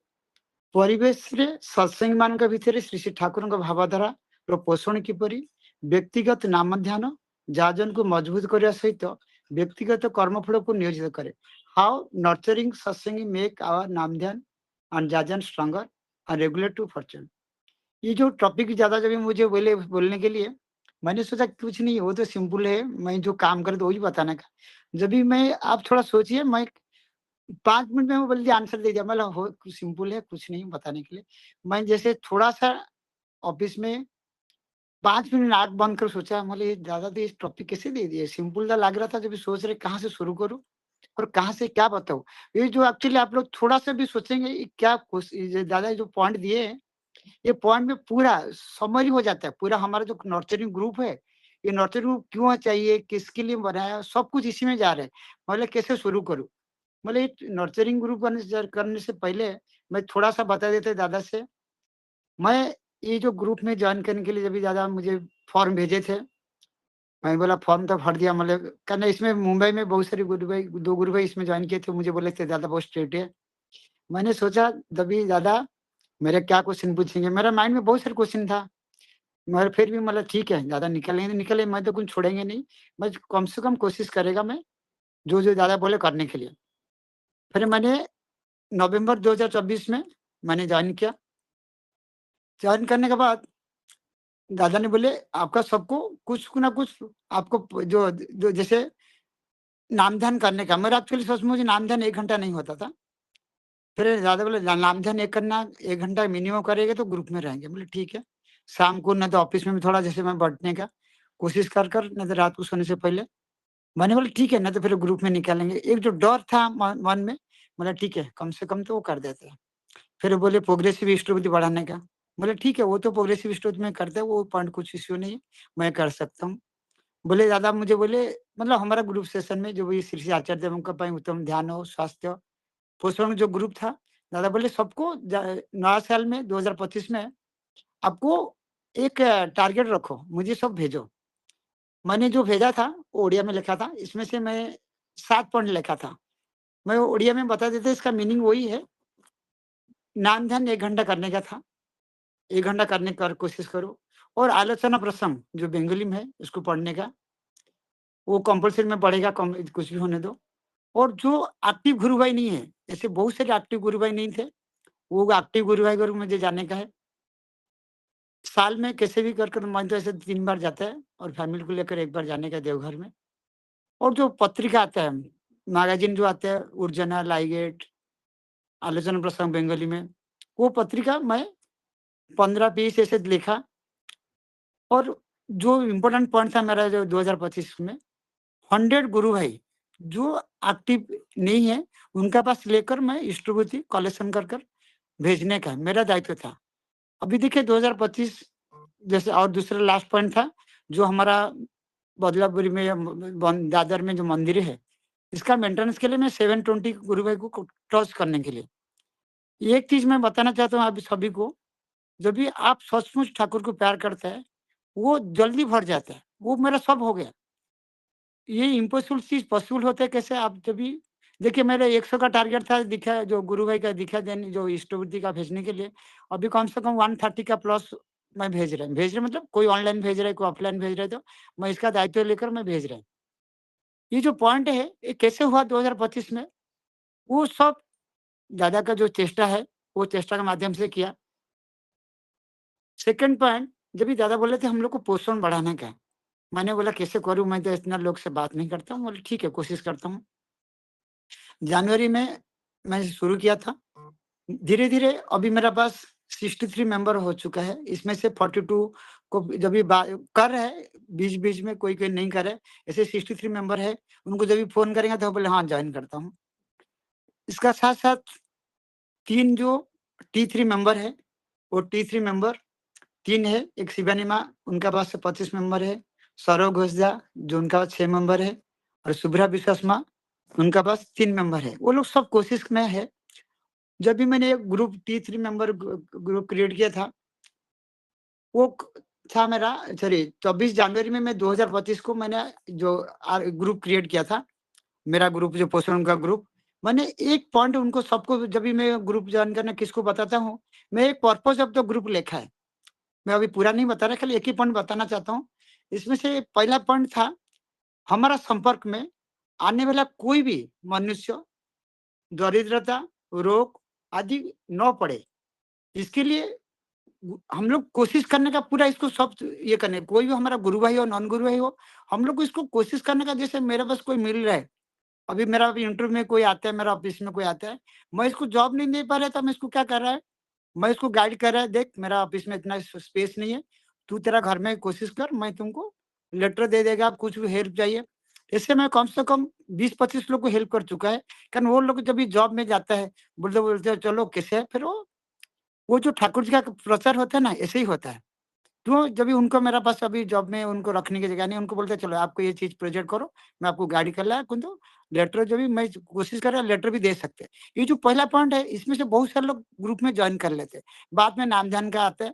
परिवेश रे सत्संग मान भितर श्री श्री ठाकुर भावधारा पोषण किपरि व्यक्तिगत नाम ध्यान जाजन को मजबूत करने सहित व्यक्तिगत कर्मफल को नियोजित करे how nurturing satsang make our naam dhyan and जाजन stronger and regulate to fortune ये जो टॉपिक ज्यादा जब मुझे बोलने के लिए मैंने सोचा कुछ नहीं वो तो सिंपल है मैं जो काम कर वही बताने का जब भी मैं आप थोड़ा सोचिए मैं 5 मिनट में वो बोल दिया आंसर दे दिया मतलब हो सिंपल है कुछ नहीं बताने के लिए मैं जैसे थोड़ा सा ऑफिस में 5 मिनट आंख बंद कर सोचा मतलब ये दादा तो इस टॉपिक कैसे दे दिए सिंपल सा लग रहा था जब सोच रहे कहाँ से शुरू करूँ और कहाँ से क्या बताऊँ ये जो एक्चुअली आप लोग थोड़ा सा भी सोचेंगे ये क्या दादा जो पॉइंट दिए हैं ये पॉइंट में पूरा समरी हो जाता है पूरा हमारा जो नर्चरिंग ग्रुप है ये नर्चरिंग ग्रुप क्यों चाहिए किसके लिए बनाया सब कुछ इसी में जा रहा है मतलब कैसे शुरू करूँ मतलब नर्चरिंग ग्रुप करने से पहले मैं थोड़ा सा बता देते दादा से मैं ये जो ग्रुप में ज्वाइन करने के लिए जब भी दादा मुझे फॉर्म भेजे थे मैं बोला फॉर्म तो भर दिया मतलब कहना इसमें मुंबई में बहुत सारे गुरु भाई 2 गुरु भाई इसमें ज्वाइन किए थे मुझे बोले थे दादा बहुत स्ट्रेट है मैंने सोचा तभी दादा मेरे क्या क्वेश्चन पूछेंगे मेरा माइंड में बहुत सारे क्वेश्चन था मगर फिर भी मतलब ठीक है दादा निकलेंगे निकले मैं तो कुछ छोड़ेंगे नहीं मैं कम से कम कोशिश करेगा मैं जो जो दादा बोले करने के लिए फिर मैंने नवंबर 2024 में मैंने ज्वाइन किया ज्वाइन करने के बाद दादा ने बोले आपका सबको कुछ ना कुछ आपको जो जैसे नाम ध्यान करने का मेरा एक्चुअली सच मुझे नाम ध्यान 1 घंटा नहीं होता था फिर दादा बोले नाम ध्यान 1 घंटा मिनिमम करेंगे तो ग्रुप में रहेंगे बोले ठीक है शाम को न तो ऑफिस में भी थोड़ा जैसे मैं बैठने का कोशिश कर न तो रात को सोने से पहले मैंने बोला ठीक है ना तो फिर ग्रुप में निकालेंगे एक जो डर था मन में मतलब ठीक है कम से कम तो वो कर देते हैं फिर बोले प्रोग्रेसिव स्टोरी बढ़ाने का बोले ठीक है वो तो प्रोग्रेसिव स्टोरी में करते हैं वो पॉइंट कुछ इश्यू नहीं है मैं कर सकता हूँ बोले दादा मुझे बोले मतलब हमारा ग्रुप सेशन में जो भी श्री आचार्य देव का उत्तम ध्यान हो स्वास्थ्य पोषण जो ग्रुप था दादा बोले सबको नया साल में 2025 में आपको एक टारगेट रखो मुझे सब भेजो मैंने जो भेजा था वो उड़िया में लिखा था इसमें से मैं 7 पॉइंट लिखा था मैं उड़िया में बता देते इसका मीनिंग वही है नाम ध्यान 1 घंटा करने का था 1 घंटा करने का कोशिश करो और आलोचना प्रसंग जो बंगाली में है उसको पढ़ने का वो कंपल्सरी में पढ़ेगा कुछ भी होने दो और जो एक्टिव गुरु भाई नहीं है ऐसे बहुत सारे एक्टिव गुरु भाई नहीं थे वो एक्टिव गुरु भाई मुझे जानने का है साल में कैसे भी कर मैं तो ऐसे 3 बार जाता है और फैमिली को लेकर 1 बार जाने का देवघर में और जो पत्रिका आता है मैगजीन जो आता है उर्जना लाइगेट आलोचना प्रसंग बंगाली में वो पत्रिका मैं 15-20 ऐसे लिखा और जो इम्पोर्टेंट पॉइंट था मेरा जो 2025 में 100 गुरु भाई जो एक्टिव नहीं है उनका पास लेकर मैं इष्टभूति कलेक्शन कर कर भेजने का मेरा दायित्व था। अभी देखिए 2025 जैसे, और दूसरा लास्ट पॉइंट था जो हमारा बदलापुरी में दादर में जो मंदिर है, इसका मेंटेनेंस के लिए मैं 720 गुरु भाई को टच करने के लिए एक चीज मैं बताना चाहता हूँ आप सभी को, जब भी आप सचमुच ठाकुर को प्यार करते हैं वो जल्दी भर जाता है। वो मेरा सब हो गया। ये इम्पॉसिबल चीज पॉसिबल होता है कैसे? आप जब भी देखिए मेरा 100 का टारगेट था दिखा जो गुरु भाई का दिखा देने जो इष्टवृत्ति का भेजने के लिए, अभी कम से कम 130 का प्लस मैं भेज रहे मतलब कोई ऑनलाइन भेज रहा है, कोई ऑफलाइन भेज रहा है, तो मैं इसका दायित्व लेकर मैं भेज रहा हूँ। ये जो पॉइंट है ये कैसे हुआ 2025 में, वो सब दादा का जो चेष्टा है वो चेष्टा के माध्यम से किया। सेकंड पॉइंट, जब भी दादा बोले थे हम लोग को पोषण बढ़ाने का, मैंने बोला कैसे करूं, मैं तो इतना लोग से बात नहीं करता हूँ। बोले ठीक है कोशिश करता हूँ। जनवरी में मैंने शुरू किया था, धीरे धीरे अभी मेरा पास 63 मेंबर हो चुका है। इसमें से 42 को जब भी कर रहे हैं, बीच बीच में कोई कोई नहीं करे, ऐसे 63 मेंबर है। उनको जब भी फोन करेंगे तो बोले हाँ ज्वाइन करता हूँ। इसका साथ साथ 3 जो T3 मेंबर है, वो T3 मेंबर 3 है। एक शिवानी माँ, उनका पास 25 मेंबर है। सौरव घोषदा जो उनका पास 6 मेंबर है, और शुभ्रा विश्वास माँ उनका पास 3 मेंबर है। वो लोग सब कोशिश में है। जब भी मैंने एक group T3 member group create किया था, वो था मेरा, सॉरी 24 जनवरी में मैं 2025 को मैंने जो ग्रुप क्रिएट किया था, मेरा ग्रुप जो पोषण का ग्रुप, मैंने एक पॉइंट उनको सबको जब भी मैं ग्रुप ज्वाइन करना किसको बताता हूँ, मैं एक पर्पज ऑफ द ग्रुप लिखा है। मैं अभी पूरा नहीं बता रहा, खाली एक ही पॉइंट बताना चाहता हूँ। इसमें से पहला पॉइंट था, हमारा संपर्क में आने वाला कोई भी मनुष्य दरिद्रता, रोग आदि न पड़े, इसके लिए हम लोग कोशिश करने का पूरा इसको सब ये करने, कोई भी हमारा गुरु भाई हो नॉन गुरु भाई हो, हम लोग को इसको कोशिश करने का। जैसे मेरे पास कोई मिल रहा है, अभी मेरा इंटरव्यू में कोई आता है, मेरा ऑफिस में कोई आता है, मैं इसको जॉब नहीं दे पा रहा, तो मैं इसको क्या कर रहा है, मैं इसको गाइड कर रहा है, देख मेरा ऑफिस में इतना स्पेस नहीं है, तू तेरा घर में कोशिश कर, मैं तुमको लेटर दे देगा, आप कुछ भी हेल्प चाहिए। इससे मैं कम से कम 20-25 लोग को हेल्प कर चुका है। कारण वो लोग जब भी जॉब में जाता है, बोलते बोलते चलो कैसे है, फिर वो जो ठाकुर जी का प्रचार होता है ना, ऐसे ही होता है। तो जब भी उनको मेरे पास अभी जॉब में उनको रखने की जगह नहीं, उनको बोलते चलो आपको ये चीज प्रोजेक्ट करो, मैं आपको गाइड कर रहा है, तो लेटर जो भी मैं कोशिश कर रहा हूँ लेटर भी दे सकते हैं। ये जो पहला पॉइंट है, इसमें से बहुत सारे लोग ग्रुप में ज्वाइन कर लेते हैं, बाद में नाम ध्यान का आता है,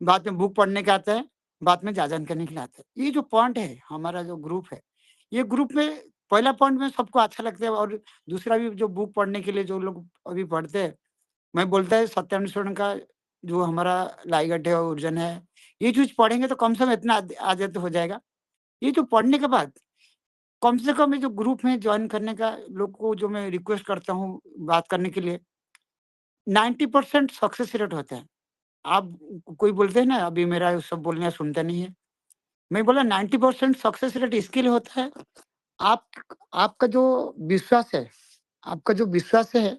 बाद में बुक पढ़ने का आता है, बाद में जाजन करने के लिए आता है। ये जो पॉइंट है हमारा जो ग्रुप है, ये ग्रुप में पहला पॉइंट में सबको अच्छा लगता है। और दूसरा भी जो बुक पढ़ने के लिए जो लोग अभी पढ़ते हैं, मैं बोलता है सत्यानुसरण का जो हमारा लाइगट है और urजन है, ये चीज पढ़ेंगे तो कम से कम इतना आदत हो जाएगा। ये जो पढ़ने के बाद कम से कम ये जो ग्रुप में ज्वाइन करने का लोग को जो मैं रिक्वेस्ट करता हूँ बात करने के लिए, 90% सक्सेस रेट होता है। आप कोई बोलते हैं ना अभी मेरा सब बोलने सुनता नहीं है, मैं बोला 90% सक्सेस रेट इसके लिए होता है, आप आपका जो विश्वास है, आपका जो विश्वास है,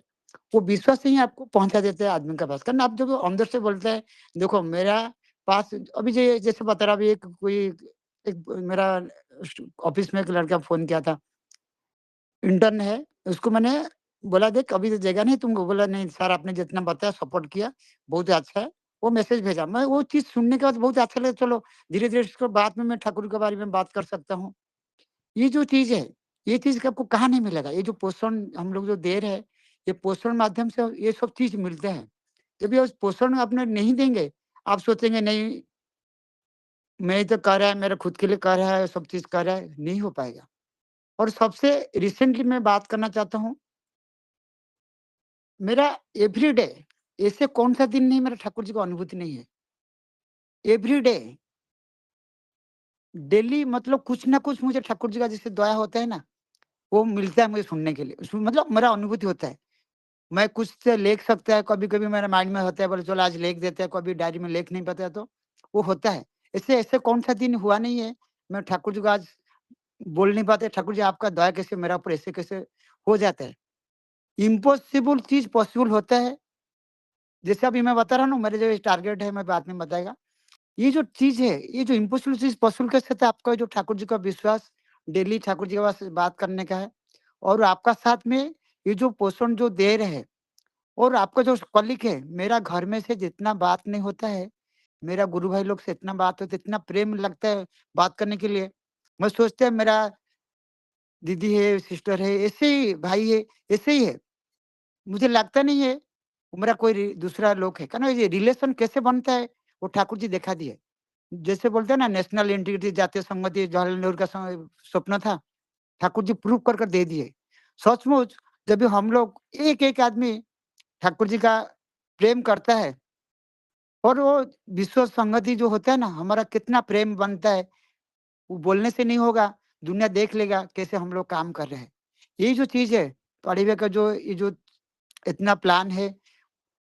वो विश्वास ही आपको पहुंचा देता है आदमी के पास। कारण आप जब अंदर से बोलते हैं, देखो मेरा पास अभी जैसे बता रहा, अभी एक मेरा ऑफिस में एक लड़का फोन किया था, इंटर्न है, उसको मैंने बोला देख अभी तो जगह नहीं तुमको, बोला नहीं सर आपने जितना बताया सपोर्ट किया बहुत अच्छा है, वो मैसेज भेजा। मैं वो चीज सुनने के बाद बहुत अच्छा लगा, चलो धीरे धीरे इसको बाद में मैं ठाकुर के बारे में बात कर सकता हूँ। ये जो चीज है, ये चीज आपको कहाँ नहीं मिलेगा। ये जो पोषण हम लोग जो दे रहे हैं, ये पोषण माध्यम से ये सब चीज मिलते हैं। जब ये पोषण अपने नहीं देंगे, आप सोचेंगे नहीं मैं तो कर रहा है, मेरा खुद के लिए कर रहा है, सब चीज कर रहा है, नहीं हो पाएगा। और सबसे रिसेंटली मैं बात करना चाहता हूँ, मेरा एवरीडे, ऐसे कौन सा दिन नहीं मेरा ठाकुर जी को अनुभूति नहीं है। एवरीडे डेली मतलब कुछ ना कुछ मुझे ठाकुर जी का जैसे दया होता है ना, वो मिलता है मुझे सुनने के लिए, मतलब मेरा अनुभूति होता है। मैं कुछ से लिख सकता है, कभी-कभी मेरे माइंड में होता है, बोले चलो आज लिख देते हैं, कभी डायरी में लिख नहीं पाता है तो वो होता है। ऐसे ऐसे कौन-सा दिन हुआ नहीं है, मैं ठाकुर जी को आज बोल नहीं पाते, ठाकुर जी आपका दया कैसे मेरा ऊपर ऐसे कैसे हो जाता है। इम्पॉसिबल चीज़ पॉसिबल होता है। जैसे अभी मैं बता रहा हूँ ना, मेरे जो टारगेट है मैं बाद में बताएगा। ये जो चीज़ है, ये जो इम्पॉसिबल चीज़ पॉसिबल कैसे होता है, आपका जो ठाकुर जी का विश्वास डेली ठाकुर जी के पास बात करने का है। और आपका साथ में ये जो पोषण जो दे रहे हैं, और आपका जो कलीग है, मेरा घर में से जितना बात नहीं होता है, मेरा गुरु भाई लोग से इतना बात होता है, इतना प्रेम लगता है बात करने के लिए। मैं सोचता है मेरा दीदी है, सिस्टर है, ऐसे ही भाई है, ऐसे ही है। मुझे लगता नहीं है वो मेरा कोई दूसरा लोग है। कहना ये रिलेशन कैसे बनता है, वो ठाकुर जी दिखा दिए। जैसे बोलते हैं ना, नेशनल इंटीग्रिटी, जातीय संगति जवाहरलाल नेहरू का स्वप्न था, ठाकुर जी प्रूव कर दे दिए। सचमुच जब भी हम लोग एक एक आदमी ठाकुर जी का प्रेम करता है, और वो विश्व संगति जो होता है ना, हमारा कितना प्रेम बनता है, वो बोलने से नहीं होगा, दुनिया देख लेगा कैसे हम लोग काम कर रहे हैं। यही जो चीज है, पढ़िए का जो ये जो इतना प्लान है,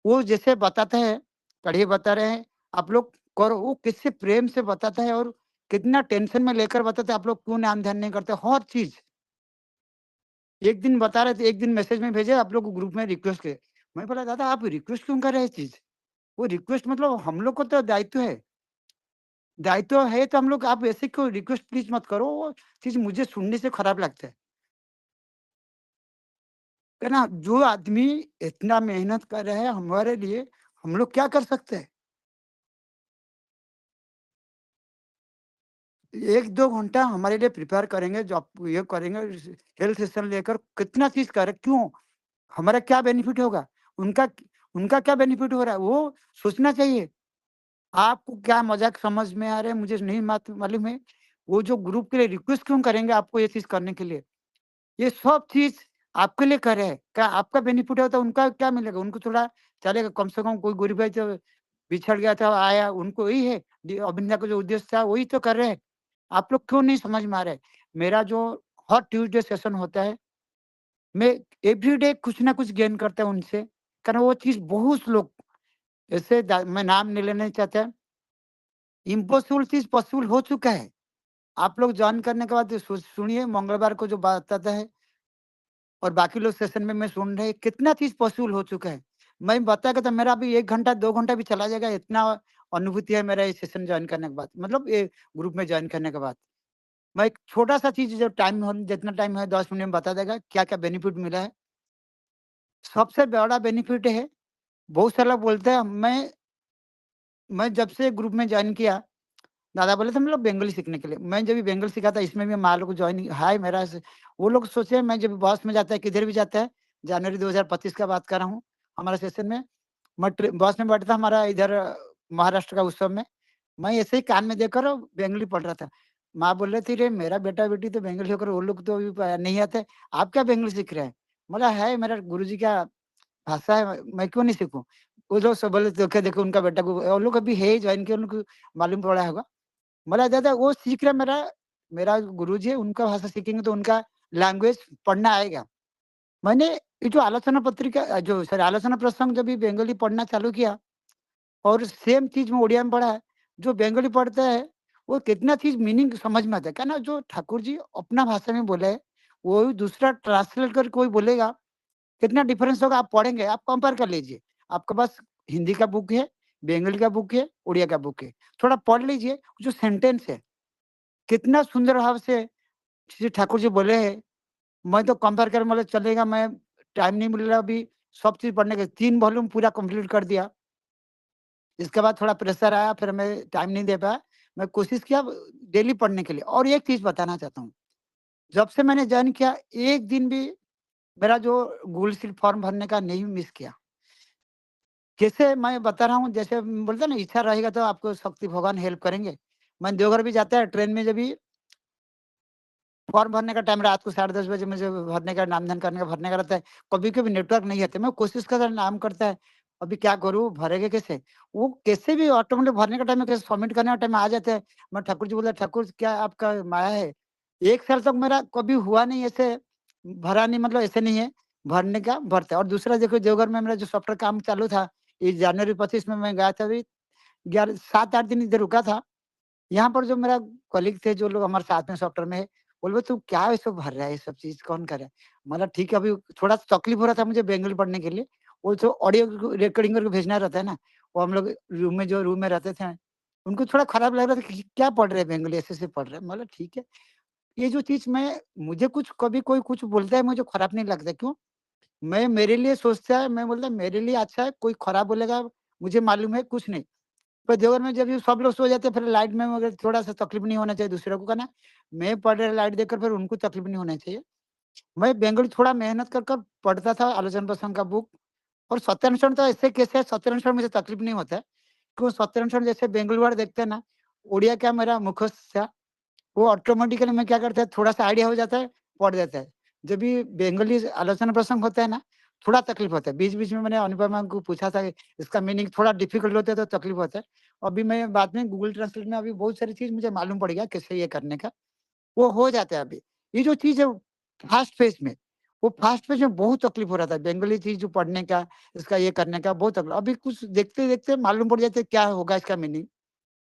वो जैसे बताता है, पढ़िए बता रहे हैं, आप लोग करो, वो किससे प्रेम से बताता है, और कितना टेंशन में लेकर बताता है। आप लोग क्यों ध्यान नहीं करते हर चीज। एक दिन बता रहे थे, एक दिन मैसेज में भेजे, आप लोग ग्रुप में रिक्वेस्ट किए। मैं बोला दादा आप रिक्वेस्ट क्यों कर रहे हैं इस चीज? वो रिक्वेस्ट मतलब हम लोग को तो दायित्व है, दायित्व है तो हम लोग, आप ऐसे क्यों रिक्वेस्ट प्लीज मत करो। वो चीज मुझे सुनने से खराब लगता है ना। जो आदमी इतना मेहनत कर रहे हैं हमारे लिए, हम लोग क्या कर सकते हैं? 1-2 घंटा हमारे लिए प्रिपेयर करेंगे, जो आप ये करेंगे, हेल्थ सेशन लेकर कितना चीज करें, क्यों? हमारा क्या बेनिफिट होगा? उनका उनका क्या बेनिफिट हो रहा है, वो सोचना चाहिए। आपको क्या मजाक समझ में आ रहा है मुझे नहीं मालूम है। वो जो ग्रुप के लिए रिक्वेस्ट क्यों करेंगे आपको ये चीज करने के लिए? ये सब चीज आपके लिए कर रहे हैं, क्या आपका बेनिफिट होता है, उनका क्या मिलेगा? उनको थोड़ा चलेगा, कम से कम कोई गरीब भाई जो बिछड़ गया था आया, उनको यही है अभिनंदन का जो उद्देश्य था वही तो कर रहे हैं। आप लोग क्यों नहीं समझ में आ रहे? मेरा जो हर ट्यूसडे सेशन होता है, मैं एवरीडे कुछ ना कुछ गेन करता हूँ उनसे, कारण वो चीज बहुत लोग ऐसे मैं नाम नहीं लेना चाहता, इम्पॉसिबल चीज पॉसिबल हो चुका है। आप लोग ज्वाइन करने के बाद सुनिए, मंगलवार को जो बताता है, और बाकी लोग सेशन में मैं सुन रहे, कितना चीज पॉसिबल हो चुका है। मैं बता के तो मेरा अभी 1 घंटा 2 घंटा भी चला जाएगा, इतना अनुभूति है मेरा ये सेशन ज्वाइन करने के बाद, मतलब ये ग्रुप में ज्वाइन करने के बाद। मैं एक छोटा सा चीज जो टाइम हो, जितना टाइम है 10 मिनट में बता देगा क्या क्या बेनिफिट मिला है। सबसे बड़ा बेनिफिट है, बहुत सारे लोग बोलते हैं, मैं जब से ग्रुप में ज्वाइन किया, दादा बोले थे हम लोग बंगाली सीखने के लिए। मैं जब भी बंगाली सीखा था, इसमें भी माँ लोग को ज्वाइन हाय मेरा वो लोग सोचे, मैं जब बस में जाता है, किधर भी जाता है, जनवरी 2025 का बात कर रहा हूँ, हमारा सेशन में मैं बस में बैठा था, हमारा इधर महाराष्ट्र का उत्सव में, मैं ऐसे ही कान में देकर बंगाली पढ़ रहा था। माँ बोल रही थी, रे मेरा बेटा बेटी तो बंगाली होकर, वो लोग तो अभी नहीं आते, आप क्या बंगाली सीख रहे हैं? बोला है मेरा गुरु जी का भाषा है, मैं क्यों नहीं सीखूं? वो लोग सब बोले देखो देखो उनका बेटा को, वो लोग अभी है ज्वाइन किया, उनको मालूम पड़ा होगा। बोला दादा वो सीख रहा, मेरा मेरा गुरुजी है, उनका भाषा सीखेंगे तो उनका लैंग्वेज पढ़ना आएगा। मैंने ये जो आलोचना पत्रिका जो सॉरी आलोचना प्रसंग जब भी बंगाली पढ़ना चालू किया, और सेम चीज में उड़िया में पढ़ा है, जो बंगाली पढ़ता है वो कितना चीज मीनिंग समझ में आता है। क्या ना, जो ठाकुर जी अपना भाषा में बोले वो दूसरा ट्रांसलेट कर कोई बोलेगा, कितना डिफरेंस होगा, आप पढ़ेंगे, आप कंपेयर कर लीजिए। आपके पास हिंदी का बुक है, बंगाली का बुक है, उड़िया का बुक है, थोड़ा पढ़ लीजिए जो सेंटेंस है, कितना सुंदर भाव से श्री ठाकुर जी बोले हैं। मैं तो कंपेयर कर मतलब चलेगा, मैं टाइम नहीं मिल रहा अभी सब चीज पढ़ने के, 3 वॉल्यूम पूरा कंप्लीट कर दिया। इसके बाद थोड़ा प्रेशर आया, फिर मैं टाइम नहीं दे पाया। मैं कोशिश किया डेली पढ़ने के लिए। और एक चीज बताना चाहता हूँ, जब से मैंने ज्वाइन किया, एक दिन भी मेरा जो गूगल शीट फॉर्म भरने का नहीं मिस किया। कैसे मैं बता रहा हूँ, जैसे बोलते हैं ना, इच्छा रहेगा तो आपको शक्ति भगवान हेल्प करेंगे। मैं देवघर भी जाता है ट्रेन में, जब भी फॉर्म भरने का टाइम रात को 10:30 बजे मुझे भरने का, नामधन करने का भरने का रहता है, कभी-कभी नेटवर्क नहीं आता, मैं कोशिश करता नाम करता है, अभी क्या करूँ भरेंगे कैसे? वो कैसे भी ऑटोमेटिक भरने का टाइम में, कैसे सबमिट करने का टाइम आ जाता है। मैं ठाकुर जी बोला, ठाकुर क्या आपका माया है? 1 साल तक मेरा कभी हुआ नहीं ऐसे, भरा नहीं, मतलब ऐसे नहीं है, भरने का भरता है। और दूसरा देखो, देवघर में मेरा जो सॉफ्टवेयर काम चालू था, इस जनवरी 25 में मैं गया था, अभी 11 7-8 दिन इधर रुका था। यहाँ पर जो मेरा कलीग थे, जो लोग हमारे साथ में सॉफ्टवेयर में है, बोले तू क्या ये सब भर रहा है, ये सब चीज़ कौन कर रहा है? मतलब ठीक है, अभी थोड़ा तकलीफ हो रहा था मुझे बंगाली पढ़ने के लिए। वो जो ऑडियो रिकॉर्डिंग करके भेजना रहता है ना, वो हम लोग रूम में रहते थे, उनको थोड़ा खराब लग रहा था कि क्या पढ़ रहे हैं बंगाली, ऐसे-ऐसे पढ़ रहे हैं। मतलब ठीक है, ये जो चीज़ मैं मुझे कुछ कभी कोई कुछ बोलता है मुझे खराब नहीं लगता, क्यों? मैं मेरे लिए सोचता है, मैं बोलता मेरे लिए अच्छा है, कोई खराब बोलेगा मुझे मालूम है कुछ नहीं। पर देवर में जब ये सब लोग सो जाते हैं फिर लाइट में मगर थोड़ा-सा तकलीफ नहीं होना चाहिए दूसरे को, कहना मैं पढ़ रहा लाइट देखकर फिर उनको तकलीफ नहीं होना चाहिए। मैं बंगाली थोड़ा मेहनत कर पढ़ता था आलोचना प्रसंग का बुक, और सत्यान्वेषण तो ऐसे केस है, सत्यान्वेषण मुझे तकलीफ नहीं होता है। क्यों सत्यान्वेषण जैसे बेंगलुरु वाले देखते हैं ना, उड़िया क्या मेरा मुखस्थ था, वो ऑटोमेटिकली मैं क्या करता है थोड़ा-सा आइडिया हो जाता है, पढ़ देता है। जब भी बंगाली आलोचना प्रसंग होता है ना, थोड़ा तकलीफ होता है। बीच-बीच में मैंने अनुपमा को पूछा था इसका मीनिंग थोड़ा डिफिकल्ट होता है तो तकलीफ होता है। अभी मैं बाद में गूगल ट्रांसलेट में अभी बहुत सारी चीज़ मुझे मालूम पड़ गया कैसे ये करने का, वो हो जाता है अभी। ये जो चीज़ है फास्ट पेस में, वो फास्ट पेस में बहुत तकलीफ हो रहा था। बंगाली चीज़ जो पढ़ने का, इसका ये करने का बहुत तकलीफ, अभी कुछ देखते-देखते मालूम पड़ जाता है क्या होगा इसका मीनिंग,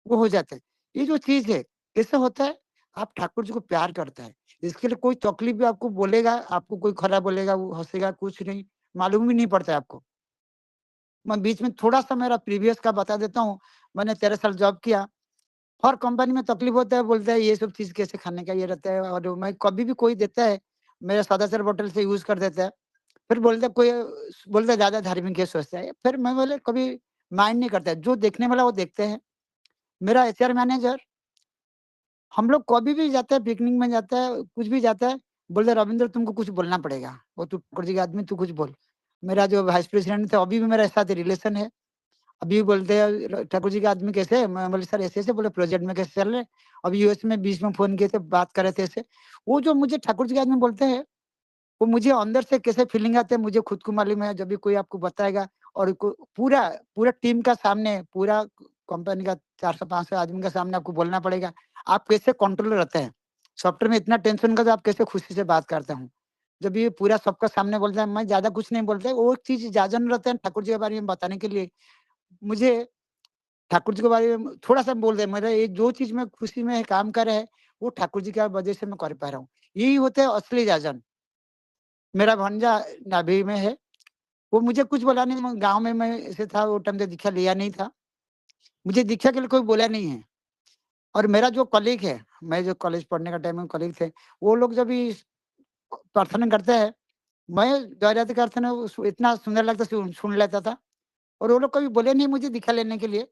वो हो जाता है। ये जो चीज़ है, कैसे होता है? आप ठाकुर जी को प्यार करते हैं। इसके लिए कोई तकलीफ भी आपको बोलेगा, आपको कोई खराब बोलेगा, वो हँसेगा, कुछ नहीं, मालूम भी नहीं पड़ता है आपको। मैं बीच में थोड़ा-सा मेरा प्रीवियस का बता देता हूँ। मैंने 13 साल जॉब किया। हर कंपनी में तकलीफ होता है, बोलता है ये सब चीज़ कैसे खाने का ये रहता है, और मैं कभी भी कोई देता है, मेरा सदासर बोतल से यूज़ कर देता है। फिर बोलता है कोई बोलता है ज़्यादा धार्मिक है सोचता है। फिर मैं बोले कभी माइंड नहीं करता है, जो देखने वाला वो देखते हैं। मेरा एचआर मैनेजर, हम लोग कभी भी जाते हैं, पिकनिक में जाता है, कुछ भी जाता है, बोलते हैं रविंद्र तुमको कुछ बोलना पड़ेगा, वो तू ठाकुर जी का आदमी तू कुछ बोल। मेरा जो वाइस प्रेसिडेंट थे अभी भी मेरे साथ रिलेशन है। अभी भी बोलते हैं ठाकुर जी का आदमी कैसे है? मैं बोले सर ऐसे-ऐसे, बोले प्रोजेक्ट में कैसे चल रहे हैं? अभी यूएस में बीच में फ़ोन किए थे, बात कर रहे थे ऐसे। वो जो मुझे ठाकुर जी के आदमी बोलते हैं, वो मुझे अंदर से कैसे फीलिंग आते हैं मुझे खुद को मालूम है। जब भी कोई आपको बताएगा और को पूरा पूरा टीम का सामने, पूरा कंपनी का 400-500 आदमी के सामने आपको बोलना पड़ेगा। आप कैसे कंट्रोल रहते हैं? सॉफ्टवेयर में इतना टेंशन का तो आप कैसे खुशी से बात करते हो? जब ये पूरा सबका सामने बोलता है, मैं ज़्यादा कुछ नहीं बोलता, वो चीज़ जाजन रहते हैं ठाकुर जी के बारे में बताने के लिए। मुझे ठाकुर जी के बारे में थोड़ा-सा बोल दें, मेरा ये जो चीज़ मैं खुशी में काम कर रहा है, वो ठाकुर जी की वजह से मैं कर पा रहा हूँ। यही होता है असली जाजन। मेरा भांजा नाभि में है, वो मुझे कुछ बोला नहीं, मैं गाँव में मैं ऐसे था, वो टाइम पे दीक्षा लिया नहीं था। मुझे दीक्षा के लिए कोई बोला नहीं है। और मेरा जो कलीग है, मैं जो कॉलेज पढ़ने का टाइम में कलीग थे, वो लोग जब भी प्रार्थना करते हैं, मैं जयराती प्रार्थना इतना सुंदर लगता सुन लेता था, और वो लोग कभी बोले नहीं मुझे दीक्षा लेने के लिए।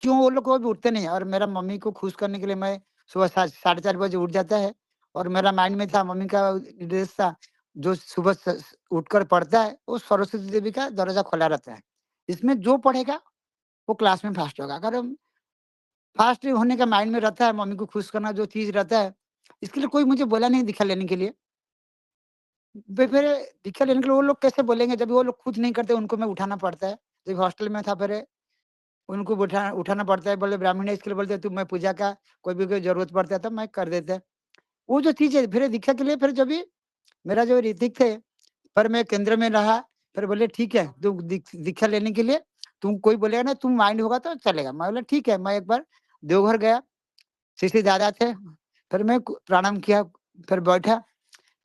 क्यों? वो लोग कभी उठते नहीं, और मेरा मम्मी को खुश करने के लिए मैं सुबह साढ़े 4 बजे उठ जाता है, और मेरा माइंड में था, मम्मी का निर्देश था, जो सुबह उठकर पढ़ता है वो सरस्वती देवी का दरवाजा खुला रहता है। इसमें जो पढ़ेगा वो क्लास में फास्ट होगा। अगर फास्ट होने का माइंड में रहता है, मम्मी को खुश करना जो चीज रहता है, इसके लिए कोई मुझे बोला नहीं दीक्षा लेने के लिए। फिर दीक्षा लेने के लिए वो लोग कैसे बोलेंगे जब वो लोग खुद नहीं करते, उनको मैं उठाना पड़ता है। जब हॉस्टल में था फिर उनको उठाना पड़ता है, बोले ब्राह्मण है, इसके लिए बोलते हैं, "तू मैं पूजा का कोई भी कोई ज़रूरत पड़ता है तो मैं कर देते हैं।" वो जो चीज़ है फिर दीक्षा के लिए, फिर जब भी मेरा जो ऋतिक थे, फिर मैं केंद्र में रहा, फिर बोले ठीक है, तू दीक्षा लेने के लिए तुम कोई बोलेगा ना, तुम माइंड होगा तो चलेगा। मैं बोला ठीक है, मैं एक बार देवघर गया, शिशि दादा थे, फिर मैं प्रणाम किया, फिर बैठा,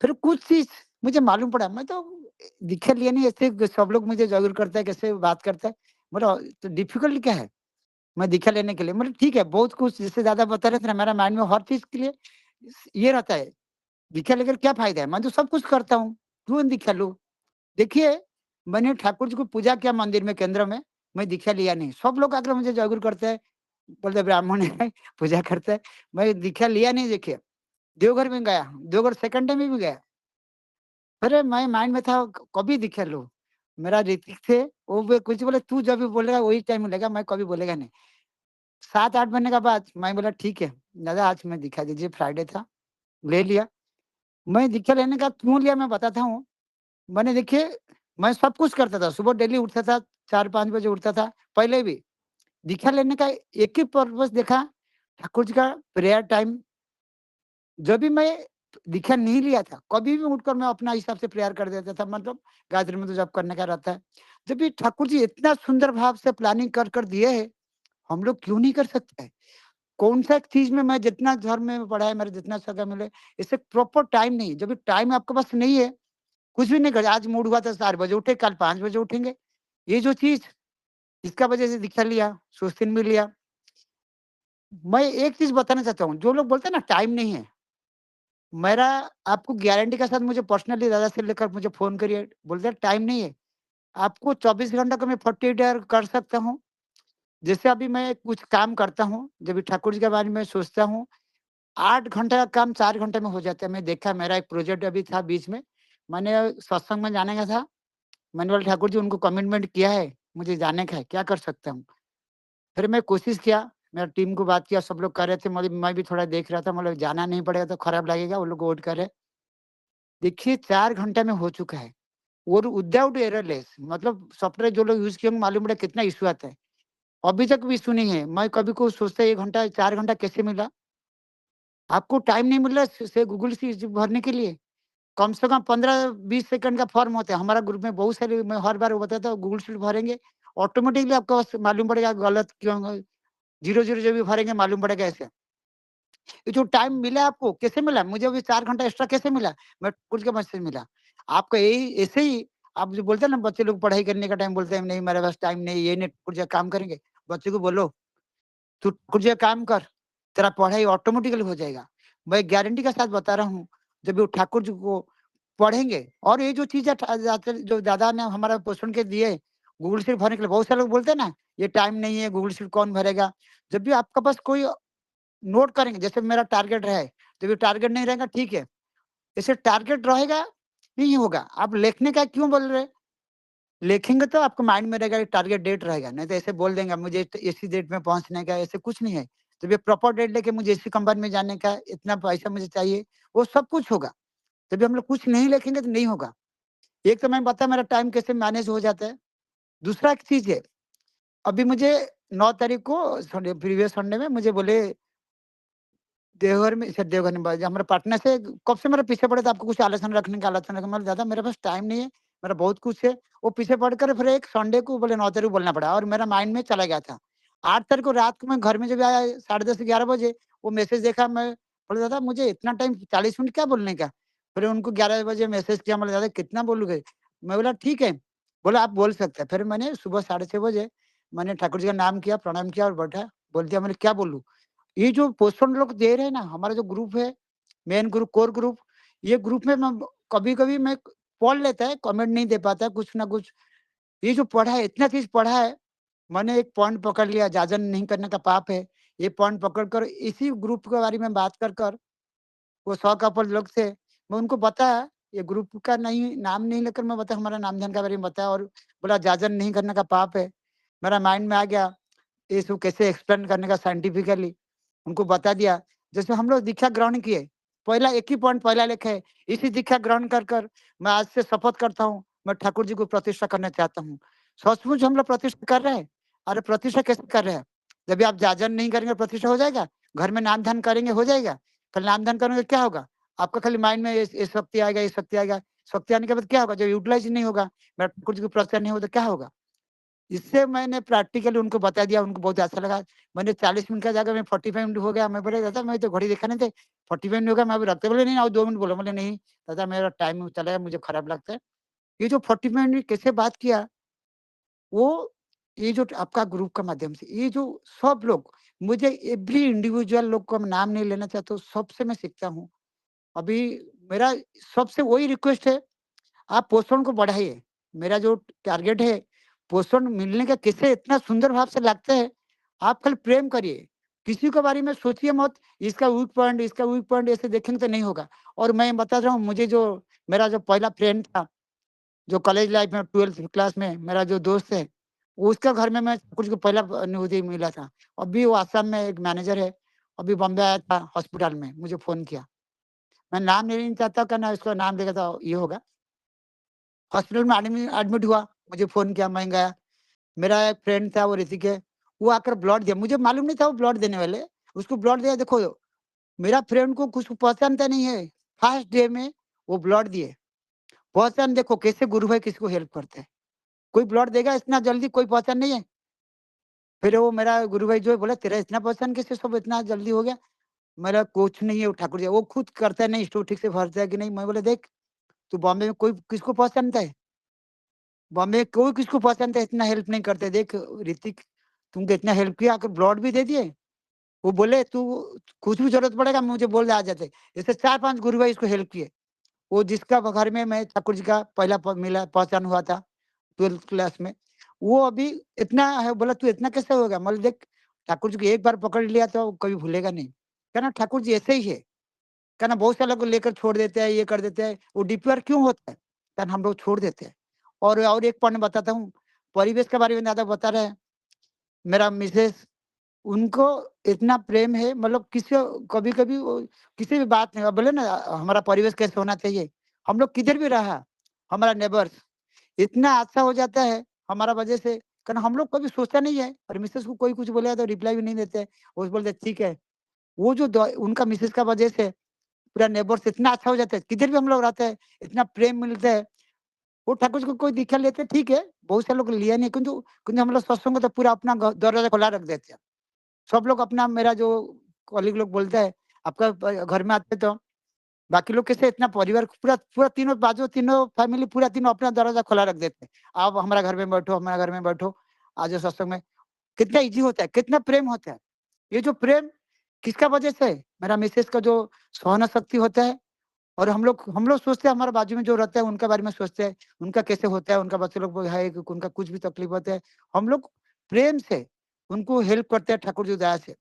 फिर कुछ चीज़ मुझे मालूम पड़ा, मैं तो दीक्षा लिया नहीं, ऐसे सब लोग मुझे ज़रूर करता है, कैसे बात करता है, बोला तो डिफ़िकल्ट क्या है? मैं दीक्षा लेने के लिए मतलब ठीक है, बहुत कुछ जिससे ज़्यादा बता रहे थे ना, मेरा माइंड में हर चीज़ के लिए ये रहता है, दीक्षा लेकर क्या फ़ायदा है? मैं तो सब कुछ करता हूँ, क्यों दीक्षा लूँ? देखिए, मैंने ठाकुर जी को पूजा किया मंदिर में, केंद्र में, मैं दीक्षा लिया नहीं। सब लोग आकर मुझे जागरूक करते हैं, बोलते ब्राह्मण है, पूजा करता है, मैं दीक्षा लिया नहीं देखिए। देवघर में गया, देवघर सेकंड टाइम में भी गया। अरे! मैं माइंड में था कभी दीक्षा लूँ। मेरा ऋतिक थे, वो भी कुछ बोले तू जब भी बोलेगा वही टाइम मिलेगा, मैं कभी बोलेगा नहीं। 7-8 महीने के बाद मैं बोला ठीक है, दादा आज मैं दिखा दीजिए, फ्राइडे था, ले लिया। मैं दीक्षा लेने का क्यों लिया मैं बताता हूँ। मैंने देखिए, मैं सब कुछ करता था, सुबह डेली उठता था, 4-5 बजे उठता था, पहले भी। दीक्षा लेने का एक ही पर्पज़ देखा, ठाकुर जी का प्रेयर टाइम। जब भी मैं दीक्षा नहीं लिया था, कभी भी उठकर मैं अपना हिसाब से प्रेयर कर देता था, मतलब गायत्री मंत्र जप करने का रहता है। जब भी ठाकुर जी इतना सुंदर भाव से प्लानिंग कर दिए हैं, हम लोग क्यों नहीं कर सकते? कौन-सा चीज़ में मैं जितना धर्म में पढ़ा है, मेरा जितना सगा मिले, इससे प्रॉपर टाइम नहीं, जब भी टाइम आपके पास नहीं है, कुछ भी नहीं कर, आज मूड हुआ था 4 बजे उठे, कल 5 बजे उठेंगे। ये जो चीज़, इसका वजह से दीक्षा लिया, सुस्ती भी लिया। मैं एक चीज़ बताना चाहता हूँ, जो लोग बोलते हैं ना टाइम नहीं है, मेरा आपको गारंटी के साथ मुझे पर्सनली दादा से लेकर मुझे फ़ोन करिए, बोलते हैं टाइम नहीं है। आपको 24 घंटा का मैं 48 आवर कर सकता हूँ। जैसे अभी मैं कुछ काम करता हूँ, जब भी ठाकुर जी के बारे में सोचता हूँ, 8 घंटे का काम 4 घंटे में हो जाता है। मैं देखा मेरा एक प्रोजेक्ट अभी था बीच में, मैंने सत्संग में जाने का था, मैंने बोला ठाकुर जी उनको कमिटमेंट किया है, मुझे जाने का है, क्या कर सकता हूँ? फिर मैं कोशिश किया, मेरा टीम को बात किया, सब लोग कर रहे थे, मैं भी थोड़ा देख रहा था, मतलब जाना नहीं पड़ेगा तो खराब लगेगा, वो लोग वेट कर रहे। देखिए 4 घंटे में हो चुका है और विदाउट एररलेस, मतलब सॉफ्टवेयर जो लोग यूज़ किए होंगे मालूम पड़ा कितना इश्यू आता है। अभी तक भी इश्यू नहीं है। मैं कभी को सोचता 1 घंटा 4 घंटा कैसे मिला? आपको टाइम नहीं मिल रहा से गूगल शीट भरने के लिए? कम से कम 15-20 सेकंड का फॉर्म होता है। हमारा ग्रुप में बहुत सारे, मैं हर बार वो बताता हूँ गूगल शीट भरेंगे, ऑटोमेटिकली आपको बस मालूम पड़ेगा गलत क्यों 0-0 जो भी भरेंगे मालूम पड़ेगा ऐसे। ये जो टाइम मिला आपको कैसे मिला? मुझे अभी 4 घंटा एक्स्ट्रा कैसे मिला? मैं कुछ के मदद से मिला। आपको यही ऐसे ही आप जो बोलते हैं ना बच्चे लोग पढ़ाई करने का टाइम बोलते हैं नहीं मेरे पास टाइम नहीं, ये नहीं कुछ काम करेंगे। बच्चे को बोलो तू कुछ काम कर, तेरा पढ़ाई ऑटोमेटिकली हो जाएगा। मैं गारंटी के साथ बता रहा हूँ, जब वो ठाकुर जी को पढ़ेंगे और ये जो चीज़ें जो दादा ने हमारा पोषण के दिए, गूगल शीट भरने के लिए बहुत सारे लोग बोलते हैं ना, ये टाइम नहीं है, गूगल शीट कौन भरेगा? जब भी आपके पास कोई नोट करेंगे, जैसे मेरा टारगेट है, जब ये टारगेट नहीं रहेगा ठीक है, जैसे टारगेट रहेगा, नहीं होगा। आप लिखने का क्यों बोल रहे हैं? लिखेंगे तो आपको माइंड में रहेगा, टारगेट डेट रहेगा, नहीं तो ऐसे बोल देंगे मुझे इसी डेट में पहुँचने का, ऐसे कुछ नहीं है। जब ये प्रॉपर डेट लेके मुझे इसी कंपनी में जाने का, इतना पैसा मुझे चाहिए, वो सब कुछ होगा। जब हम लोग कुछ नहीं लिखेंगे तो नहीं होगा। एक तो मैं बताया मेरा टाइम कैसे मैनेज हो जाता है। दूसरा एक चीज़ है, अभी मुझे 9 तारीख को संडे प्रीवियस संडे में मुझे बोले देवघर में, शायद देवघर में हमारे पटना से कब से मेरे पीछे पड़े थे आपको कुछ आलोचना रखने का, आलोचना रखने, दादा मेरे पास टाइम नहीं है, मेरा बहुत कुछ है। वो पीछे पड़कर फिर एक संडे को बोले 9 तारीख को बोलना पड़ा और मेरा माइंड में चला गया था। 8 तारीख को रात को मैं घर में जब आया 10:30-11 बजे, वो मैसेज देखा, मैं बोला दादा मुझे इतना टाइम 40 मिनट क्या बोलने का? फिर उनको 11 बजे मैसेज किया, बोला दादा कितना बोलोगे? मैं बोला ठीक है, बोला आप बोल सकते हैं। फिर मैंने सुबह 6:30 बजे मैंने ठाकुर जी का नाम किया, प्रणाम किया और बैठा, बोल दिया मैंने क्या बोलूँ? ये जो पोषण लोग दे रहे हैं ना, हमारा जो ग्रुप है, मेन ग्रुप, कोर ग्रुप, ये ग्रुप में मैं कभी-कभी मैं पढ़ लेता है, कमेंट नहीं दे पाता कुछ ना कुछ। ये जो पढ़ा है, इतना चीज़ पढ़ा है, मैंने एक पॉइंट पकड़ लिया, जाजन नहीं करने का पाप है। ये पॉइंट पकड़ कर इसी ग्रुप के बारे में बात कर वो 100 कपल लोग थे, मैं उनको बताया, ये ग्रुप का नहीं नाम नहीं लेकर मैं बताया, हमारा नाम-ध्यान के बारे में बताया और बोला जाजन नहीं करने का पाप है। मेरा माइंड में आ गया, इसको कैसे एक्सप्लेन करने का साइंटिफिकली। उनको बता दिया, जैसे हम लोग दीक्षा ग्रहण किए, पहला एक ही पॉइंट पहला लिखा है, इसी दीक्षा ग्रहण कर मैं आज से शपथ करता हूँ, मैं ठाकुर जी को प्रतिष्ठा करना चाहता हूँ। सचमुच हम लोग प्रतिष्ठा कर रहे हैं। अरे प्रतिष्ठा कैसे कर रहे हैं? जब भी आप जाजन नहीं करेंगे प्रतिष्ठा हो जाएगा? घर में नाम-ध्यान करेंगे हो जाएगा? कल नाम-ध्यान करेंगे क्या होगा? आपका खाली माइंड में ये शक्ति आएगा, ये शक्ति आएगा। शक्ति आने के बाद क्या होगा? जब यूटिलाइज़ नहीं होगा, मेरा ठाकुर जी को प्रतिष्ठा नहीं होगा तो क्या होगा? इससे मैंने प्रैक्टिकली उनको बता दिया, उनको बहुत अच्छा लगा। मैंने 40 मिनट का जगह में 45 मिनट हो गया, मैं बोले दादा मैं तो घड़ी देखा नहीं थे, 45 मिनट हो गया मैं अभी रखते, बोले नहीं और 2 मिनट बोलो, बोले नहीं दादा मेरा टाइम चला गया, मुझे खराब लगता है। ये जो 45 मिनट कैसे बात किया, वो ये जो आपका ग्रुप का माध्यम से, ये जो सब लोग, मुझे एवरी इंडिविजुअल लोग को मैं नाम नहीं लेना चाहता हूँ, सबसे मैं सीखता हूँ। अभी मेरा सबसे वही रिक्वेस्ट है, आप पोषण को बढ़ाइए। मेरा जो टारगेट है, पोषण मिलने का कैसे इतना सुंदर भाव से लगता है, आप खाली प्रेम करिए। किसी के बारे में सोचिए मत, इसका वीक पॉइंट ऐसे देखेंगे तो नहीं होगा। और मैं बता रहा हूँ, मुझे जो मेरा जो पहला फ्रेंड था, जो कॉलेज लाइफ में 12th क्लास में मेरा जो दोस्त है, उसका घर में मैं कुछ को पहला अनुभूति मिला था। अभी वो आसाम में एक मैनेजर है, अभी बॉम्बे आया था हॉस्पिटल में, मुझे फ़ोन किया। मैं नाम नहीं चाहता, वरना उसका नाम देगा तो ये होगा। हॉस्पिटल में एडमिट हुआ, मुझे फ़ोन किया, मैं गया। मेरा एक फ्रेंड था वो ऋतिक है, वो आकर ब्लड दिया, मुझे मालूम नहीं था वो ब्लड देने वाले। उसको ब्लड दिया, देखो मेरा फ्रेंड को कुछ पहचानता नहीं है, फर्स्ट डे में वो ब्लड दिए। पहचान देखो कैसे गुरु भाई किसी को हेल्प करते हैं। कोई ब्लड देगा इतना जल्दी, कोई पहचान नहीं है। फिर वो मेरा गुरु भाई जो है बोला तेरा इतना पहचान कैसे सब इतना जल्दी हो गया? मेरा कुछ नहीं है वो ठाकुर जी, वो खुद करता है नहीं स्टोर ठीक से भरता है कि नहीं। मैं बोला देख तू बॉम्बे में कोई किसको पहचानता है? बॉम्बे में कोई किसको पहचानता है, इतना हेल्प नहीं करते। देख ऋतिक तुमको इतना हेल्प किया, आकर ब्लड भी दे दिए। वो बोले तू कुछ भी जरूरत पड़ेगा मुझे बोल दे, आ जाते। जैसे 4-5 गुरु भाई इसको हेल्प किए। वो जिसका घर में मैं ठाकुर जी का पहला मिला पहचान हुआ था 12th क्लास में, वो अभी इतना है। बोला तू इतना कैसे हो गया? मतलब देख, ठाकुर जी को एक बार पकड़ लिया तो कभी भूलेगा नहीं। कहना ठाकुर जी ऐसे ही है। कहना बहुत सारे लोग लेकर छोड़ देते हैं, ये कर देते हैं। वो डीपीआर क्यों होता है? कहना हम लोग छोड़ देते हैं। और एक पॉइंट बताता हूँ, परिवेश के बारे में ज्यादा बता रहे हैं। मेरा मिसेस, उनको इतना प्रेम है, मतलब किसी कभी कभी किसी भी बात नहीं, अब बोले ना हमारा परिवेश कैसे होना चाहिए, हम लोग किधर भी रहा, हमारा नेबर्स इतना अच्छा हो जाता है हमारा वजह से। कारण हम लोग कभी सोचता नहीं है, और मिसेस को कोई कुछ बोलेगा तो रिप्लाई भी नहीं देते, वो बोलते ठीक है। वो जो उनका मिसेस का वजह से पूरा नेबर्स इतना अच्छा हो जाता है, किधर भी हम लोग रहते हैं इतना प्रेम मिलता है। वो ठाकुर जी को कोई दिखा लेते ठीक है, बहुत सारे लोग लिया नहीं, किंतु किंतु हम लोग सत्संग तो पूरा अपना दरवाजा खुला रख देते हैं। सब लोग अपना, मेरा जो कॉलीग लोग बोलता है आपका घर में आते तो बाकी लोग कैसे इतना परिवार पूरा पूरा तीनों बाजू, तीनों फैमिली पूरा तीनों अपना दरवाजा खुला रख देते हैं। आप हमारा घर में बैठो, हमारा घर में बैठो, आज सत्संग में। कितना इजी होता है, कितना प्रेम होता है। ये जो प्रेम किसका वजह से है? मेरा मिसेस का जो सहना शक्ति होता है। और हम लोग सोचते हैं हमारे बाजू में जो रहता है उनके बारे में सोचते हैं, उनका कैसे होता है, उनका बच्चे लोग है कि उनका कुछ भी तकलीफ होता है, हम लोग प्रेम से उनको हेल्प करते हैं ठाकुर जी दया से।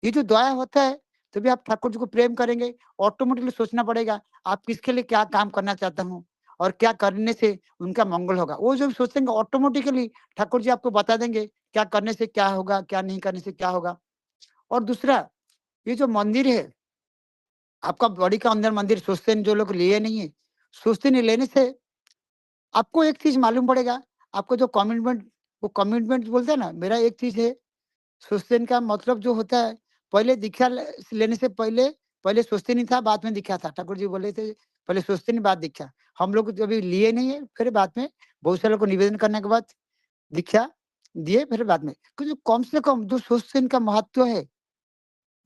ये जो दया होता है, तभी आप ठाकुर जी को प्रेम करेंगे। ऑटोमेटिकली सोचना पड़ेगा आप किसके लिए क्या काम करना चाहता हूँ और क्या करने से उनका मंगल होगा। वो जब सोचेंगे ऑटोमेटिकली ठाकुर जी आपको बता देंगे क्या करने से क्या होगा, क्या नहीं करने से क्या होगा। और दूसरा, ये जो मंदिर है, आपका बॉडी का अंदर मंदिर सुस्तेन जो लोग लिए नहीं है, सुस्तेन लेने से आपको एक चीज मालूम पड़ेगा। आपको जो कमिटमेंट, वो कमिटमेंट बोलते हैं ना, मेरा एक चीज है, सुस्तेन का मतलब जो होता है, पहले दीक्षा लेने से पहले, पहले सुस्तेन ही था, बाद में दीक्षा था। ठाकुर जी बोले थे पहले सुस्तेन बाद दीक्षा। हम लोग कभी लिए नहीं है, फिर बाद में बहुत सारे लोग को निवेदन करने के बाद दीक्षा दिए, फिर बाद में। क्योंकि कम से कम जो सुस्तेन का महत्व है,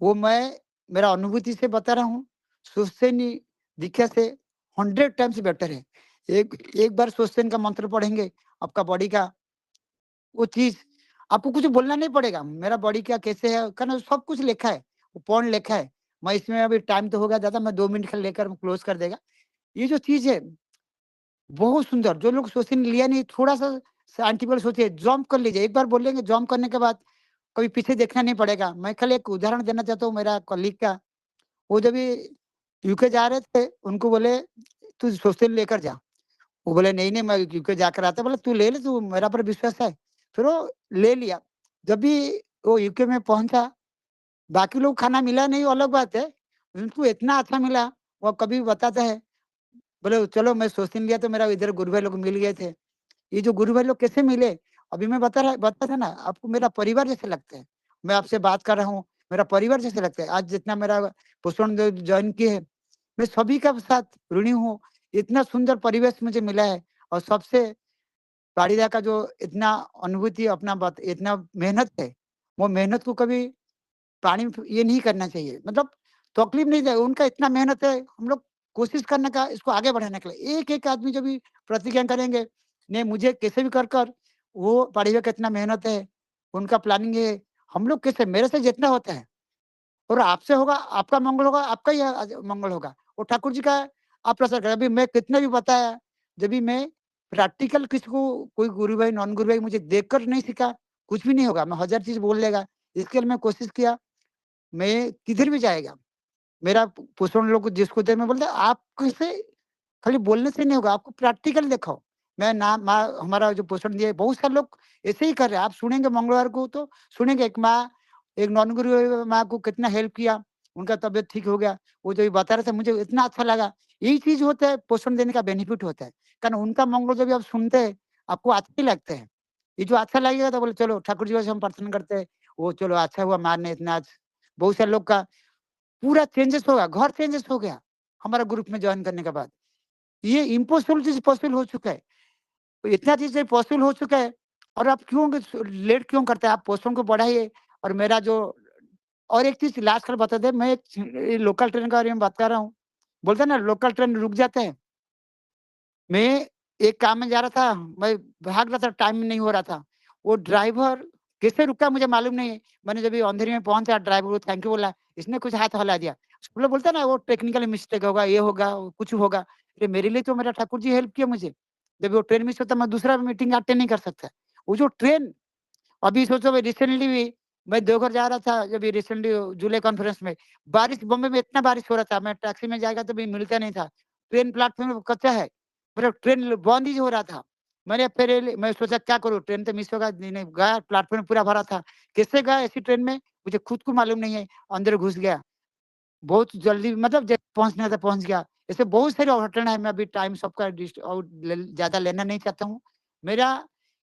वो मैं मेरा अनुभूति से बता रहा हूँ। सुस्तेनी दीक्षा से 100 टाइम्स बेटर है। एक एक बार सुस्तेन का मंत्र पढ़ेंगे, आपका बॉडी का वो चीज, आपको कुछ बोलना नहीं पड़ेगा, मेरा बॉडी क्या कैसे है, कारण सब कुछ लिखा है, वो पॉइंट लिखा है। मैं इसमें अभी टाइम तो होगा ज्यादा, मैं 2 मिनट का लेकर क्लोज कर देगा। ये जो चीज है बहुत सुंदर, जो लोग सोचने लिया नहीं, थोड़ा सा साइंटिफिक सोचिए, जंप कर लीजिए। एक बार बोलेंगे, जंप करने के बाद कभी पीछे देखना नहीं पड़ेगा। मैं कल एक उदाहरण देना चाहता हूँ मेरा कलीग का। वो जब यूके जा रहे थे, उनको बोले तू सोशल लेकर जा। वो बोले नहीं नहीं, मैं यूके जाकर आता। बोले तू ले ले, तू मेरा पर विश्वास है। फिर वो ले लिया। जब भी वो यूके में पहुंचा, बाकी लोग खाना मिला नहीं, वो अलग बात है, उनको इतना अच्छा मिला। वो कभी बताता है, बोले चलो मैं सोशल लिया तो मेरा इधर गुरु भाई लोग मिल गए थे। ये जो गुरु भाई लोग कैसे मिले, अभी मैं बता था ना आपको, मेरा परिवार जैसे लगता है। मैं आपसे बात कर रहा हूँ, मेरा परिवार जैसे लगता है। आज जितना मेरा पोषण ज्वाइन किए है, मैं सभी का साथ ऋणी हूँ। इतना सुंदर परिवेश मुझे मिला है। और सबसे पारीदा का जो इतना अनुभूति, अपना बात, इतना मेहनत है, वो मेहनत को कभी पानी में ये नहीं करना चाहिए, मतलब तकलीफ नहीं चाहिए। उनका इतना मेहनत है, हम लोग कोशिश करने का इसको आगे बढ़ाने के लिए। एक एक आदमी जब भी प्रतिज्ञा करेंगे, नहीं मुझे कैसे भी कर वो पढ़ेगा, कितना मेहनत है, उनका प्लानिंग है, हम लोग कैसे, मेरे से जितना होता है और आपसे होगा, आपका मंगल होगा, आपका ही मंगल होगा। वो ठाकुर जी का आप प्रसार करें। अभी मैं कितना भी बताया, जब भी मैं प्रैक्टिकल किसी को, कोई गुरु भाई नॉन गुरु भाई मुझे देखकर नहीं सीखा, कुछ भी नहीं होगा। मैं 1000 चीज बोल लेगा। इसके लिए मैं कोशिश किया, मैं किधर भी जाएगा, मेरा पोषण लोग जिसको दे, मैं बोलता आप कैसे, खाली बोलने से नहीं होगा, आपको प्रैक्टिकल दिखाओ। मैं ना माँ, हमारा जो पोषण दिया, बहुत सारे लोग ऐसे ही कर रहे हैं। आप सुनेंगे मंगलवार को तो सुनेंगे, एक माँ, एक नॉन गुरु माँ को कितना हेल्प किया, उनका तबियत ठीक हो गया। वो जो बता रहे थे, मुझे इतना अच्छा लगा। यही चीज होता है, पोषण देने का बेनिफिट होता है। कारण उनका मंगल जब भी आप सुनते हैं, आपको अच्छा ही लगता है। ये जो अच्छा लगेगा तो बोले चलो ठाकुर जी से हम प्रार्थना करते हैं, वो चलो अच्छा हुआ, माँ ने इतना आज। बहुत सारे लोग का पूरा चेंजेस होगा, घर चेंजेस हो गया हमारा ग्रुप में ज्वाइन करने के बाद। ये इम्पॉसिबल चीज पॉसिबल हो चुका है, तो इतना चीज पॉसिबल हो चुका है। और आप क्यों लेट क्यों करते हैं? आप पोस्टों को बढ़ाइए। और मेरा जो, और एक चीज लास्ट कर बता दे, मैं एक लोकल ट्रेन के बारे में बात कर रहा हूँ। बोलते हैं ना लोकल ट्रेन रुक जाते हैं। मैं एक काम में जा रहा था, मैं भाग रहा था, टाइम नहीं हो रहा था। वो ड्राइवर कैसे रुका मुझे मालूम नहीं है। मैंने जब अंधेरी में पहुंचा, ड्राइवर को थैंक यू बोला, इसने कुछ हाथ हिला दिया। मतलब बोलता है ना, वो टेक्निकली मिस्टेक होगा, ये होगा, कुछ होगा। अरे मेरे लिए तो मेरा ठाकुर जी हेल्प किया मुझे। जब वो ट्रेन मिस होता, मैं दूसरा मीटिंग अटेंड नहीं कर सकता। वो जो ट्रेन, अभी सोचो, मैं रिसेंटली भी मैं देवघर जा रहा था, जब ये रिसेंटली जुलाई कॉन्फ्रेंस में, बारिश, बॉम्बे में इतना बारिश हो रहा था, मैं टैक्सी में जाएगा तो भी मिलता नहीं था। ट्रेन प्लेटफॉर्म कच्चा है, मतलब ट्रेन बंद ही हो रहा था। मैं सोचा क्या करूँ, ट्रेन तो मिस होगा, नहीं गया, प्लेटफॉर्म पूरा भरा था। कैसे गया ऐसी ट्रेन में, मुझे खुद को मालूम नहीं है, अंदर घुस गया। बहुत जल्दी, मतलब जब पहुंचना था पहुंच गया। ऐसे बहुत सारे घटना है, मैं अभी टाइम सबका ज्यादा लेना नहीं चाहता हूँ। मेरा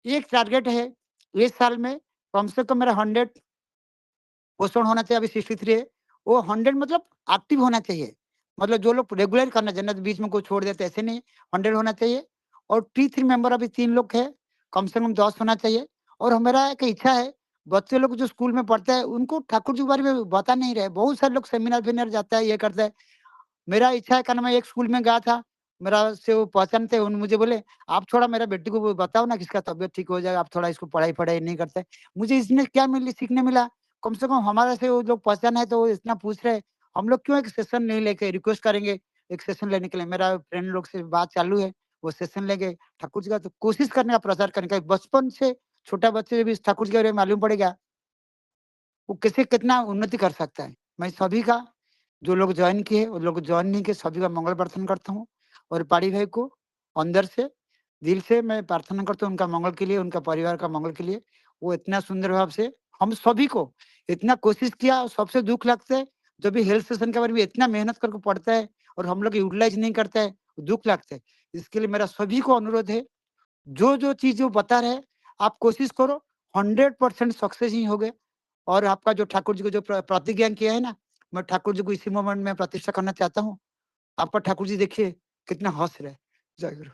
एक टारगेट है इस साल में, कम से कम मेरा 100 पोषण होना चाहिए। अभी 63 है, वो 100 मतलब एक्टिव होना चाहिए। मतलब जो लोग रेगुलर करना चाहिए ना, तो बीच में कोई छोड़ देते ऐसे नहीं, 100 होना चाहिए। और T3 मेंबर अभी 3 लोग है, कम से कम 10 होना चाहिए। और हमारा एक इच्छा है, बच्चे लोग जो स्कूल में पढ़ते हैं उनको ठाकुर जी के बारे में बता नहीं रहे। बहुत सारे लोग सेमिनार वेमिनार जाता है, ये करता है। मेरा इच्छा है, क्या नाम है, एक स्कूल में गया था, मेरा से वो पहचानते, उन मुझे बोले, आप थोड़ा मेरा बेटी को वो बताओ ना, किसका तबीयत ठीक हो जाएगा, आप थोड़ा इसको पढ़ाई नहीं करते। मुझे इसमें क्या सीखने मिला, कम से कम हमारा से वो लोग पहचान है तो वो इतना पूछ रहे। हम लोग क्यों एक सेशन नहीं लेके रिक्वेस्ट करेंगे एक सेशन लेने के लिए। मेरा फ्रेंड लोग से बात चालू है, वो सेशन लेंगे ठाकुर जी का, तो कोशिश करने का, प्रचार करने का। बचपन से छोटा बच्चे भी इस ठाकुर जी के बारे में मालूम पड़ेगा, वो कैसे कितना उन्नति कर सकता है। मैं सभी का, जो लोग ज्वाइन किए, वो लोग ज्वाइन नहीं किए, सभी का मंगल प्रार्थना करता हूँ। और पाड़ी भाई को अंदर से, दिल से मैं प्रार्थना करता हूँ उनका मंगल के लिए, उनका परिवार का मंगल के लिए। वो इतना सुंदर भाव से हम सभी को इतना कोशिश किया। और सबसे दुख लगता है, जब भी हेल्थ सेशन के बारे में इतना मेहनत करके पढ़ता है और हम लोग यूटिलाइज नहीं करते हैं, दुख लगता है। इसके लिए मेरा सभी को अनुरोध है, जो जो चीज वो बता रहे, आप कोशिश करो, 100% सक्सेस ही होगे। और आपका जो ठाकुर जी को जो प्रतिज्ञा किया है ना, मैं ठाकुर जी को इसी मोमेंट में प्रतिष्ठा करना चाहता हूँ। आपका ठाकुर जी देखिए कितना हंस रहे। जय गुरु।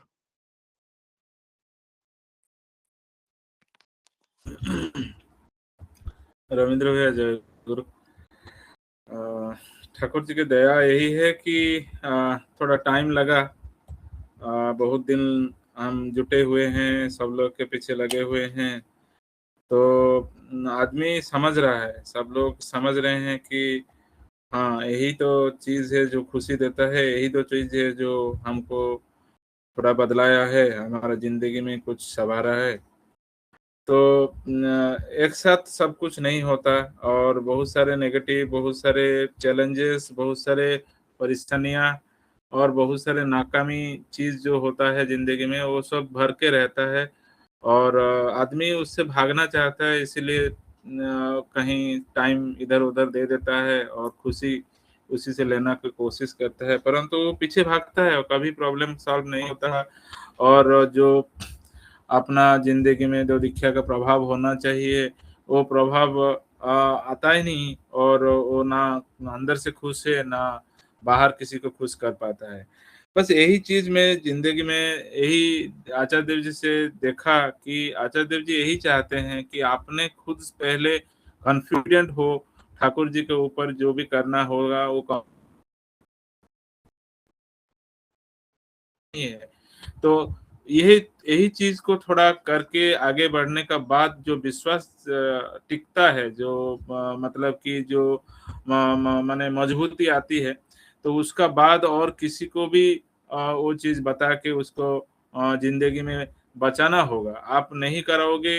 रविंद्र भैया, जय गुरु। ठाकुर जी की दया यही है कि थोड़ा टाइम लगा। बहुत दिन हम जुटे हुए हैं, सब लोग के पीछे लगे हुए हैं। तो आदमी समझ रहा है, सब लोग समझ रहे हैं कि हाँ, यही तो चीज है जो खुशी देता है, यही तो चीज है जो हमको थोड़ा बदलाया है, हमारा जिंदगी में कुछ संवारा है। तो एक साथ सब कुछ नहीं होता, और बहुत सारे नेगेटिव, बहुत सारे चैलेंजेस, बहुत सारे परेशानियां और बहुत सारे नाकामी चीज जो होता है जिंदगी में, वो सब भर के रहता है। और आदमी उससे भागना चाहता है, इसीलिए कहीं टाइम इधर उधर दे देता है और खुशी उसी से लेना की कोशिश करता है, परंतु वो पीछे भागता है और कभी प्रॉब्लम सॉल्व नहीं होता है। और जो अपना जिंदगी में जो दीक्षा का प्रभाव होना चाहिए, वो प्रभाव आता ही नहीं, और वो ना अंदर से खुश है, ना बाहर किसी को खुश कर पाता है। बस यही चीज में जिंदगी में, यही आचार्य देव जी से देखा कि आचार्य देव जी यही चाहते हैं कि आपने खुद पहले कॉन्फिडेंट हो ठाकुर जी के ऊपर, जो भी करना होगा वो नहीं है। तो यही यही चीज को थोड़ा करके आगे बढ़ने का बाद जो विश्वास टिकता है, जो मतलब कि जो माने मजबूती आती है, तो उसका बाद और किसी को भी वो चीज बता के उसको जिंदगी में बचाना होगा। आप नहीं कराओगे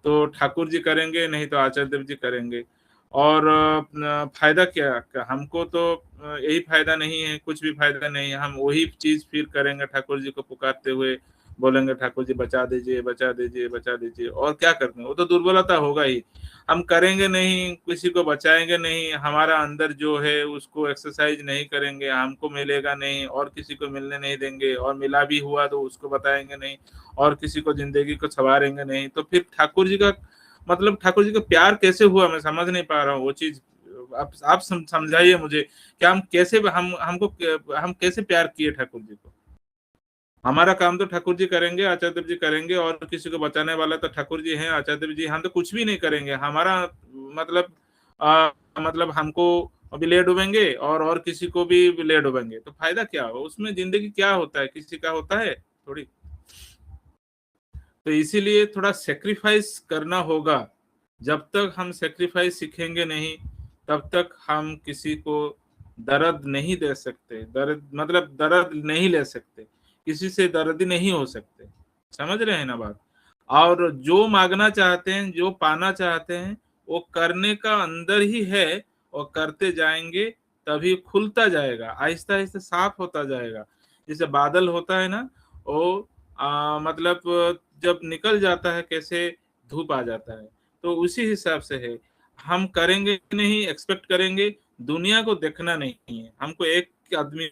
तो ठाकुर जी करेंगे, नहीं तो आचार्य देव जी करेंगे। और फायदा क्या, हमको तो यही फायदा नहीं है, कुछ भी फायदा नहीं है। हम वही चीज फिर करेंगे, ठाकुर जी को पुकारते हुए बोलेंगे ठाकुर जी बचा दीजिए, बचा दीजिए, बचा दीजिए, और क्या करते हैं, वो तो दुर्बलता होगा ही। हम करेंगे नहीं, किसी को बचाएंगे नहीं, हमारा अंदर जो है उसको एक्सरसाइज नहीं करेंगे, हमको मिलेगा नहीं और किसी को मिलने नहीं देंगे, और मिला भी हुआ तो उसको बताएंगे नहीं, और किसी को जिंदगी को संवारेंगे नहीं, तो फिर ठाकुर जी का मतलब ठाकुर जी का प्यार कैसे हुआ, मैं समझ नहीं पा रहा हूँ वो चीज। आप समझाइए मुझे कि हम कैसे, हम कैसे प्यार किए ठाकुर जी को। हमारा काम तो ठाकुर जी करेंगे, आचार्य देव जी करेंगे, और किसी को बचाने वाला तो ठाकुर जी हैं, आचार्य देव जी। हम तो कुछ भी नहीं करेंगे, हमारा मतलब मतलब हमको अभी ले डूबेंगे और किसी को भी ले डूबेंगे, तो फायदा क्या हो उसमें, जिंदगी क्या होता है, किसी का होता है थोड़ी। तो इसीलिए थोड़ा सेक्रीफाइस करना होगा, जब तक हम सेक्रीफाइस सीखेंगे नहीं, तब तक हम किसी को दर्द नहीं दे सकते, दर्द मतलब दर्द नहीं ले सकते, किसी से दर्दी नहीं हो सकते। समझ रहे हैं ना बात? और जो मांगना चाहते हैं, जो पाना चाहते हैं, वो करने का अंदर ही है, और करते जाएंगे तभी खुलता जाएगा, आहिस्ता आहिस्ता साफ होता जाएगा। जैसे बादल होता है ना, वो मतलब जब निकल जाता है कैसे धूप आ जाता है, तो उसी हिसाब से है। हम करेंगे नहीं, एक्सपेक्ट करेंगे, दुनिया को देखना नहीं है हमको, एक आदमी।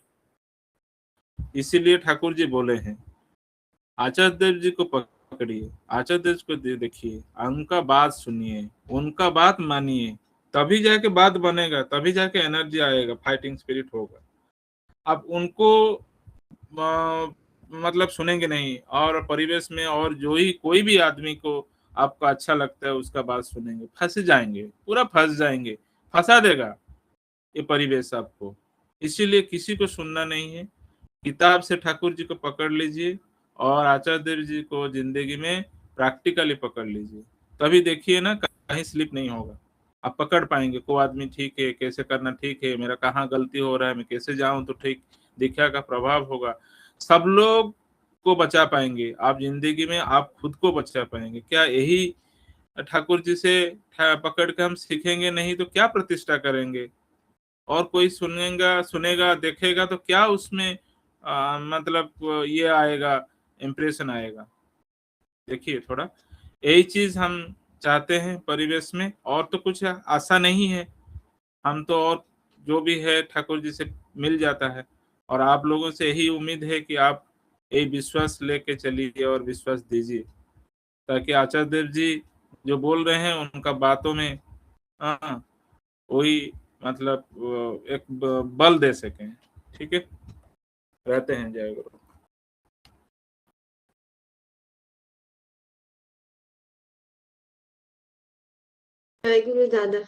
इसीलिए ठाकुर जी बोले हैं, आचार्य देव जी को पकड़िए, आचार्य देव को देखिए, उनका बात सुनिए, उनका बात मानिए, तभी जाके बात बनेगा, तभी जाके एनर्जी आएगा, फाइटिंग स्पिरिट होगा। अब उनको मतलब सुनेंगे नहीं, और परिवेश में और जो ही कोई भी आदमी को आपको अच्छा लगता है उसका बात सुनेंगे, फंस जाएंगे, पूरा फंस जाएंगे, फंसा देगा ये परिवेश आपको। इसीलिए किसी को सुनना नहीं है, किताब से ठाकुर जी को पकड़ लीजिए, और आचार्य देव जी को जिंदगी में प्रैक्टिकली पकड़ लीजिए, तभी देखिए ना कहीं स्लिप नहीं होगा। आप पकड़ पाएंगे को आदमी ठीक है, कैसे करना ठीक है, मेरा कहाँ गलती हो रहा है, मैं कैसे जाऊं तो ठीक दीक्षा का प्रभाव होगा। सब लोग को बचा पाएंगे आप जिंदगी में, आप खुद को बचा पाएंगे। क्या यही ठाकुर जी से पकड़ के हम सीखेंगे नहीं तो क्या प्रतिष्ठा करेंगे? और कोई सुनेगा सुनेगा देखेगा तो क्या उसमें मतलब ये आएगा, इम्प्रेशन आएगा? देखिए थोड़ा, यही चीज हम चाहते हैं परिवेश में, और तो कुछ आशा नहीं है। हम तो और जो भी है ठाकुर जी से मिल जाता है, और आप लोगों से यही उम्मीद है कि आप यही विश्वास लेके चलिए और विश्वास दीजिए, ताकि आचार्य देव जी जो बोल रहे हैं उनका बातों में हाँ वही मतलब एक बल दे सकें। ठीक है, रहते हैं। जय गुरु। जय गुरु दादा।